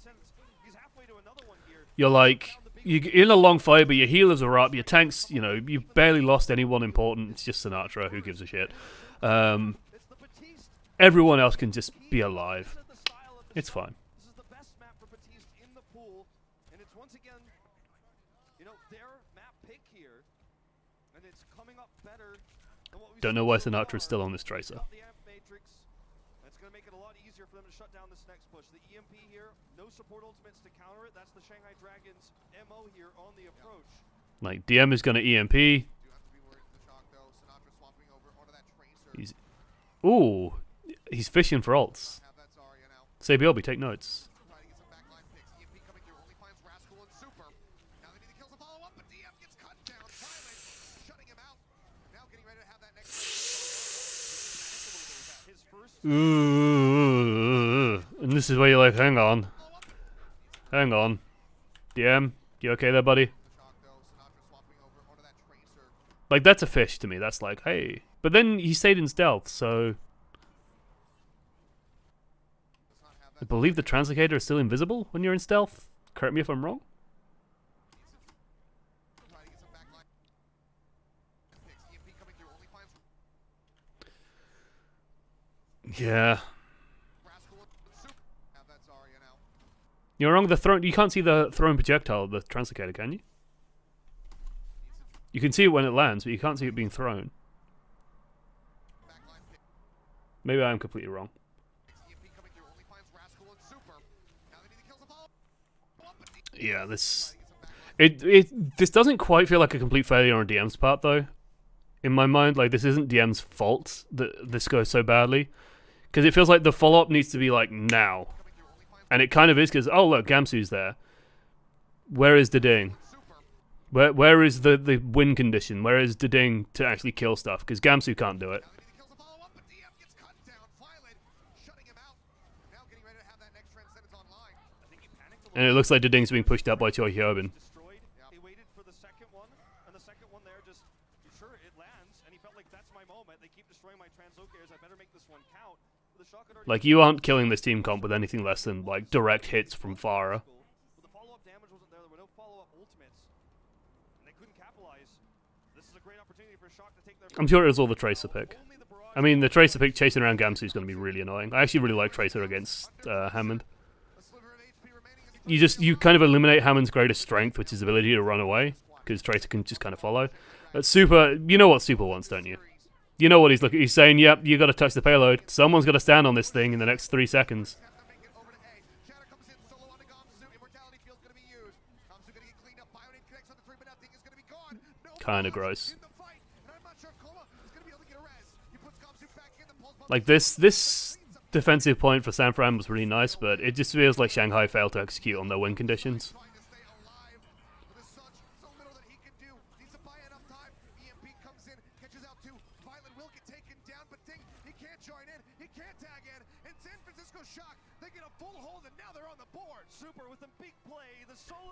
You're like, you're in a long fight, but your healers are up, your tanks, you know, you've barely lost anyone important. It's just Sinatra, who gives a shit. Everyone else can just be alive. It's fine. Don't know why Sinatra is still on this Tracer. That's going to make it a lot easier for them to shut down this next push. The EMP here, no support ultimates to counter it. That's the Shanghai Dragons' MO here on the approach. Like, DM is going to EMP. Ooh, he's fishing for ults. Sabielby, take notes. Ooh, and this is where you're like, hang on. Hang on. DM, you okay there, buddy? Like, that's a fish to me. That's like, hey. But then he stayed in stealth, so... I believe the Translocator is still invisible when you're in stealth. Correct me if I'm wrong. Yeah. You're wrong. The thrown. You can't see the thrown projectile of the Translocator, can you? You can see it when it lands, but you can't see it being thrown. Maybe I am completely wrong. Yeah, this doesn't quite feel like a complete failure on DM's part, though. In my mind, like, this isn't DM's fault that this goes so badly, because it feels like the follow-up needs to be like now, and it kind of is, because oh look, Gamsu's there. Where is Deding? Where is the win condition? Where is Deding to actually kill stuff? Because Gamsu can't do it. And it looks like Deding's being pushed out by Choi Hyobin. He waited for the second one, and the second one there just, sure, it lands, and he felt like that's my moment. They keep destroying my translocators. I better make this one count. The shock had already... Like, you aren't killing this team comp with anything less than, like, direct hits from Farah. The follow-up damage wasn't there. There were no follow-up ultimates, and they couldn't capitalize. This is a great opportunity for Shock to take their... I'm sure it was all the Tracer pick. I mean, the Tracer pick chasing around Gamsu is going to be really annoying. I actually really like Tracer against Hammond. You kind of eliminate Hammond's greatest strength, which is the ability to run away, because Tracer can just kind of follow. But Super, you know what Super wants, don't you? You know what he's looking. He's saying, "Yep, you got to touch the payload. Someone's got to stand on this thing in the next 3 seconds." Kind of gross. Like this defensive point for San Fran was really nice, but it just feels like Shanghai failed to execute on their win conditions.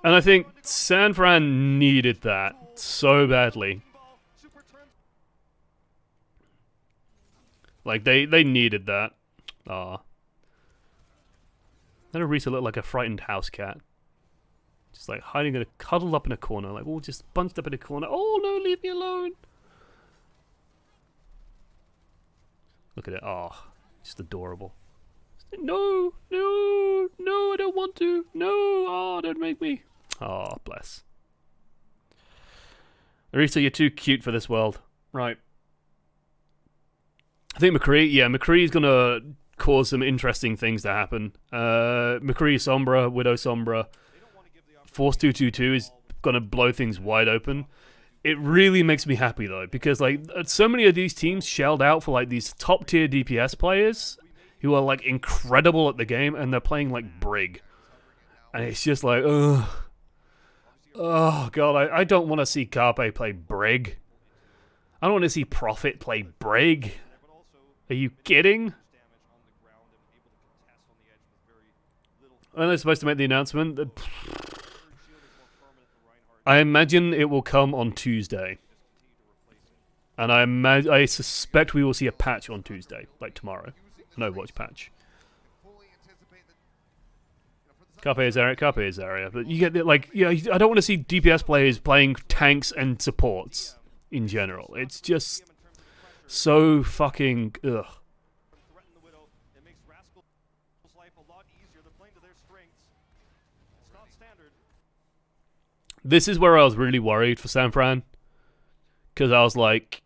And I think San Fran needed that so badly. Like, they needed that. Aw. Then Arisa looked like a frightened house cat. Just like hiding cuddled up in a corner, like all just bunched up in a corner. Oh no, leave me alone. Look at it. Oh, just adorable. No, no, no, I don't want to. No, oh, don't make me. Oh, bless. Arisa, you're too cute for this world. Right. I think McCree, yeah, McCree's gonna cause some interesting things to happen. McCree Sombra, Widow Sombra, Force 222 is gonna blow things wide open. It really makes me happy though, because like so many of these teams shelled out for like these top tier DPS players who are like incredible at the game, and they're playing like Brig, and it's just like, ugh. Oh god, I don't want to see Carpe play Brig. I don't want to see Prophet play Brig. Are you kidding? When they're supposed to make the announcement, I imagine it will come on Tuesday. And I suspect we will see a patch on Tuesday, like tomorrow. An Overwatch patch. Carpe is area. But you get the, like, yeah, I don't want to see DPS players playing tanks and supports in general. It's just so fucking ugh. This is where I was really worried for San Fran, because I was like,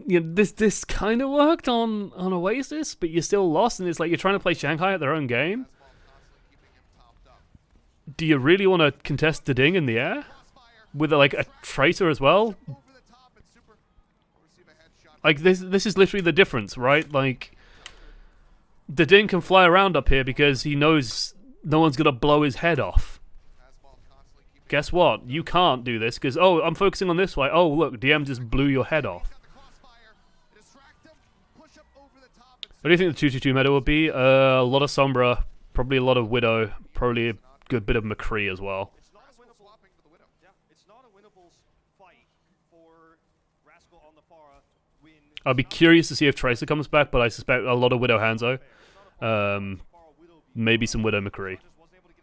yeah, this kind of worked on Oasis, but you're still lost, and it's like you're trying to play Shanghai at their own game. Do you really want to contest the ding in the air with like a traitor as well? Like this is literally the difference, right? Like the ding can fly around up here because he knows no one's gonna blow his head off. Guess what? You can't do this because, oh, I'm focusing on this way. Oh, look, DM just blew your head off. What do you think the 222 meta will be? A lot of Sombra, probably a lot of Widow, probably a good bit of McCree as well. I'll be curious to see if Tracer comes back, but I suspect a lot of Widow Hanzo. Maybe some Widow McCree.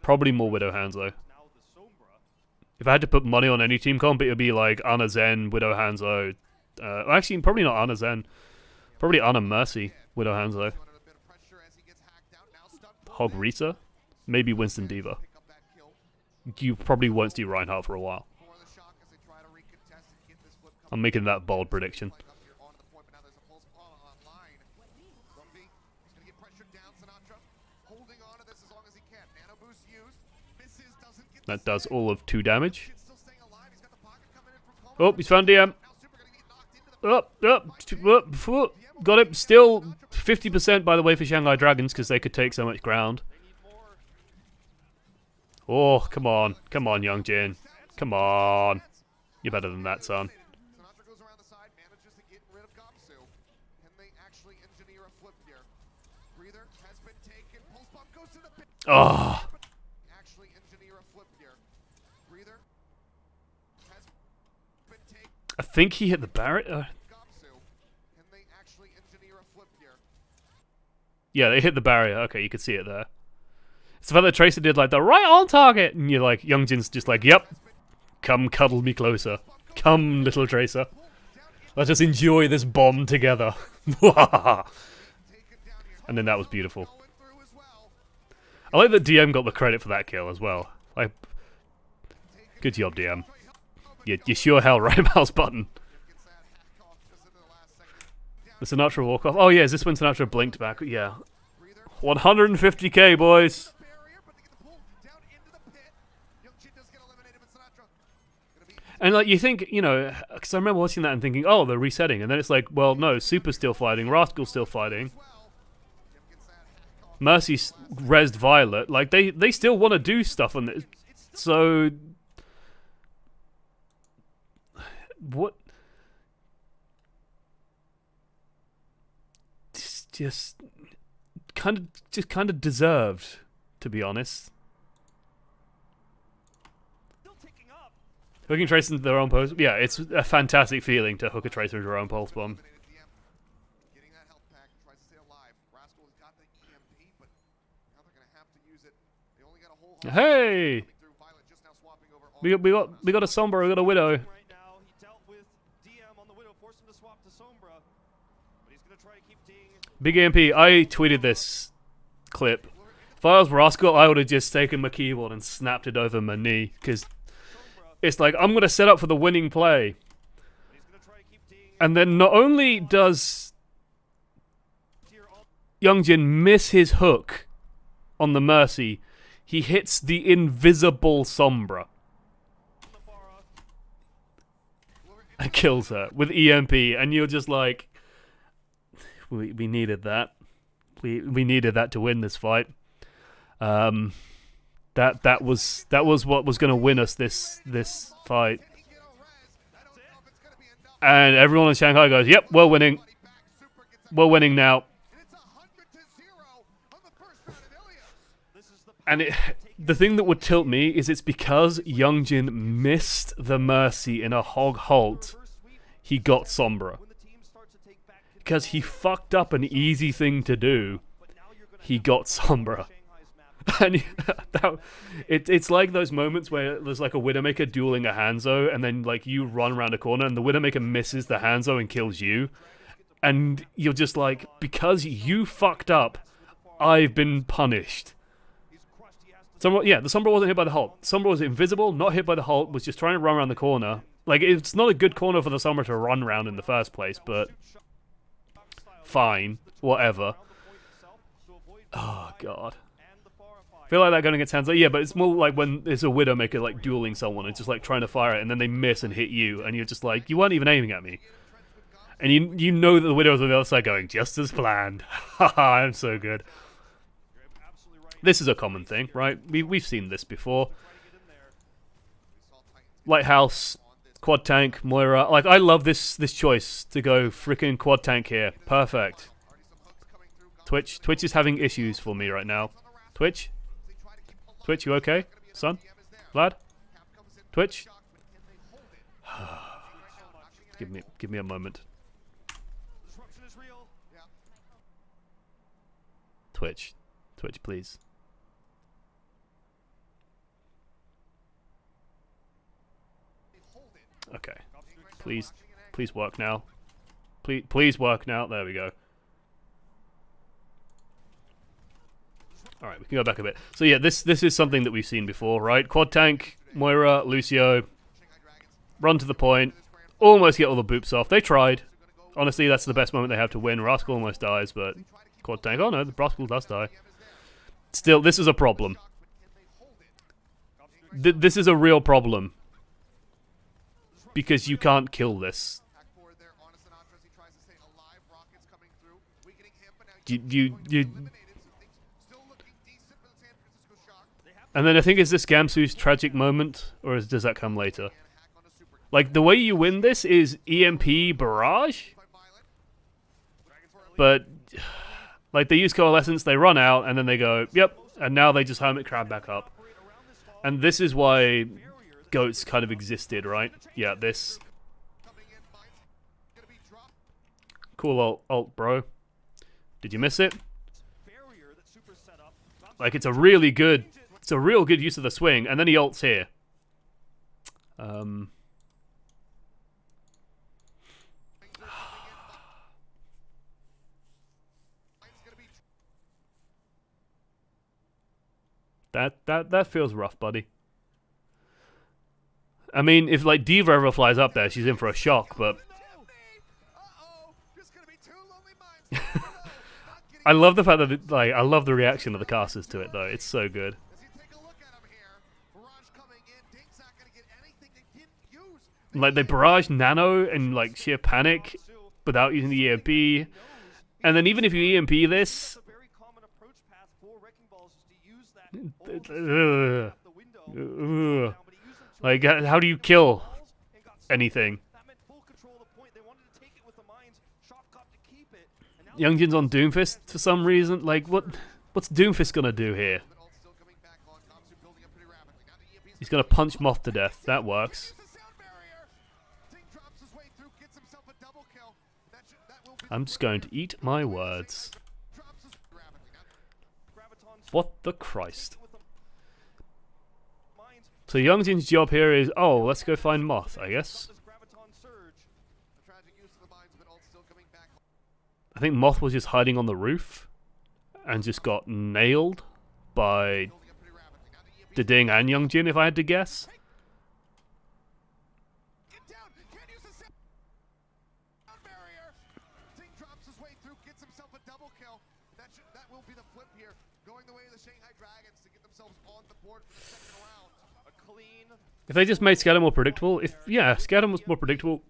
Probably more Widow Hanzo. If I had to put money on any team comp, it would be like Ana Zen, Widow Hanzo. Actually, probably not Ana Zen. Probably Ana Mercy, Widow Hanzo. Hog Rita? Maybe Winston Diva. You probably won't see Reinhardt for a while. I'm making that bold prediction. That does all of 2 damage. Oh, he's found DM. Up. Got it. Still 50% by the way for Shanghai Dragons because they could take so much ground. Oh, come on. Come on, Young Jin. Come on. You're better than that, son. Oh. I think he hit the barrier. Yeah, they hit the barrier. Okay, you could see it there. It's the fact that Tracer did like the right on target, and you're like, Youngjin's just like, yep, come cuddle me closer. Come, little Tracer. Let us enjoy this bomb together. And then that was beautiful. I like that DM got the credit for that kill as well. Like, good job, DM. You sure hell right mouse button. The Sinatra walk-off. Oh yeah, is this when Sinatra blinked back? Yeah. 150k, boys. And like you think, you know, because I remember watching that and thinking, oh, they're resetting, and then it's like, well, no, Super's still fighting, Rascal's still fighting, Mercy's rezzed Violet. Like they still want to do stuff on this, so what? Just kind of deserved, to be honest. Hooking Tracer into their own pulse. Yeah, it's a fantastic feeling to hook a Tracer into your own pulse bomb. Hey! We got a Sombra, we got a Widow. Big AMP, I tweeted this clip. If I was Rascal, I would have just taken my keyboard and snapped it over my knee, because It's like, I'm going to set up for the winning play. And then not only does Youngjin miss his hook on the Mercy, he hits the invisible Sombra. And kills her with EMP, and you're just like, we needed that. We needed that to win this fight. That was what was going to win us this fight. And everyone in Shanghai goes, "Yep, we're winning. We're winning now." And the thing that would tilt me is it's because Youngjin missed the Mercy in a hog halt, he got Sombra. Because he fucked up an easy thing to do, he got Sombra. And it's like those moments where there's like a Widowmaker dueling a Hanzo, and then like you run around a corner and the Widowmaker misses the Hanzo and kills you. And you're just like, because you fucked up, I've been punished. Sombra, yeah, the Sombra wasn't hit by the halt. Sombra was invisible, not hit by the halt, was just trying to run around the corner. Like, it's not a good corner for the Sombra to run around in the first place, but fine, whatever. Oh, God. I feel like that going against Hanzo, yeah, but it's more like when there's a Widowmaker, like, dueling someone and just, like, trying to fire it, and then they miss and hit you, and you're just like, you weren't even aiming at me. And you know that the Widow's on the other side going, just as planned. Haha, I'm so good. This is a common thing, right? We've seen this before. Lighthouse, quad tank, Moira. Like, I love this choice to go freaking quad tank here. Perfect. Twitch is having issues for me right now. Twitch, you okay, son? Lad? Twitch? Give me a moment. Twitch, please. Okay. Please work now. Please work now. There we go. Alright, we can go back a bit. So yeah, this is something that we've seen before, right? Quad tank, Moira, Lucio, run to the point, almost get all the boops off. They tried. Honestly, that's the best moment they have to win. Rascal almost dies, but quad tank. Oh no, the Rascal does die. Still, this is a problem. This is a real problem. Because you can't kill this. And then I think, is this Gamsu's tragic moment, or does that come later? Like, the way you win this is EMP barrage? But, like, they use Coalescence, they run out, and then they go, yep, and now they just Hermit Crab back up. And this is why Goats kind of existed, right? Yeah, this. Cool ult, bro. Did you miss it? Like, it's a real good use of the swing, and then he ults here. That feels rough, buddy. I mean, if like Diva ever flies up there, she's in for a shock, but I love the fact that I love the reaction of the casters to it though. It's so good. Like, they barrage Nano in like sheer panic without using the EMP, and then even if you EMP this, like, how do you kill anything? Youngjin's on Doomfist for some reason. Like, what's Doomfist gonna do here? He's gonna punch Moth to death. That works. I'm just going to eat my words. What the Christ? So Youngjin's job here is, oh, let's go find Moth, I guess. I think Moth was just hiding on the roof and just got nailed by Ding and Youngjin, if I had to guess. way through, gets himself a double kill. That will be the flip here, going the way of the Shanghai Dragons to get themselves on the board for the second round. A clean. If they just made Scatter more predictable, Scatter was more predictable.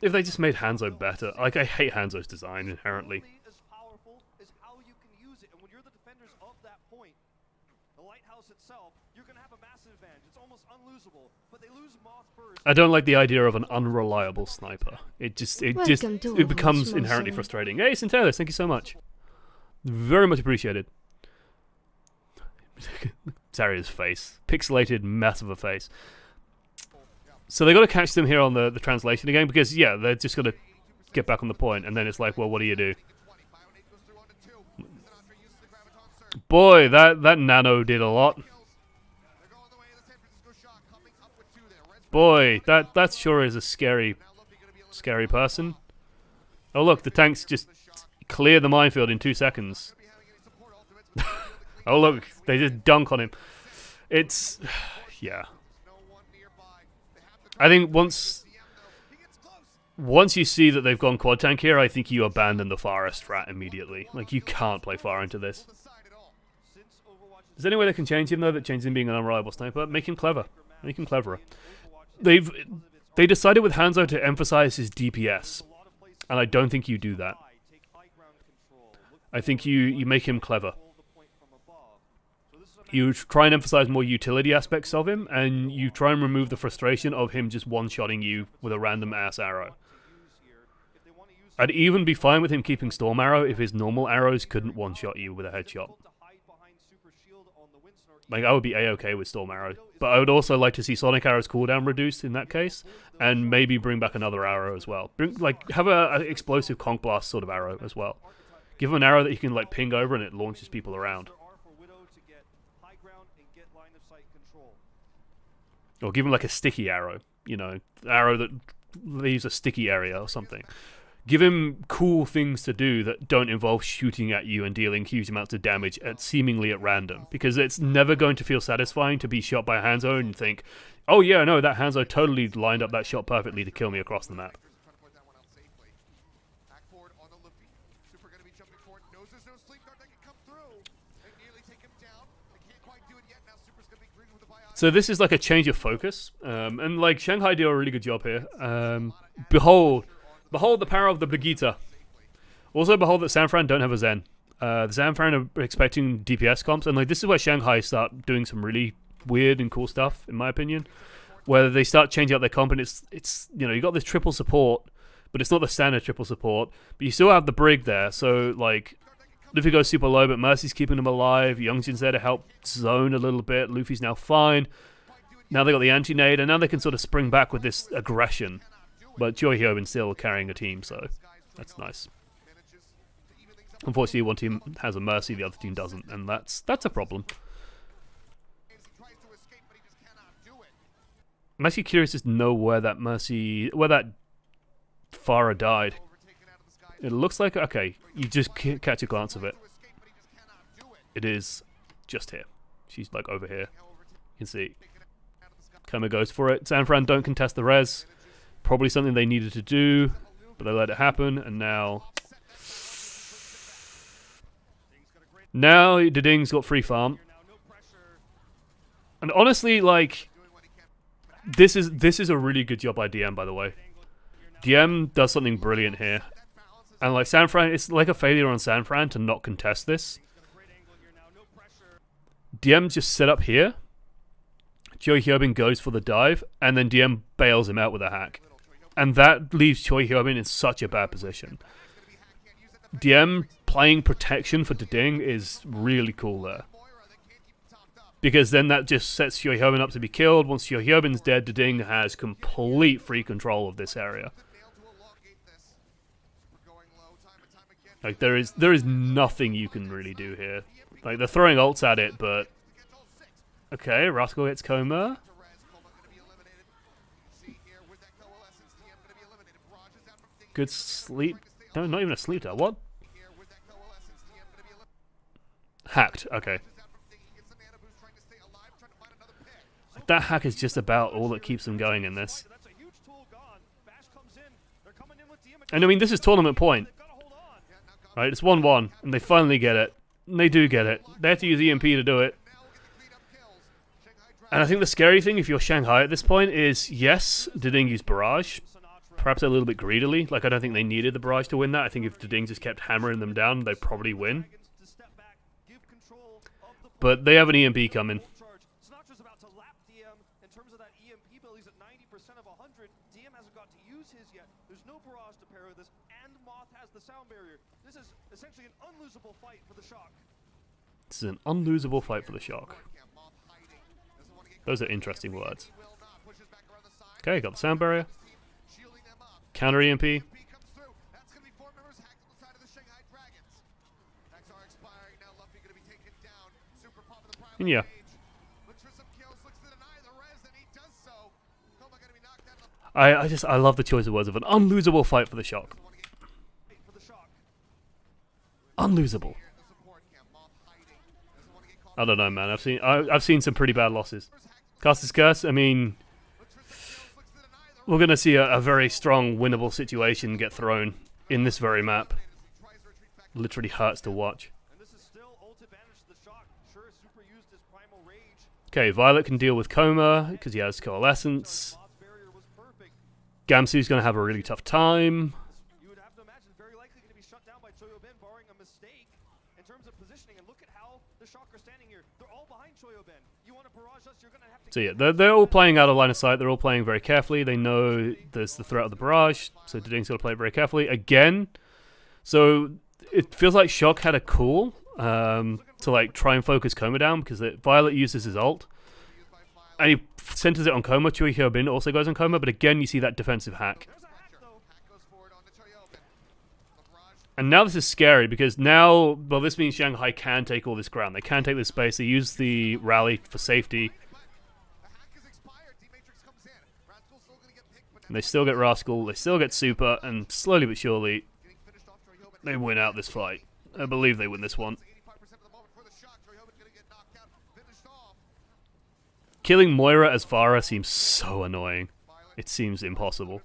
If they just made Hanzo better, like I hate Hanzo's design inherently. As powerful as how you can use it, and when you're the defenders of that point, the lighthouse itself, you're gonna have a massive advantage. It's almost unlosable, but they lose Moth first. I don't like the idea of an unreliable sniper. It becomes inherently frustrating. Hey, Centellus, thank you so much. Very much appreciated. Zarya's face. Pixelated mess of a face. So they got to catch them here on the translation again, because, yeah, they're just going to get back on the point, and then it's like, well, what do you do? Boy, that nano did a lot. Boy, that sure is a scary person. Oh, look, the tanks just clear the minefield in 2 seconds. Oh, look, they just dunk on him. It's... yeah. I think once you see that they've gone quad tank here, I think you abandon the Pharah strat immediately. Like, you can't play Pharah into this. Is there any way they can change him, though, that changes him being an unreliable sniper? Make him clever. Make him cleverer. They decided with Hanzo to emphasize his DPS, and I don't think you do that. I think you make him clever. You try and emphasize more utility aspects of him, and you try and remove the frustration of him just one-shotting you with a random ass arrow. I'd even be fine with him keeping Storm Arrow if his normal arrows couldn't one-shot you with a headshot. Like, I would be A-okay with Storm Arrow. But I would also like to see Sonic Arrow's cooldown reduced in that case, and maybe bring back another arrow as well. Have a explosive Conch Blast sort of arrow as well. Give him an arrow that you can, like, ping over and it launches people around. Or give him, like, a sticky arrow. You know, arrow that leaves a sticky area or something. Give him cool things to do that don't involve shooting at you and dealing huge amounts of damage seemingly at random. Because it's never going to feel satisfying to be shot by a Hanzo and think, oh yeah, no, that Hanzo totally lined up that shot perfectly to kill me across the map. So this is like a change of focus. And like Shanghai did a really good job here. Behold the power of the Brigitte. Also, behold that San Fran don't have a Zen. The San Fran are expecting DPS comps, and like this is where Shanghai start doing some really weird and cool stuff, in my opinion. Where they start changing out their comp, and it's you know, you got this triple support, but it's not the standard triple support. But you still have the Brig there, so like Luffy goes super low, but Mercy's keeping him alive. Youngjin's there to help zone a little bit. Luffy's now fine. Now they got the anti-nade, and now they can sort of spring back with this aggression. But Joy Hyobin's still carrying a team, so that's nice. Unfortunately, one team has a Mercy, the other team doesn't, and that's a problem. I'm actually curious to know where that Pharah died. It looks like, okay, you just catch a glance of it. It is just here. She's like over here. You can see. Kama goes for it. San Fran don't contest the res. Probably something they needed to do, but they let it happen, and now Diding's got free farm. And honestly, like, this is a really good job by DM, by the way. DM does something brilliant here. And like San Fran, it's like a failure on San Fran to not contest this. DM just set up here. Choi Hyobin goes for the dive, and then DM bails him out with a hack. And that leaves Choi Hyobin in such a bad position. DM playing protection for Diding is really cool there. Because then that just sets Choi Hyobin up to be killed. Once Choi Hyobin's dead, Diding has complete free control of this area. Like, there is nothing you can really do here. Like, they're throwing ults at it, but... Okay, Rascal gets Coma. Good sleep. No, not even a sleep dart. What? Hacked. Okay. Like, that hack is just about all that keeps them going in this. And I mean, this is tournament point. Right, it's 1-1, and they finally get it. And they do get it. They have to use EMP to do it. And I think the scary thing, if you're Shanghai at this point, is yes, Diding used Barrage, perhaps a little bit greedily. Like, I don't think they needed the Barrage to win that. I think if Diding just kept hammering them down, they'd probably win. But they have an EMP coming. Sinatra's about to lap DM in terms of that EMP bill. He's at 90% of 100. DM hasn't got to use his yet. There's no barrage to pair with this, and Moth has the sound barrier. This is essentially an unlosable fight for the Shock. This is an unlosable fight for the Shock. Those are interesting words. Okay, got the sound barrier. Counter EMP. And yeah. I love the choice of words of an unlosable fight for the Shock. Unlosable. I don't know, man. I've seen some pretty bad losses. Caster's Curse, I mean, we're going to see a very strong winnable situation get thrown in this very map. Literally hurts to watch. Okay, Violet can deal with Coma because he has Coalescence. Gamsu's going to have a really tough time. You would have to imagine very likely going to be shut down by Choyobin, barring a mistake in terms of positioning. And look at how the Shock are standing here. They're all behind Choyobin. You want to barrage us, you're going to have to... So yeah, they're all playing out of line of sight. They're all playing very carefully. They know there's the threat of the barrage, so Diding's got to play it very carefully. Again, so it feels like Shock had a call to like try and focus Coma down because Violet uses his ult. And he centers it on Coma. Chui Hyobin also goes on Coma, but again you see that defensive hack. And now this is scary because now, well, this means Shanghai can take all this ground. They can take this space. They use the rally for safety. And they still get Rascal, they still get Super, and slowly but surely, they win out this fight. I believe they win this one. Killing Moira as Pharah seems so annoying. It seems impossible.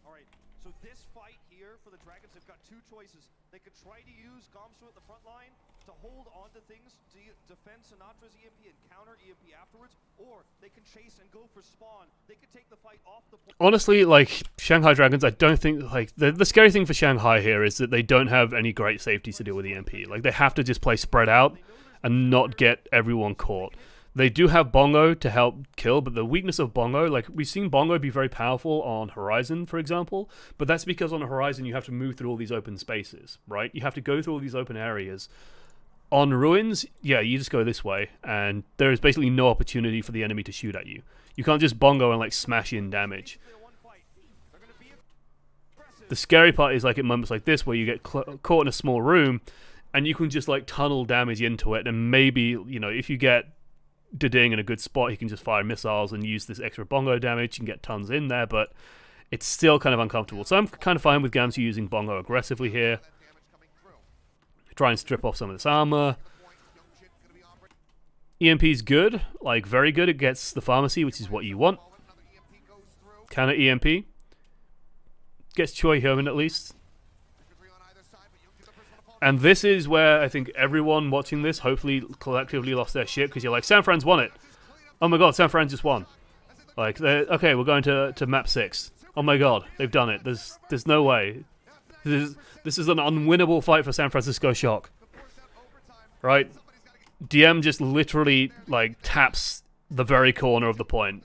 Alright, so this fight here for the Dragons, they've got two choices. They could try to use Gamsu at the front line to hold on to things, to defend Sinatra's EMP and counter EMP afterwards, or they can chase and go for spawn. They could take the fight off the... Honestly, like, Shanghai Dragons, I don't think, like, the scary thing for Shanghai here is that they don't have any great safeties to deal with EMP. Like, they have to just play spread out and not get everyone caught. They do have Bongo to help kill, but the weakness of Bongo, like, we've seen Bongo be very powerful on Horizon, for example, but that's because on Horizon you have to move through all these open spaces, right? You have to go through all these open areas. On Ruins, yeah, you just go this way, and there is basically no opportunity for the enemy to shoot at you. You can't just Bongo and, like, smash in damage. The scary part is, like, at moments like this where you get caught in a small room, and you can just, like, tunnel damage into it, and maybe, you know, if you get Diding in a good spot, he can just fire missiles and use this extra Bongo damage and get tons in there, but it's still kind of uncomfortable. So I'm kind of fine with Gamsu using Bongo aggressively here. Try and strip off some of this armor. EMP's good, like, very good. It gets the pharmacy, which is what you want. Counter EMP. Gets Choi Hyobin at least. And this is where I think everyone watching this hopefully collectively lost their shit because you're like, San Fran's won it. Oh my god, San Fran just won. Like, okay, we're going to map 6. Oh my god, they've done it. There's no way. This is an unwinnable fight for San Francisco Shock. Right? DM just literally, like, taps the very corner of the point.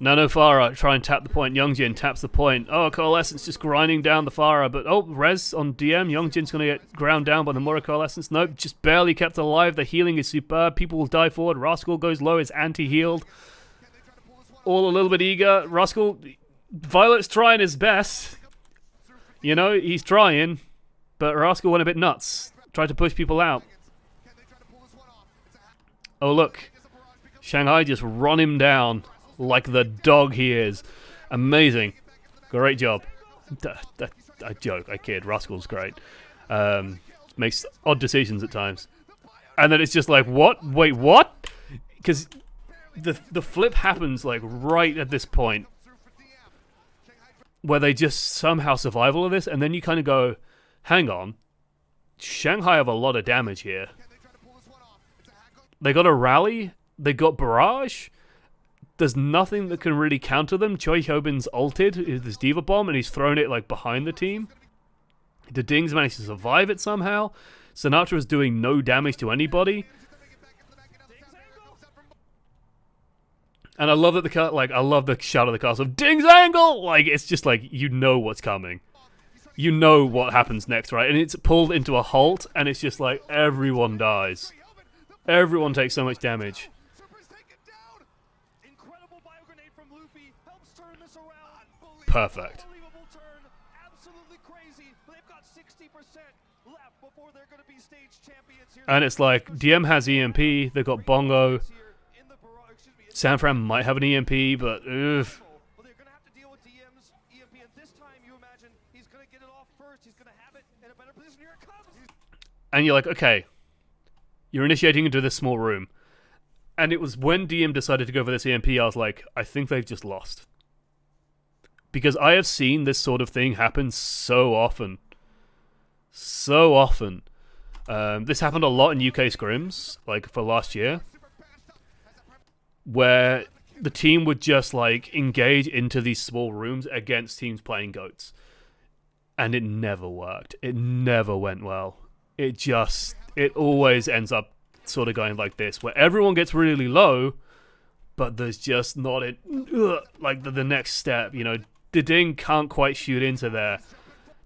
Nano Pharah try and tap the point. Youngjin taps the point. Oh, Coalescence just grinding down the Pharah. But, oh, Res on DM. Youngjin's going to get ground down by the Moira Coalescence. Nope, just barely kept alive. The healing is superb. People will die forward. Rascal goes low. Is anti-healed. All a little bit eager. Rascal, Violet's trying his best. You know, he's trying. But Rascal went a bit nuts. Tried to push people out. Oh, look. Shanghai just run him down. Like the dog he is. Amazing. Great job. I joke, I kid. Rascal's great. Makes odd decisions at times. And then it's just like, what? Wait, what? Because the flip happens like right at this point. where they just somehow survive all of this, and then you kind of go, hang on, Shanghai have a lot of damage here. They got a rally, they got barrage. There's nothing that can really counter them. Choi Hyobin's ulted is this Diva Bomb, and he's thrown it like behind the team. The Dings managed to survive it somehow. Sinatra is doing no damage to anybody. And I love that I love the shout of the castle of Ding's angle. Like, it's just like, you know what's coming. You know what happens next, right? And it's pulled into a halt, and it's just like everyone dies. Everyone takes so much damage. Perfect. And it's like, DM has EMP, they've got Bongo. Sanfran might have an EMP, but ugh. And you're like, okay, you're initiating into this small room. And it was when DM decided to go for this EMP, I was like, I think they've just lost. Because I have seen this sort of thing happen so often. So often. This happened a lot in UK scrims, like for last year, where the team would just like engage into these small rooms against teams playing goats. And it never worked. It never went well. It always ends up sort of going like this, where everyone gets really low, but there's just not like the next step, you know. The Ding can't quite shoot into there.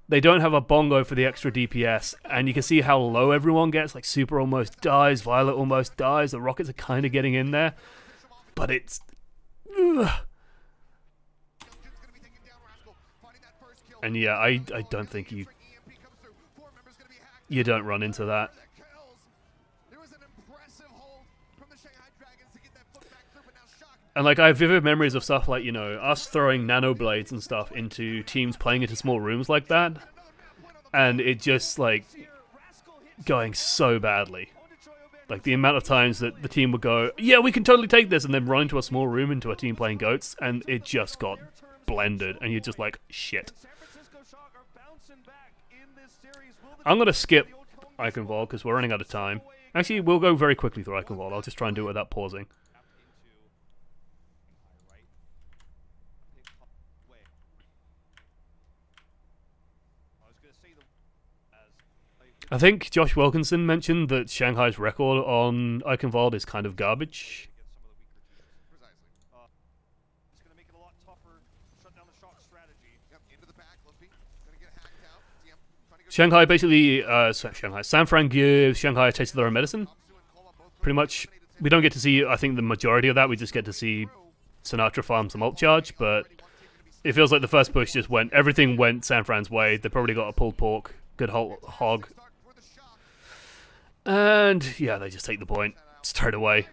They don't have a Bongo for the extra DPS, and you can see how low everyone gets. Like, Super almost dies, Violet almost dies, the Rockets are kind of getting in there, but it's... And yeah, I don't think you don't run into that. And like, I have vivid memories of stuff like, you know, us throwing nano blades and stuff into teams playing into small rooms like that, and it just like going so badly. Like, the amount of times that the team would go, yeah, we can totally take this, and then run into a small room into a team playing goats, and it just got blended, and you're just like, shit. I'm gonna skip Iconvolt because we're running out of time. Actually, we'll go very quickly through Iconvolt. I'll just try and do it without pausing. I think Josh Wilkinson mentioned that Shanghai's record on Iconvolt is kind of garbage. Shanghai basically, Sanfran gives Shanghai a taste of their own medicine. Pretty much, we don't get to see, I think, the majority of that. We just get to see Sinatra farm some ult charge, but it feels like the first push just went, everything went Sanfran's way. They probably got a pulled pork, good hog. And yeah, they just take the point straight away.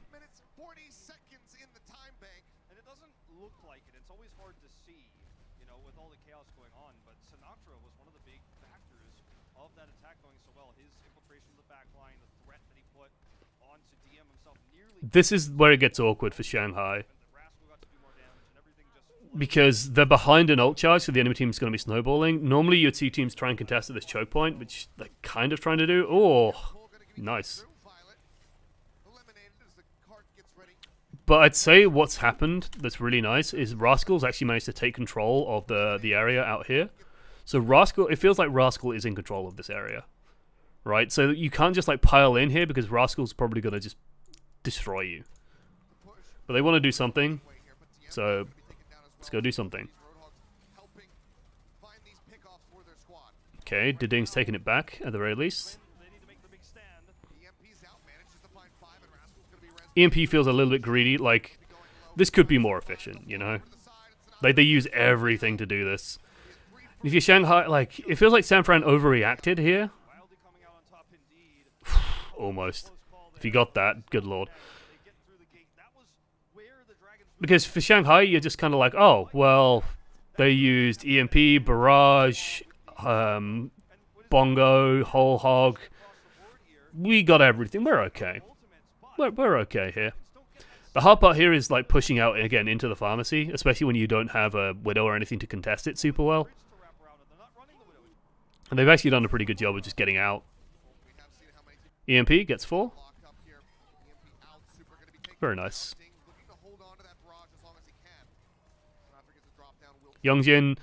This is where it gets awkward for Shanghai, because they're behind an ult charge, so the enemy team is going to be snowballing. Normally you'd see teams try and contest at this choke point, which they're kind of trying to do. Oh, nice. But I'd say what's happened that's really nice is Rascal's actually managed to take control of the area out here. So Rascal, it feels like Rascal is in control of this area, right? So you can't just like pile in here, because Rascal's probably going to just destroy you. But they want to do something, so let's go do something. Okay, Diding's taking it back at the very least. EMP feels a little bit greedy, like, this could be more efficient, you know? Like, they use everything to do this. If you're Shanghai, like, it feels like Sanfran overreacted here. Almost. If you got that, good lord. Because for Shanghai, you're just kind of like, oh, well, they used EMP, Barrage, Bongo, Whole Hog. We got everything. We're okay. We're okay here. The hard part here is like pushing out again into the pharmacy, especially when you don't have a Widow or anything to contest it super well. And they've actually done a pretty good job of just getting out. EMP gets 4. Very nice. Youngjin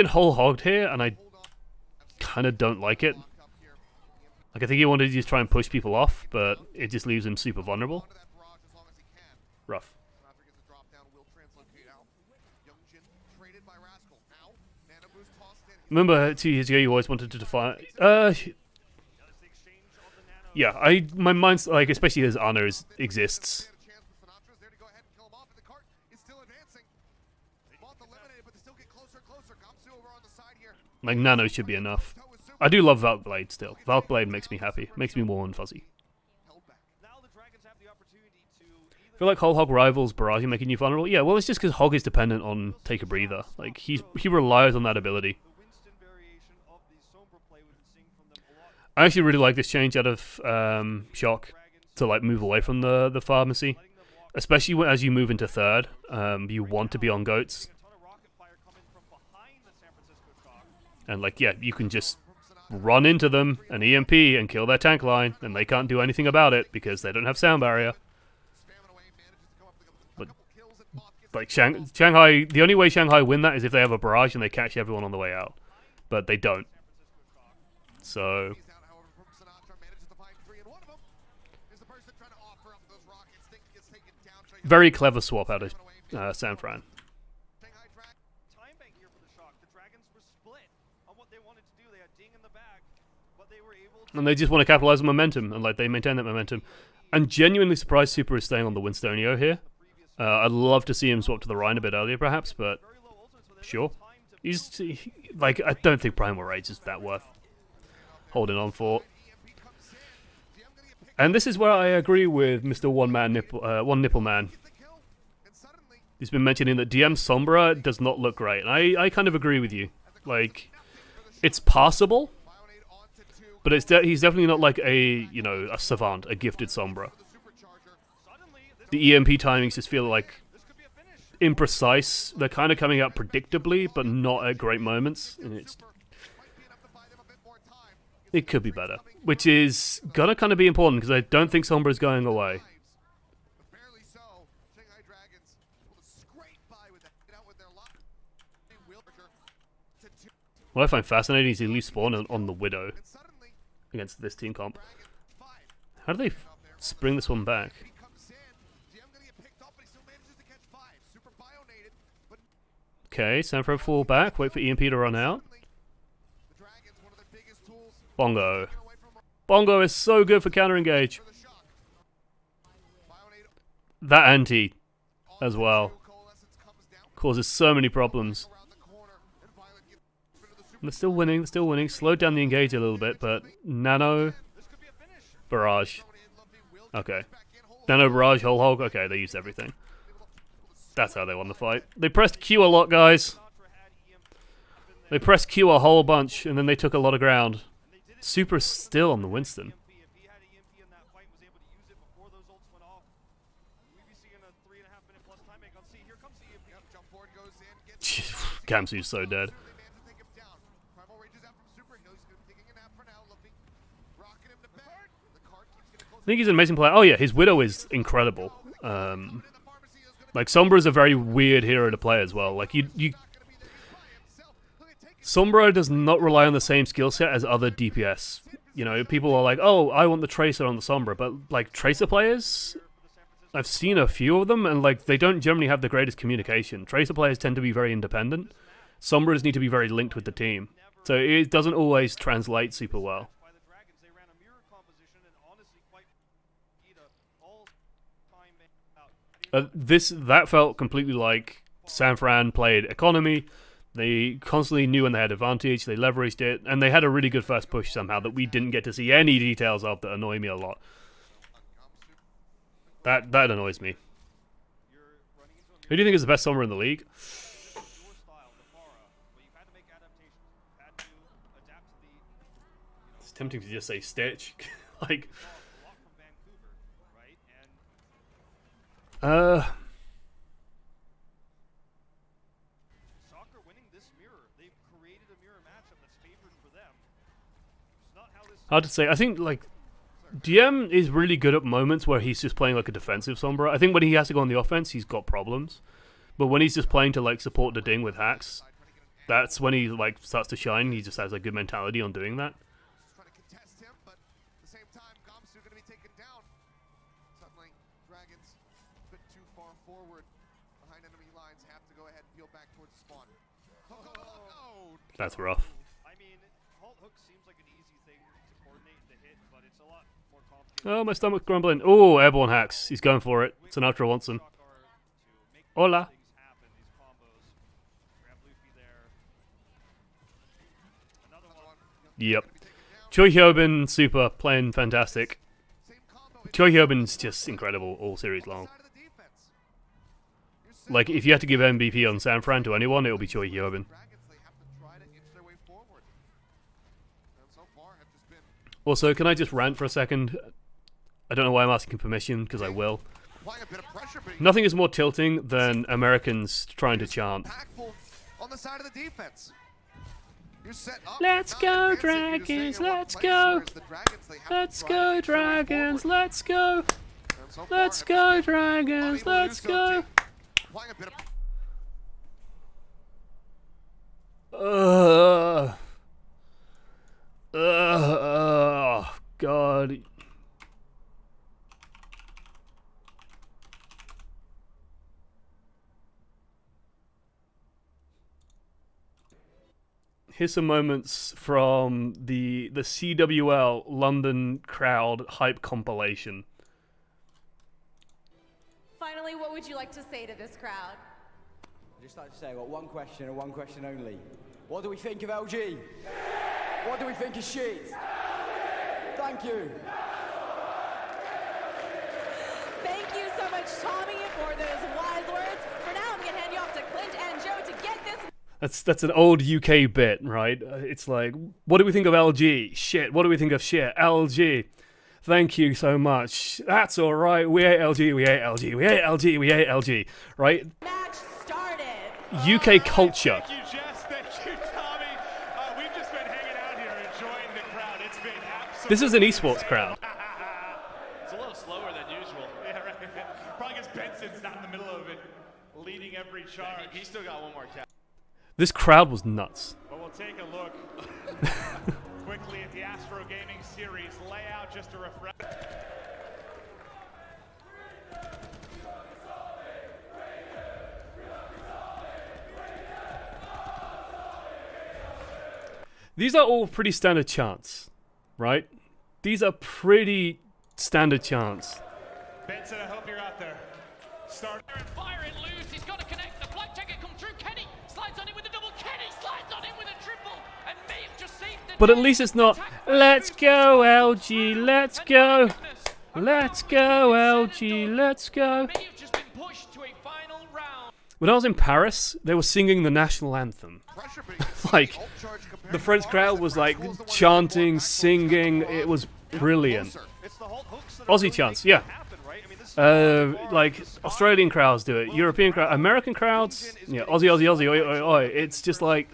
whole hogged here, and I kind of don't like it. Like, I think he wanted to just try and push people off, but it just leaves him super vulnerable. Rough. Remember 2 years ago you always wanted to define... yeah, my mind's like, especially as Ana exists. Like, Nano should be enough. I do love Valk Blade still. Valk Blade makes me happy. Makes me warm and fuzzy. I feel like Whole Hog rivals Barrage making you vulnerable. Yeah, well, it's just because Hog is dependent on Take a Breather. Like, he relies on that ability. I actually really like this change out of Shock to like move away from the pharmacy, especially as you move into third. You want to be on goats, and like, yeah, you can just run into them and EMP and kill their tank line, and they can't do anything about it because they don't have sound barrier. But like Shanghai, the only way Shanghai win that is if they have a barrage and they catch everyone on the way out, but they don't. So very clever swap out of San Fran. And they just want to capitalize on momentum, and like they maintain that momentum. I'm genuinely surprised Super is staying on the Winstonio here. I'd love to see him swap to the Rhine a bit earlier, perhaps, but sure. Like, I don't think Primal Rage is that worth holding on for. And this is where I agree with Mr. One Nipple Man. He's been mentioning that DM Sombra does not look great, and I kind of agree with you. Like, it's passable, but he's definitely not like a savant, a gifted Sombra. The EMP timings just feel like imprecise. They're kind of coming out predictably, but not at great moments, and it could be better, which is gonna kind of be important because I don't think Sombra is going away. What I find fascinating is he leaves spawn on the Widow against this team comp. How do they spring this one back? Okay, Sanfro fall back, wait for EMP to run out. Bongo. Bongo is so good for counter engage. That anti as well causes so many problems. They're still winning, Slowed down the engage a little bit, but Nano, Barrage. Okay. Nano, Barrage, Whole Hog. Okay, they used everything. That's how they won the fight. They pressed Q a lot, guys. They pressed Q a whole bunch, and then they took a lot of ground. Super still on the Winston. Kamsu's so dead. I think he's an amazing player. Oh yeah, his Widow is incredible. Like, Sombra is a very weird hero to play as well. Like, Sombra does not rely on the same skill set as other DPS. You know, people are like, oh, I want the Tracer on the Sombra, but like, Tracer players, I've seen a few of them, and like, they don't generally have the greatest communication. Tracer players tend to be very independent. Sombras need to be very linked with the team. So it doesn't always translate super well. That felt completely like San Fran played economy. They constantly knew when they had advantage, they leveraged it, and they had a really good first push somehow that we didn't get to see any details of that annoy me a lot. That annoys me. Who do you think is the best Sombra in the league? It's tempting to just say Stitch. Like... Soccer winning this mirror. They've created a mirror matchup that's favored for them. It's not how this. Hard to say. I think like DM is really good at moments where he's just playing like a defensive Sombra. I think when he has to go on the offense, he's got problems. But when he's just playing to like support the ding with hacks, that's when he like starts to shine. He just has a good mentality on doing that. Just trying to contest him, but at the same time, Gamsu going to be taken down. Suddenly, Dragons a bit too far forward behind enemy lines, have to go ahead and peel back towards the spawn. Oh, That's rough. I mean, halt hook seems like an easy thing to coordinate and to hit, but it's a lot more complicated. Oh, my stomach's grumbling. Oh, airborne hacks. He's going for it. Sinatra wants him. Hola. Things happen, these combos. Grab Luffy there. Another one. Yep. Choi Hyobin, super, playing fantastic. same combo. Choi Hyobin's just incredible all series long. Side of the defense. Like, if you had to give MVP on San Fran to anyone, it'll be Choi Hyobin. Dragons, they have to try to inch their way forward. And so far have just been Also, can I just rant for a second? I don't know why I'm asking permission, because I will. applying a bit of pressure, but Nothing is more tilting than Americans trying to chant. impactful on the side of the defense. You're set up. Let's not go, advancing, you're just Dragons, staying in one let's place, go. whereas the Dragons, they have to Let's try go, to inch their way Dragons, forward. let's go. And so far Let's have go, just been Dragons, unable to let's do so, go. too. Applying a bit of Oh, God. Here's some moments from the CWL London crowd hype compilation. Finally, what would you like to say to this crowd? I'd just like to say I've got one question and one question only. What do we think of LG? What do we think of shit? Thank you. Thank you so much, Tommy, for those wise words. For now, I'm going to hand you off to Clint and Joe to get this. That's an old UK bit, right? It's like, what do we think of LG? Shit. What do we think of shit? LG. Thank you so much. That's all right. We hate LG. We hate LG. We hate LG. We hate LG. Right? Match started. UK culture. Thank you, Jess. Thank you, Tommy. We've just been hanging out here, enjoying the crowd. It's been absolutely This is an esports crowd. It's a little slower than usual. Yeah, right. Probably because Benson's not in the middle of it, leading every charge. He's still got one more cap. This crowd was nuts. But we'll take a look quickly at the Astro Gaming Series layout just to refresh. These are all pretty standard chants, right? These are pretty standard chants. Benson, I hope you're out there. Start. And fire it loose. He's got to connect. The flight checker come through. Kenny slides on in with a double. Kenny slides on in with a triple. And may have just saved the But at day. least it's not, let's go, LG, let's go. Let's go, LG, let's go. May have just been pushed to a final round. When I was in Paris, they were singing the national anthem. pressure, but you can see Like, ult charge compared the to French Mars, crowd the was French like schools the one chanting, that singing. It was brilliant. closer. It's the halt hooks that are Aussie really chants, making yeah. it happen, right? I mean, this is Like Australian crowds do it, European crowd, American crowds, yeah, Aussie, Aussie, Aussie, oi, oi, oi. It's just like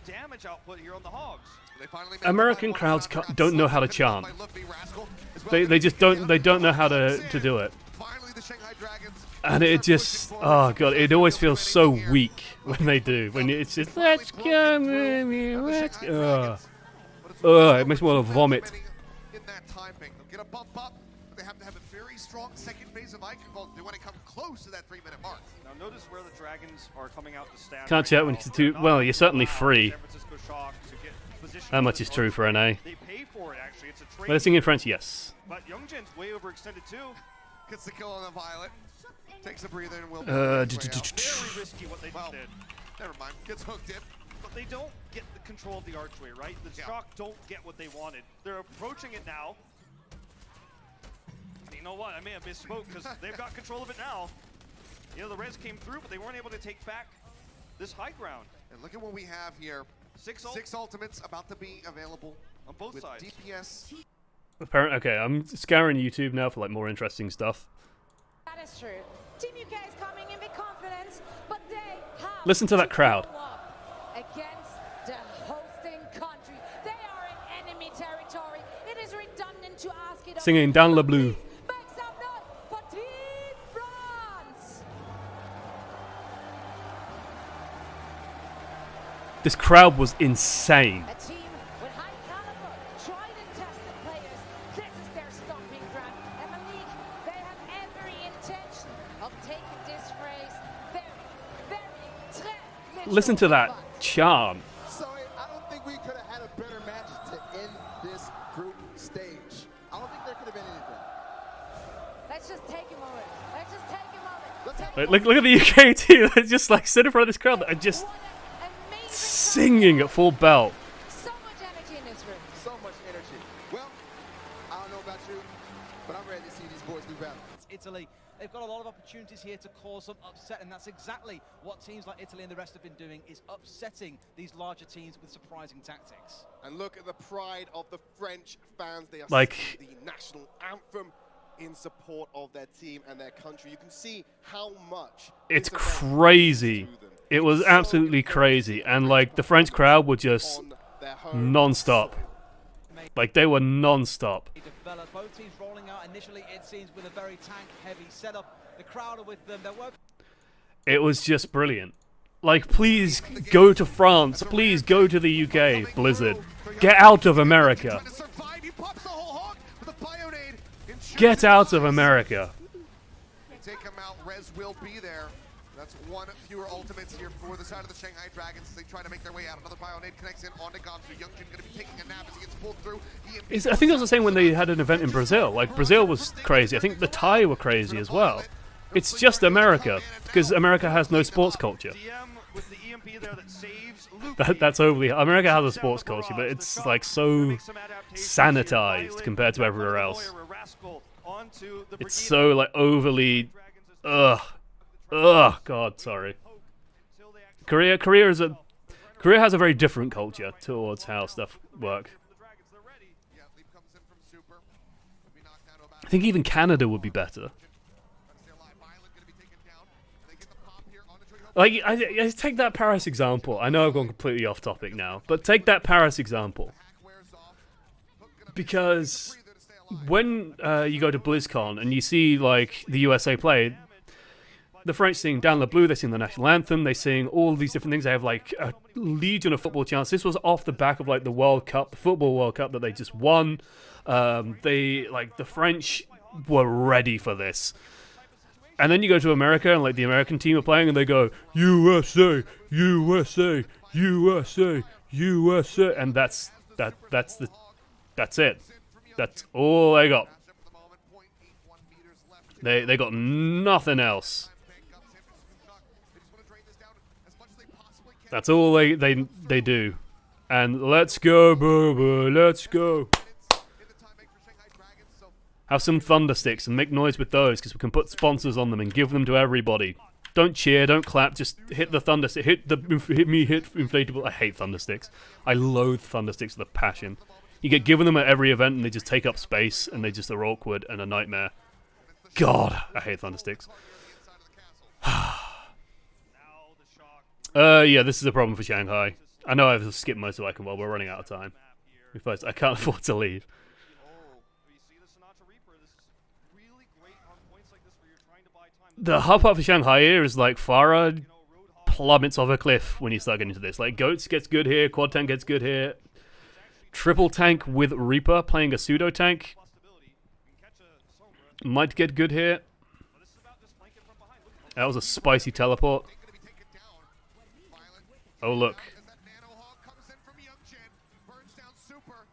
the damage output here on the hogs. They finally made American the crowds final round. don't know how to chant. By Luffy, Rascal, as well They as just the don't other know how side. to do it. Finally, the Shanghai Dragons And it start just, pushing forward. oh god, it always feels so weak when they do. When it's just, let's go, baby, let's go. It makes me want to vomit. In that timing, they'll get a bump up, but they have to have a very strong second phase of Icon Vault. They want to come close to that 3-minute mark. Now notice where the Dragons are coming out to stand. Can't right chat when now. it's too, They're well, not you're certainly allowing free. San Francisco Shock to get position How on much the is true mark. for an A? They pay for it actually. It's a trade. Let us sing in French, yes. But Youngjan's way overextended too. Gets the kill on the Violet. Takes a breather and will. Very risky what they Well, did. never mind. Gets hooked in. But they don't get the control of the archway, right? The Yeah. Shock don't get what they wanted. They're approaching it now. And you know what? I may have misspoke because they've got control of it now. You know, the res came through, but they weren't able to take back this high ground. And look at what we have here. Six ult Six ultimates about to be available on both with sides. DPS. Apparently, okay, I'm scouring YouTube now for like more interesting stuff. is true. Team UK is coming in with confidence, but they have Listen to that crowd. follow up against the hosting country. They are in enemy territory. It is redundant to ask it. Singing Dans le Bleu. Make some noise for Team France. This crowd was insane. A team with high caliber, tried and tested players. This is their stomping ground. And Malik, they have every intention of taking this race very literal. Listen to that chant. Sorry, I don't think we could have had a better match to end this group stage. I don't think there could have been anything. Let's just take a moment. Let's just take a moment. Let's have Like, look at the UK team. They're just like sitting in front of this crowd and just What an amazing singing at full belt. So much energy in this room. so much energy. Well, I don't know about you, but I'm ready to see these boys do battle. Italy. They've got a lot of opportunities here to cause some upset, and that's exactly what teams like Italy and the rest have been doing, is upsetting these larger teams with surprising tactics. And look at the pride of the French fans. They are Like- singing the national anthem in support of their team and their country. You can see how much It's this event crazy. means to them. It was It's so absolutely important crazy. to And see like the French crowd were just on their home non-stop. soil. Like they were non-stop. They develop both teams rolling out initially, it seems, with a very tank-heavy setup. The crowd are with them. They're working. It was just brilliant. Like, please go to France. Please go to the UK, Blizzard. Get out of America. Trying to survive. He pops the whole hog with a Bionade. Ensures Get his out of lives. America. Take him out. Res will be there. That's one fewer ultimates here for the side of the Shanghai Dragons as they try to make their way out. Another Bionade connects in onto Gamsu. Youngjin going to be taking a nap as he gets pulled through. I think it was the same when they had an event in Brazil. Like, Brazil was crazy. I think the Thai were crazy as well. It's just America, because America has no sports culture. DM with the EMP there that saves Luke. That's overly... America has a sports culture, but it's like so sanitized compared to everywhere else. It's so like overly... Ugh. God, sorry. Korea has a very different culture towards how stuff work. Yeah, leap comes in from Super. Gonna be knocked down to about I think even Canada would be better. stay alive. Violet gonna be taken down. And they get the pop here on the tree. Like, I take that Paris example. I know I've gone completely off topic now, but take that Paris example. Hack wears off. Hook gonna Because breather to stay alive. when you go to BlizzCon and you see, like, the USA play, the French sing Dans le Bleu, they sing the national anthem, they sing all these different things. They have, like, a legion of football chants. This was off the back of, like, the World Cup, the Football World Cup that they just won. The French were ready for this. And then you go to America and, like, the American team are playing and they go, USA, USA, USA, USA. And that's it. That's all they got. Match up for the moment. 0.81 meters left. They got nothing else. Bank comes in for some shock. They just want to drain this down as much as they possibly can. That's all they do. And let's go, boo, let's go. In the time make for Shanghai Dragons. So Have some thunder sticks and make noise with those, because we can put sponsors on them and give them to everybody. Don't cheer, don't clap, just hit the thunder stick. Hit inflatable. I hate thunder sticks. I loathe thunder sticks with a passion. You get given them at every event and they just take up space and they just are awkward and a nightmare. God, I hate thunder sticks. Yeah, this is a problem for Shanghai. I know I've skipped most of Icon, well, we're running out of time. I can't afford to leave. The hard part for Shanghai here is like Farah plummets off a cliff when you start getting into this. Like Goats gets good here, Quad Tank gets good here. Triple Tank with Reaper playing a pseudo tank might get good here. That was a spicy teleport. gonna be taken down. Violet Oh look, as that nano hog comes in from Youngjin. Burns down Super.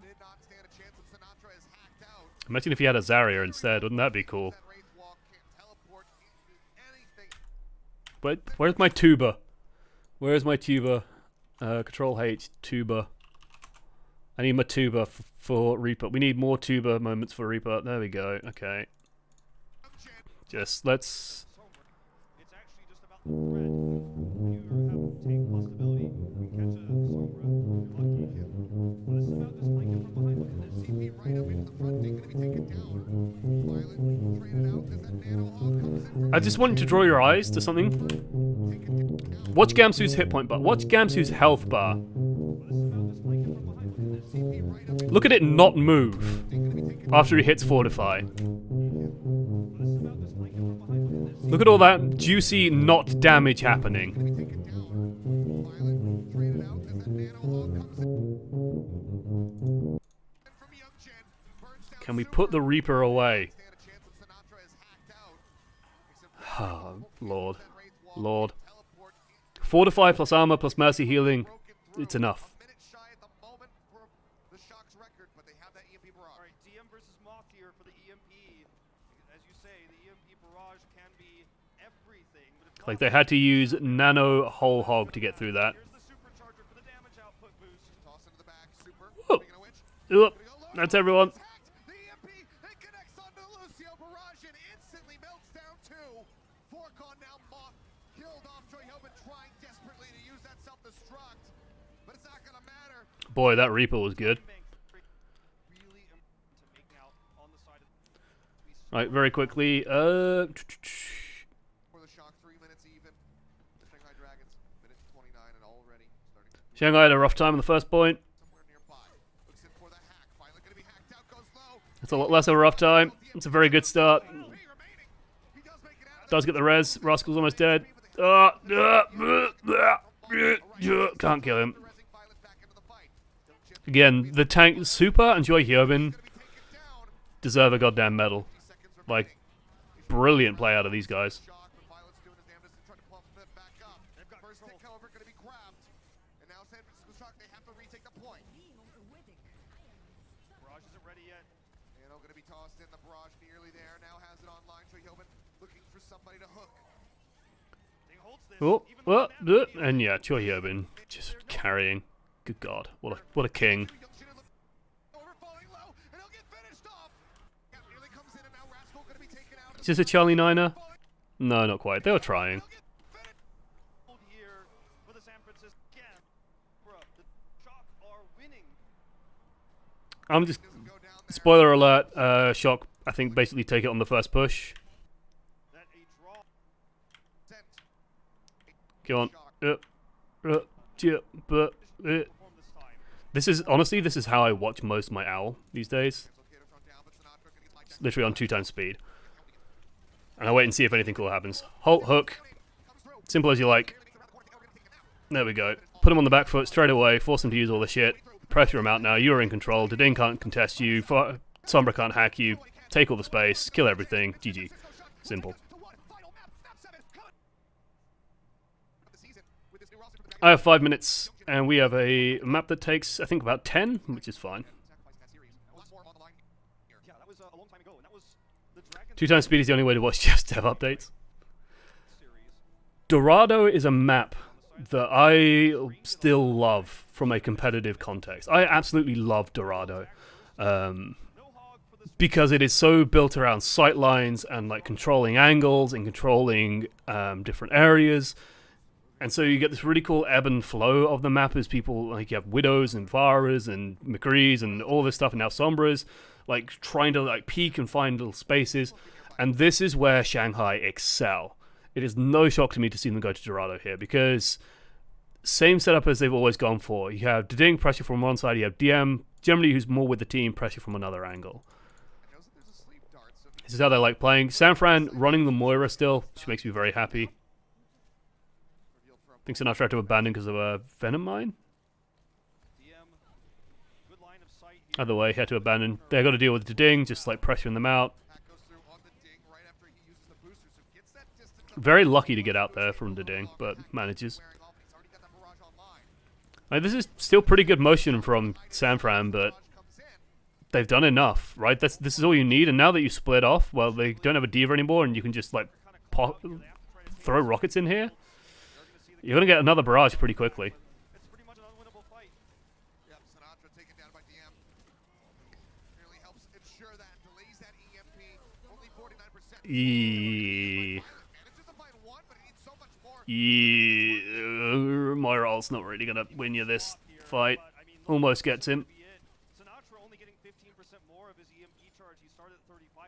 Did not stand a chance when Sinatra is hacked out. imagine if he had a Zarya instead. Wouldn't that be cool? That Wraith Walk can't teleport into anything. But where's my tuba? Where's my tuba? Control H, tuba. I need my tuba for Reaper. We need more tuba moments for Reaper. There we go. Okay. Just let's... It's actually just about the threat. You have tank possibility. You catch a Sombra, you're lucky. But it's about just flanking from behind with this. CP right up into the front. They're gonna be taken down. I just want you to draw your eyes to something. Watch Gamsu's hit point bar. Watch Gamsu's health bar. Look at it not move after he hits Fortify. Look at all that juicy not damage happening. Can we put the Reaper away? Oh, Lord. Lord. Fortify plus armor plus mercy healing. It's enough. Alright, DM versus Moth here for the EMP. As you say, the EMP barrage can be everything. But if Like they had to use Nano Whole Hog to get through that. here's the supercharger for the damage output boost. Toss into the back, super. Whoa. Speaking of which, Oop. That's everyone. the EMP, it connects onto Lucio. Barrage and instantly melts down two. Forcon now Moth killed off Troy Hillman, trying desperately to use that self-destruct. But it's not gonna matter. Boy, that Reaper was good. Really important to make out on the side of Right, very quickly. For the shock, 3 minutes even. Shanghai Dragons, minute 29 and already starting to Shanghai had a rough time on the first point. somewhere nearby. Looks in for the hack. Finally gonna be hacked out. Goes low. It's a lot less of a rough time. It's a very good start. Remaining. He does make it out. Does get the res. Rascal's almost dead. Can't kill him. Resing violence back into the fight. Again, the tank Super and Joy Hyobin deserve a goddamn medal. Like, brilliant play out of these guys. Shock, but violence doing his damnedest to try to pump them back up. First stick, however, gonna be grabbed. And now San Francisco Shock, they have to retake the point. barrage isn't ready yet. And gonna be tossed in. The barrage nearly there. Now has it online. Troy Hillman looking for somebody to hook. Thing holds this. Oh, Even though the damage and yeah, Joy Hyobin just carrying. Good God, what a king. Overfalling low, and he'll get finished off. Gap nearly comes in, and now Rascal gonna be taken out. Is this a Charlie Niner? No, not quite. They were trying. hold here for the San Francisco. Again, bruh, the Shock are winning. I'm just... Spoiler alert, Shock, I think, basically take it on the first push. That a draw. Sent. Go on. This is, honestly, this is how I watch most of my OWL these days. It's literally on 2 times speed. And I wait and see if anything cool happens. Halt, hook. Simple as you like. There we go. Put him on the back foot straight away, force him to use all the shit. Pressure him out now, you are in control. Diding can't contest you, Sombra can't hack you. Take all the space, kill everything. GG. Simple. I have 5 minutes, and we have a map that takes, I think, about 10, which is fine. Yeah, that was a long time ago, and that was the Dragon 2 times speed is the only way to watch Jeff's dev updates. series. Dorado is a map that I still love from a competitive context. I absolutely love Dorado. Because it is so built around sight lines and like controlling angles and controlling different areas. And so you get this really cool ebb and flow of the map as people, like, you have Widows and Varas and McCrees and all this stuff, and now Sombras, like, trying to, like, peek and find little spaces. And this is where Shanghai excel. It is no shock to me to see them go to Dorado here, because same setup as they've always gone for. You have Ding pressure from one side, you have DM, generally who's more with the team, pressure from another angle. This is how they like playing. Sanfran running the Moira still, which makes me very happy. I think Sinatra had to abandon because of a Venom Mine. Good line of sight here. Either way, he had to abandon. They got to deal with the Ding, just like pressuring them out. Very lucky to get out there from the Ding, but manages. Like, this is still pretty good motion from Sanfran, but they've done enough, right? This is all you need, and now that you split off, well, they don't have a Diva anymore, and you can just, like, throw rockets in here. You're going to get another barrage pretty quickly. It's pretty much an unwinnable fight. Yep, Sinatra taken down by DM. Really helps ensure that, delays that EMP. Only 49%. Manages to find one, but he needs so much more. Moira ult's not really going to win you this fight. Almost gets him. Sinatra only getting 15% more of his EMP charge. He started at 35%.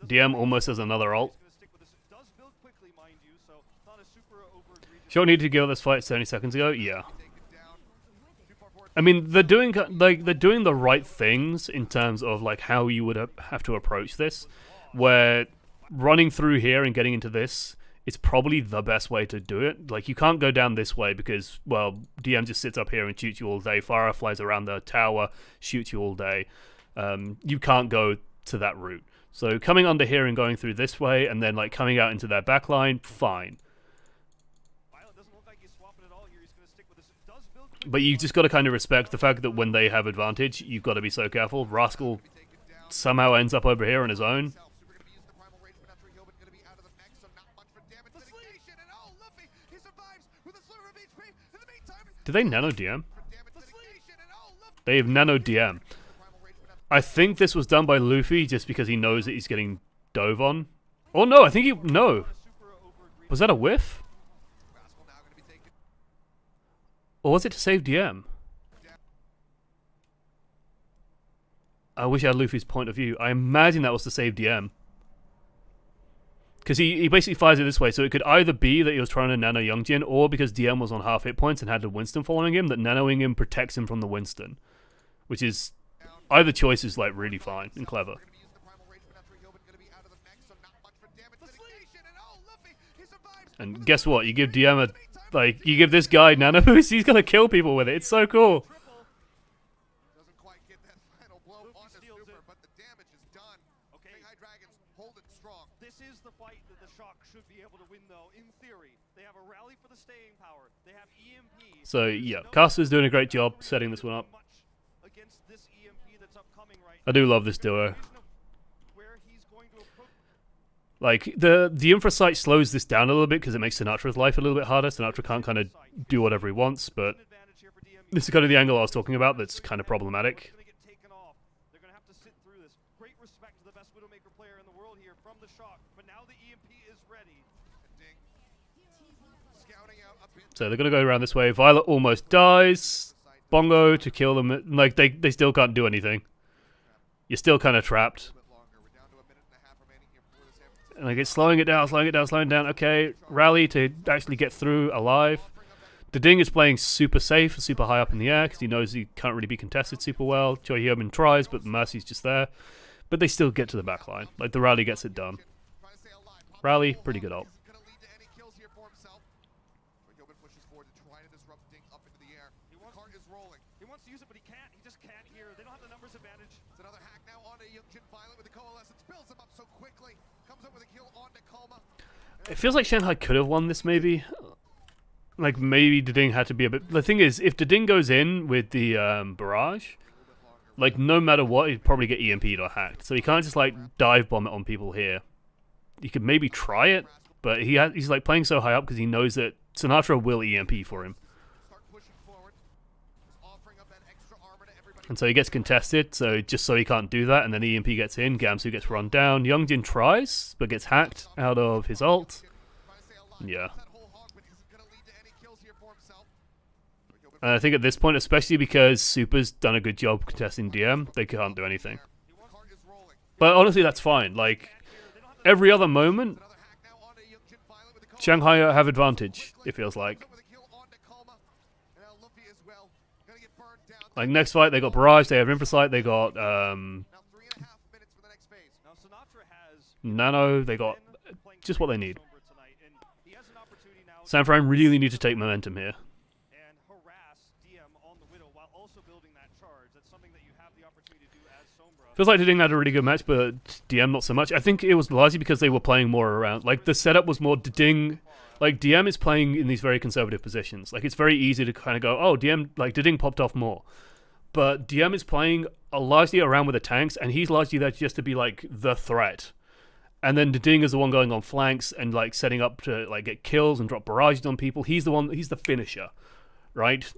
DM almost has another ult. Gonna stick with this. It does build quickly, mind you, so not a super over egregious. Sure needed to give this fight 70 seconds ago. Yeah. I mean, they're doing the right things in terms of like how you would have to approach this, where running through here and getting into this is probably the best way to do it. Like, you can't go down this way because, well, DM just sits up here and shoots you all day. Pharah flies around the tower, shoots you all day. You can't go to that route. So coming under here and going through this way and then like coming out into their backline, fine. But you just got to kind of respect the fact that when they have advantage, you've got to be so careful. Rascal somehow ends up over here on his own. Did they nano DM? They have nano DM. I think this was done by Luffy just because he knows that he's getting dove on. Oh no, I think he... No. Was that a whiff? Or was it to save DM? I wish I had Luffy's point of view. I imagine that was to save DM. Because he basically fires it this way, so it could either be that he was trying to nano Youngjin, or because DM was on half hit points and had the Winston following him, that nanoing him protects him from the Winston. Which is... Either choice is like really fine and clever. And guess what? You give DM a... Like, you give this guy nano boost, he's gonna kill people with it. It's so cool. Doesn't quite get that final blow on the super, but the damage is done. Okay, Shanghai Dragons hold it strong. This is the fight that the Shock should be able to win, though. In theory, they have a rally for the staying power. They have EMP. So yeah, Caster's doing a great job setting this one up. Against this EMP that's upcoming right I do love this duo. Like, the infra site slows this down a little bit because it makes Sinatra's life a little bit harder. Sinatra can't kind of do whatever he wants, but this is kind of the angle I was talking about that's kind of problematic. They're going to have to sit through this. Great respect to the best Widowmaker player in the world here from the Shock, but now the EMP is ready. So they're going to go around this way. Violet almost dies. Bongo to kill them. Like, they still can't do anything. You're still kind of trapped. And like, it's slowing it down, slowing it down, slowing it down. Okay, rally to actually get through alive. The Ding is playing super safe, super high up in the air because he knows he can't really be contested super well. Choi Hyomin tries, but Mercy's just there. But they still get to the back line. Like, the rally gets it done. Rally, pretty good ult. He wants to use it, but he can't. He just can't here. They don't have the numbers advantage. It's another hack now onto Youngjin Violet with the coalescence. Builds him up so quickly. Comes up with a kill onto Kalma. It feels like Shanghai could have won this, maybe. Like, maybe Ding had to be a bit... The thing is, if Ding goes in with the barrage, like, no matter what, he'd probably get EMP'd or hacked. So he can't just, like, dive bomb it on people here. He could maybe try it, but he's, like, playing so high up because he knows that Sinatra will EMP for him. And so he gets contested, so just so he can't do that, and then EMP gets in, Gamsu gets run down. Youngjin tries, but gets hacked out of his ult. Yeah. And I think at this point, especially because Super's done a good job contesting DM, they can't do anything. But honestly, that's fine. Like, every other moment, Shanghai have advantage, it feels like. Like, next fight, they got Barrage, they have Infrasight, they got, Nano, they got just what they need. Sanfran really need to take momentum here. Feels like Ding had a really good match, but DM not so much. I think it was largely because they were playing more around. Like, the setup was more Ding. Like, DM is playing in these very conservative positions. Like, it's very easy to kind of go, oh, DM, like, Ding popped off more. But DM is playing largely around with the tanks, and he's largely there just to be, like, the threat. And then Ding is the one going on flanks and, like, setting up to, like, get kills and drop barrages on people. He's the one, he's the finisher, right?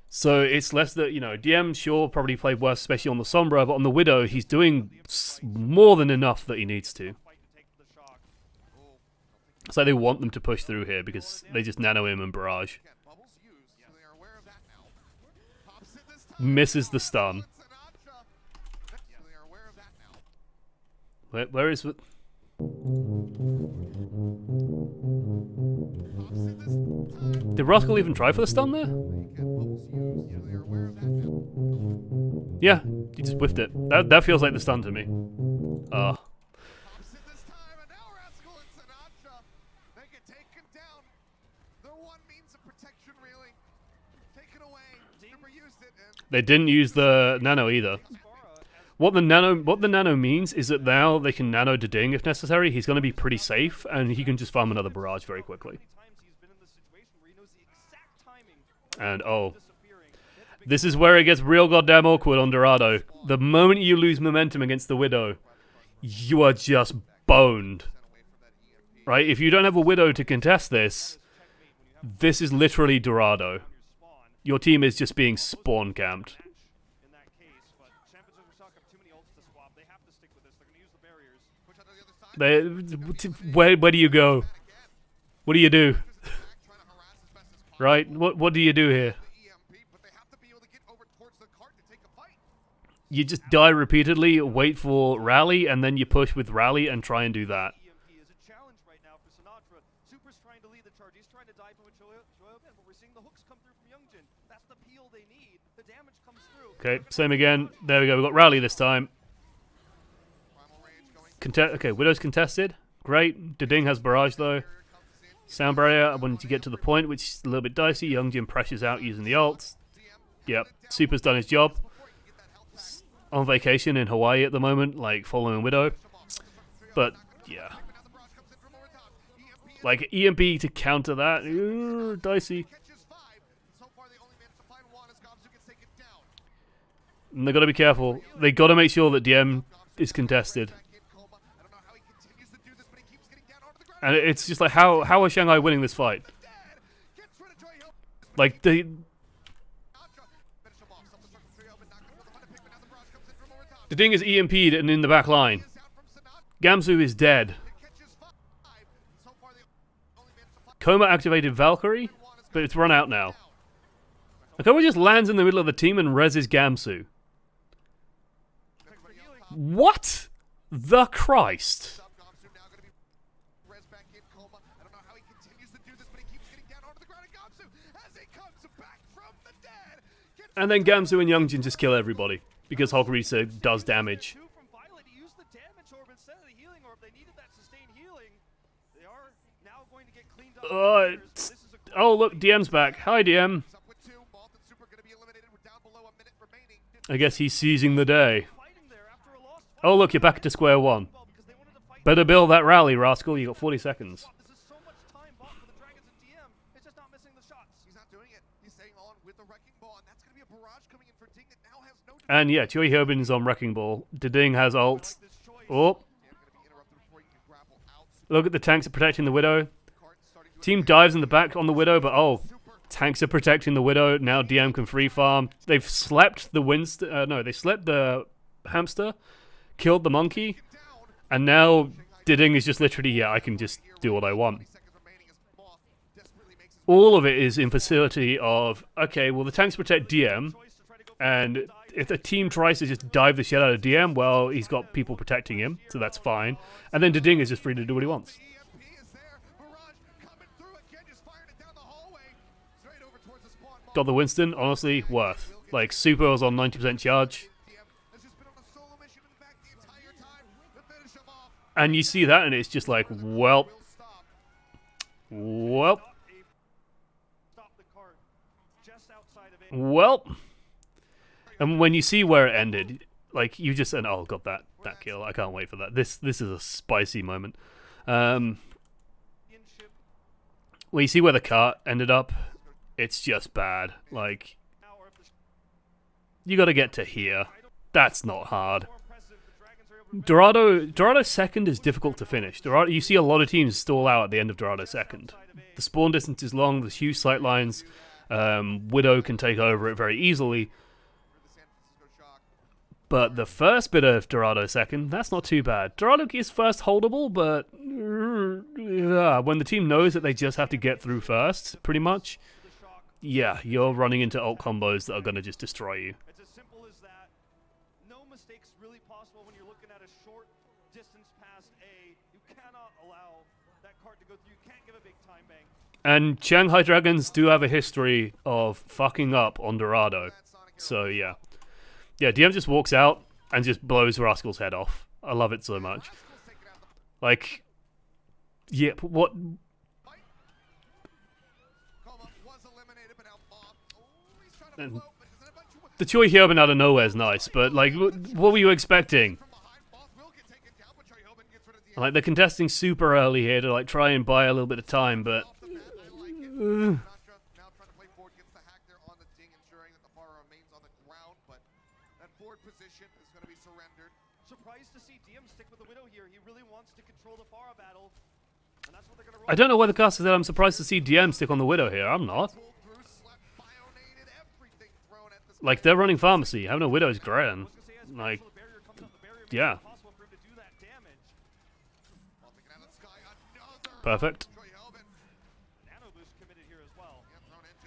So it's less that, you know, DM, sure, probably played worse, especially on the Sombra, but on the Widow, he's doing more than enough that he needs to. It's like they want them to push through here because they just nano him and barrage. Misses the stun. Where is it? Did Rascal even try for the stun there? Yeah, he just whiffed it. That feels like the stun to me. Ah. They didn't use the nano either. What the nano means is that now they can nano Ding if necessary. He's going to be pretty safe, and he can just farm another barrage very quickly. And oh, this is where it gets real goddamn awkward on Dorado. The moment you lose momentum against the Widow, you are just boned. Right? If you don't have a Widow to contest this, this is literally Dorado. Your team is just being spawn camped. Where do you go? What do you do? Right? What do you do here? You just die repeatedly, wait for rally, and then you push with rally and try and do that. Okay, same again. There we go. We got rally this time. Okay, Widow's contested. Great. Ding has barrage though. Sound barrier when you get to the point, which is a little bit dicey. Youngjin pressures out using the ult. Yep, Super's done his job. On vacation in Hawaii at the moment, like following Widow. But yeah, like EMP to counter that, dicey. And they got to be careful. They got to make sure that DM is contested. And it's just like, how are Shanghai winning this fight? Like, the Ding is EMP'd and in the back line. Gamsu is dead. Coma activated Valkyrie, but it's run out now. Coma just lands in the middle of the team and reses Gamsu. What the Christ? And then Gamsu and Youngjin just kill everybody because Hogurisa does damage. Oh look, DM's back. Hi DM. I guess he's seizing the day. Oh look, you're back to square one. Better build that rally, Rascal. You got 40 seconds. And yeah, Chui Herbin is on Wrecking Ball. Ding has ult. Oh. Look at the tanks are protecting the Widow. Team dives in the back on the Widow, but oh. Tanks are protecting the Widow. Now DM can free farm. They've slept the Winston. No, they slept the hamster. Killed the monkey. And now Ding is just literally, yeah, I can just do what I want. All of it is in facility of, okay, well the tanks protect DM. And if the team tries to just dive the shit out of DM, well, he's got people protecting him, so that's fine. And then Ding is just free to do what he wants. Got the Winston, honestly, worth. Like, Super was on 90% charge. And you see that, and it's just like, well. Well. Well. And when you see where it ended, like, you just said, oh, got that kill. I can't wait for that. This is a spicy moment. When you see where the cart ended up, it's just bad. Like, you got to get to here. That's not hard. Dorado second is difficult to finish. You see a lot of teams stall out at the end of Dorado second. The spawn distance is long. There's huge sight lines. Widow can take over it very easily. But the first bit of Dorado second, that's not too bad. Dorado is first holdable, but when the team knows that they just have to get through first, pretty much, yeah, you're running into ult combos that are going to just destroy you. It's as simple as that. No mistakes really possible when you're looking at a short distance go through. You can't give a big time bank. And Shanghai Dragons do have a history of fucking up on Dorado. So, yeah. Yeah, DM just walks out and just blows Rascal's head off. I love it so much. Like, yeah, what... And the Choi Hyobin out of nowhere is nice, but, like, what were you expecting? Like, they're contesting super early here to, like, try and buy a little bit of time, but... Surprised to see DM stick with the Widow here. He really wants to control the Pharah battle. And that's what they're gonna I don't know why the cast said I'm surprised to see DM stick on the Widow here. I'm not. Like, they're running pharmacy. Having a Widow is grand. Like, yeah. Perfect.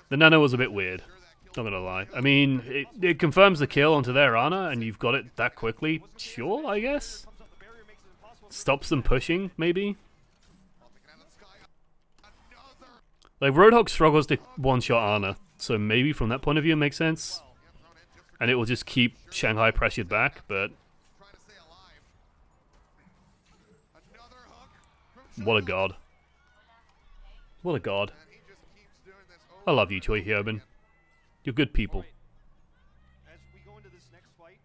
The Nano was a bit weird. Not gonna lie. I mean, it confirms the kill onto their Ana, and you've got it that quickly. Sure, I guess. Stops them pushing, maybe. Like, Roadhog struggles to one-shot Ana, so maybe from that point of view it makes sense. And it will just keep Shanghai pressured back, but... What a god. What a god. I love you, Choi Hyobin. You're good people. As we go into this next fight,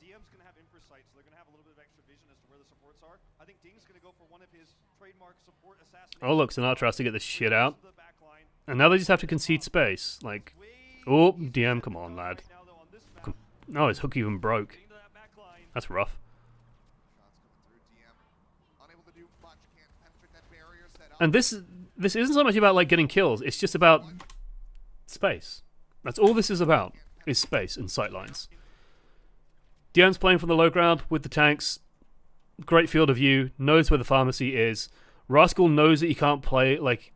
DM's going to have insight, so they're going to have a little bit of extra vision as to where the supports are. I think Ding's going to go for one of his trademark support assassinations. Oh look, Sinatra has to get this shit out. And now they just have to concede space. Like, oh, DM, come on, lad. Oh, his hook even broke. That's rough. And this isn't so much about, like, getting kills. It's just about space. That's all this is about, is space and sightlines. DM's playing from the low ground with the tanks. Great field of view. Knows where the pharmacy is. Rascal knows that he can't play, like,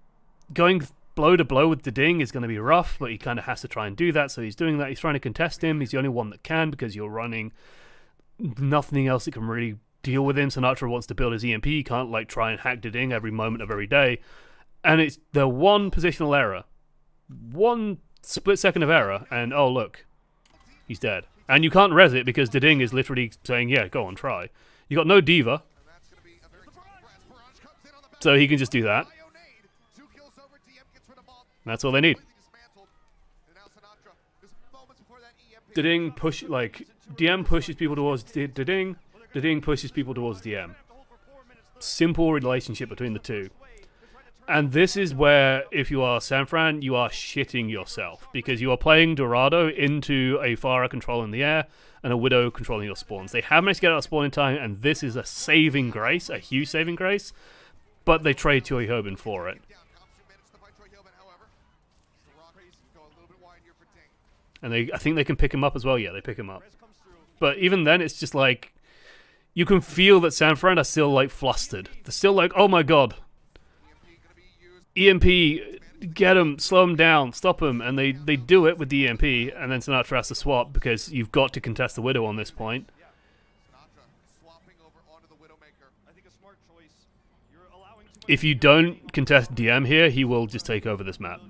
going blow to blow with the Ding is going to be rough, but he kind of has to try and do that, so he's doing that. He's trying to contest him. He's the only one that can, because you're running nothing else that can really deal with him. Sinatra wants to build his EMP. He can't, like, try and hack the Ding every moment of every day. And it's the one positional error. One split second of error, and oh look, he's dead. And you can't res it because Ding is literally saying, yeah, go on, try. You got no Diva, so he can just do that. That's all they need. Ding push, like, DM pushes people towards Ding pushes people towards DM. Simple relationship between the two. And this is where, if you are Sanfran, you are shitting yourself. Because you are playing Dorado into a Pharah control in the air and a Widow controlling your spawns. They have managed to get out of spawn in time, and this is a saving grace, a huge saving grace. But they trade Choi Hyobin for it. And I think they can pick him up as well. Yeah, they pick him up. But even then, it's just like... You can feel that Sanfran are still, like, flustered. They're still like, oh my god. EMP, get him, slow him down, stop him, and they do it with the EMP, and then Sinatra has to swap because you've got to contest the Widow on this point. If you don't contest DM here, he will just take over this map. It's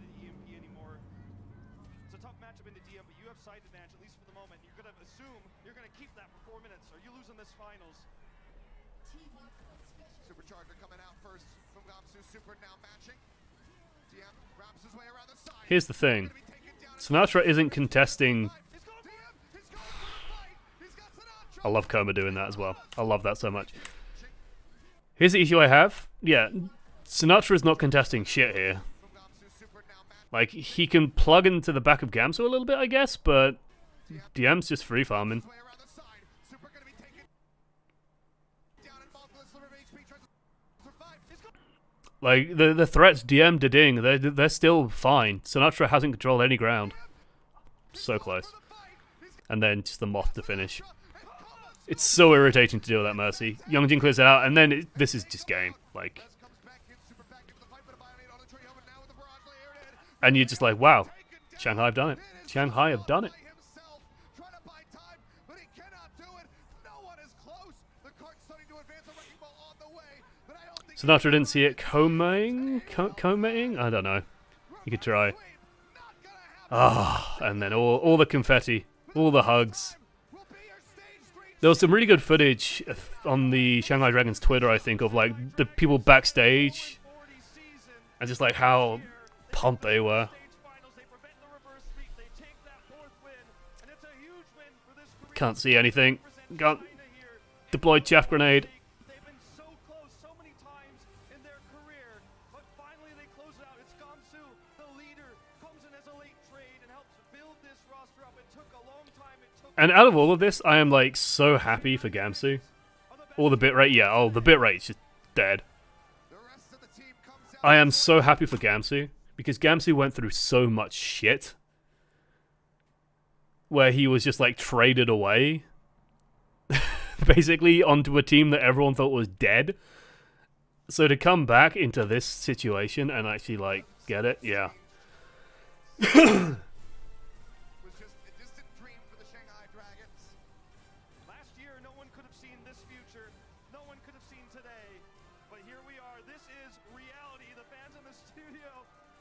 a tough matchup into DM, but you have side advantage, at least for the moment. You're going to assume you're going to keep that for 4 minutes, or you lose in this finals. Supercharger coming out first from Gamsu. Super now matching. DM wraps his way around the side. Here's the thing. Sinatra isn't contesting... I love Coma doing that as well. I love that so much. Here's the issue I have. Yeah, Sinatra is not contesting shit here. Like, he can plug into the back of Gamsu a little bit, I guess, but DM's just free farming. Like, the threats DM to Ding, they're still fine. Sinatra hasn't controlled any ground. So close. And then just the Moth to finish. It's so irritating to deal with that Mercy. Youngjin clears it out, and then this is just game. Like... And you're just like, wow, Shanghai have done it. Shanghai have done it. Sinatra didn't see it comating? I don't know. You could try. Ah, and then all the confetti, all the hugs. There was some really good footage on the Shanghai Dragons Twitter, I think, of like the people backstage and just like how pumped they were. Can't see anything. Can't deploy chaff grenade. They've been so close so many times in their career, but finally they close it out. It's Gamsu, the leader, comes in as a late trade and helps build this roster up. It took a long time. And out of all of this, I am like so happy for Gamsu. All the bitrate, yeah. Oh, the bitrate's just dead. I am so happy for Gamsu because Gamsu went through so much shit, where he was just like traded away, basically onto a team that everyone thought was dead. So to come back into this situation and actually like get it, yeah. Was just a distant dream for the Shanghai Dragons. Last year, no one could have seen this future. No one could have seen today. But here we are. This is reality. The fans in the studio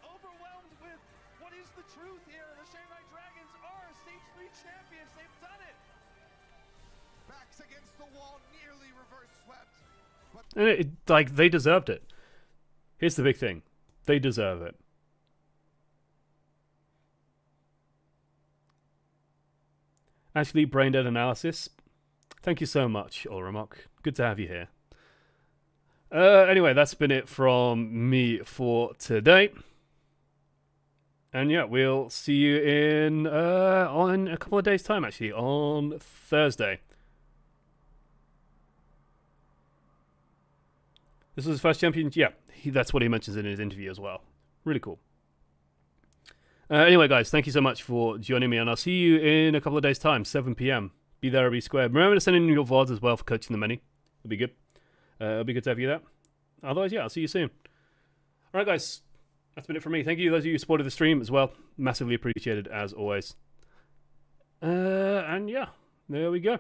overwhelmed with what is the truth here. The Shanghai Dragons are Stage 3 champions. They've done it. Backs against the wall, nearly reverse swept. And like they deserved it. Here's the big thing: they deserve it. Actually, brain dead analysis. Thank you so much, Ulramok. Good to have you here. Anyway, that's been it from me for today. And yeah, we'll see you in on a couple of days' time, actually, on Thursday. This was his first champion. Yeah, that's what he mentions in his interview as well. Really cool. Anyway, guys, thank you so much for joining me, and I'll see you in a couple of days' time, 7 p.m. Be there or be square. Remember to send in your VODs as well for coaching the many. It'll be good. It'll be good to have you there. Otherwise, yeah, I'll see you soon. All right, guys, that's been it from me. Thank you, those of you who supported the stream as well. Massively appreciated, as always. And yeah, there we go.